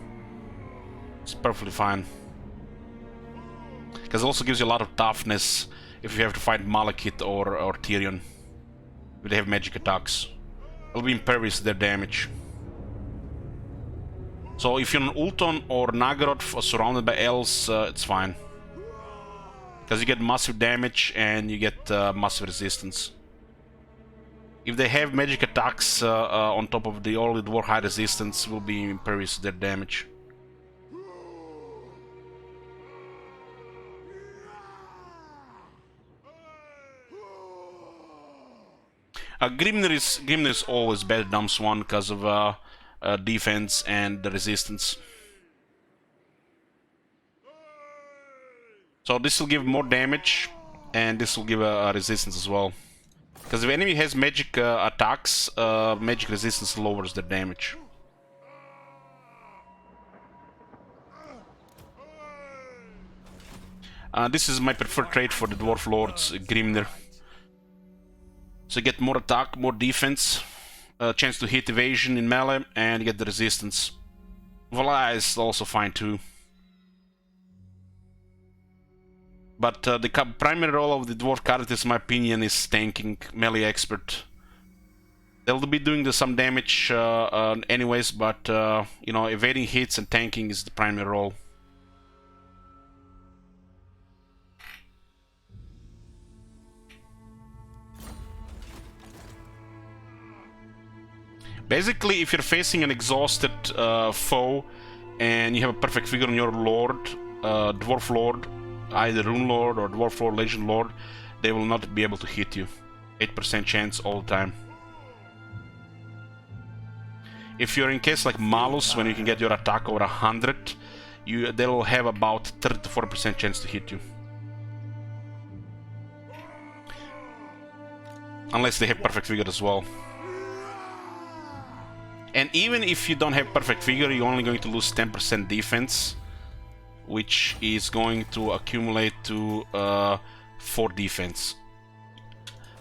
It's perfectly fine. Because it also gives you a lot of toughness if you have to fight Malekith or Tyrion. If they have magic attacks. It'll be impervious to their damage. So if you're on Ulton or Nagaroth surrounded by elves, it's fine. Because you get massive damage and you get massive resistance. If they have magic attacks on top of the early dwarf, high resistance will be impervious to their damage. Grimnir is always better than Swan because of defense and the resistance. So this will give more damage and this will give a resistance as well. Because if the enemy has magic attacks, magic resistance lowers their damage. This is my preferred trait for the Dwarf Lords, Grimnir. So you get more attack, more defense, chance to hit evasion in melee, and you get the resistance. Voila is also fine too. But the primary role of the Dwarf characters, in my opinion, is tanking, melee expert. They'll be doing some damage anyways, but you know, evading hits and tanking is the primary role. Basically, if you're facing an exhausted foe and you have a perfect figure on your lord, Dwarf Lord, either Rune Lord or Dwarf Lord, Legend Lord, they will not be able to hit you. 8% chance all the time. If you're in case like Malus, when you can get your attack over 100, they'll have about 30 to 40% chance to hit you. Unless they have perfect figure as well. And even if you don't have perfect figure, you're only going to lose 10% defense, which is going to accumulate to 4 defense.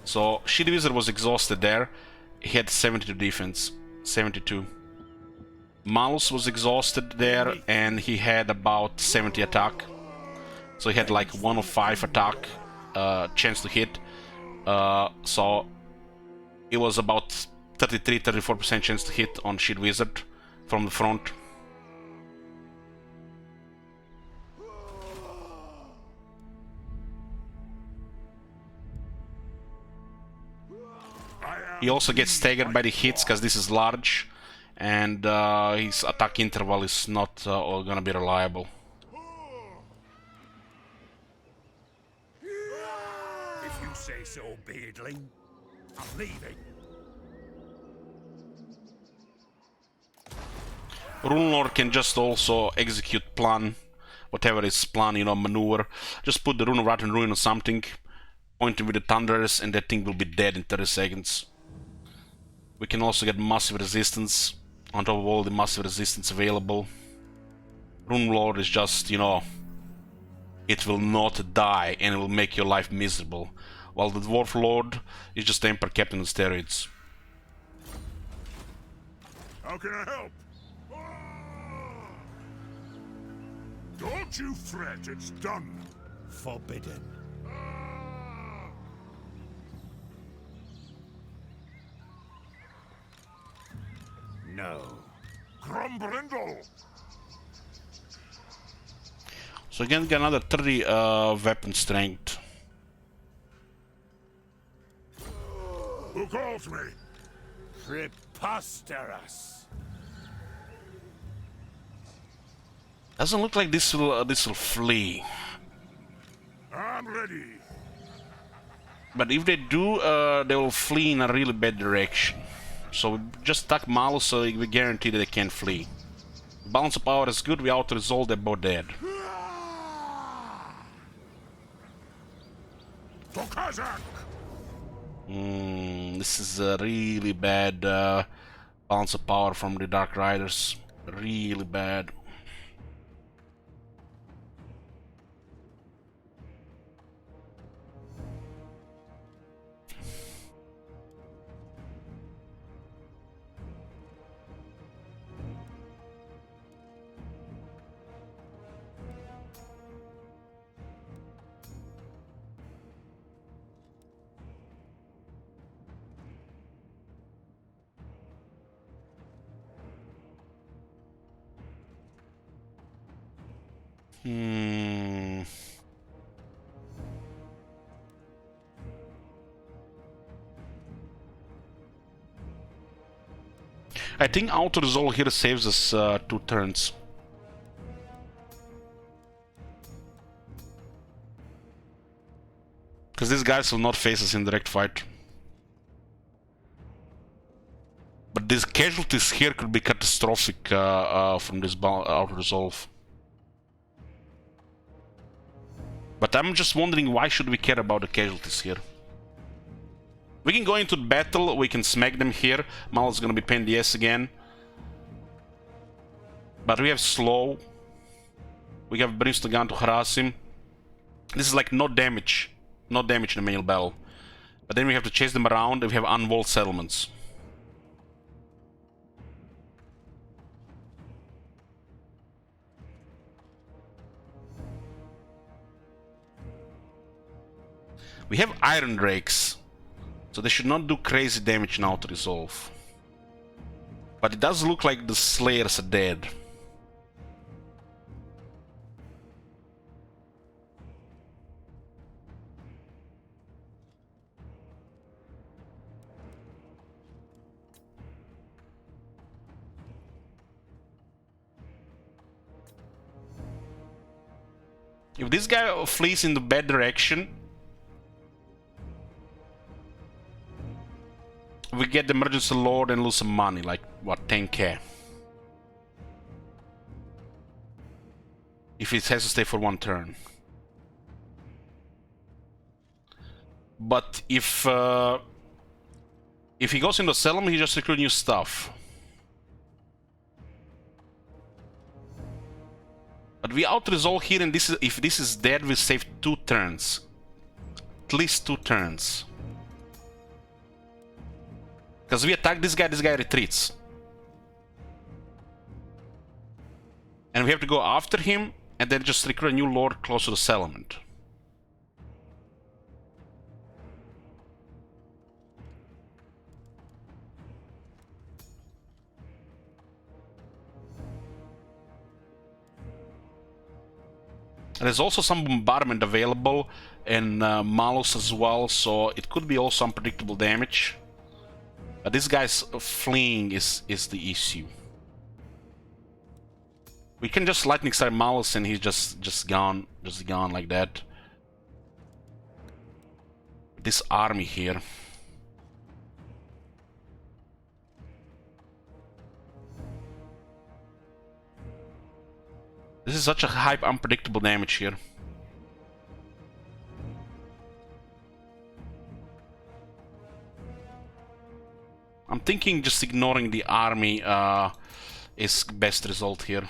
So Shield Wizard was exhausted there. He had 72 defense, 72. Malus was exhausted there, and he had about 70 attack. So he had like 1 of 5 attack chance to hit. So it was about 33-34% chance to hit on Shield Wizard from the front. He also gets staggered by the hits because this is large, and his attack interval is not gonna be reliable. If you say so, Beardling, I'm leaving. Rune Lord can just also execute plan, whatever is plan, you know, maneuver. Just put the Rune of Wrath and Ruin on something, point him with the Thunderers, and that thing will be dead in 30 seconds. We can also get massive resistance on top of all the massive resistance available. Rune Lord is just, you know, it will not die and it will make your life miserable. While the Dwarf Lord is just the Emperor Captain on steroids. How can I help? Don't you fret, it's done. Forbidden. No. Grumbrindle! So again, get another 30 weapon strength. Who calls me? Preposterous. Doesn't look like this will flee. I'm ready. But if they do, they will flee in a really bad direction. So we just attack Malus so we guarantee that they can't flee. Balance of power is good, we auto-resolve, they're both dead. For Kazakh! This is a really bad balance of power from the Dark Riders. Really bad. I think auto-resolve here saves us 2 turns. Because these guys will not face us in direct fight. But these casualties here could be catastrophic from this auto-resolve. But I'm just wondering, why should we care about the casualties here? We can go into battle, we can smack them here. Mal's gonna be pain in the ass again. But we have slow. We have Brimstone Gun to harass him. This is like no damage. No damage in the main battle. But then we have to chase them around and we have unwalled settlements. We have Iron Drakes, so they should not do crazy damage in auto-resolve. But it does look like the Slayers are dead. If this guy flees in the bad direction, we get the Emergency Lord and lose some money, like, what, 10k? If it has to stay for 1 turn. But if he goes into Asylum, he just recruits new stuff. But we out-resolve here, and this is, if this is dead, we save 2 turns. At least 2 turns. Because we attack this guy retreats. And we have to go after him, and then just recruit a new lord close to the settlement. There's also some bombardment available in Malus as well, so it could be also unpredictable damage. But this guy's fleeing is the issue. We can just lightning strike Malus and he's just gone like that. This army here. This is such a high unpredictable damage here. I'm thinking just ignoring the army is best result here.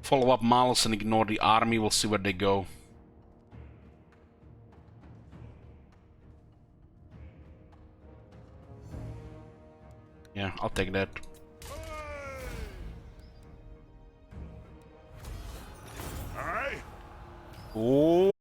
Follow up Malus and ignore the army, we'll see where they go. Yeah, I'll take that. Aye. Oh.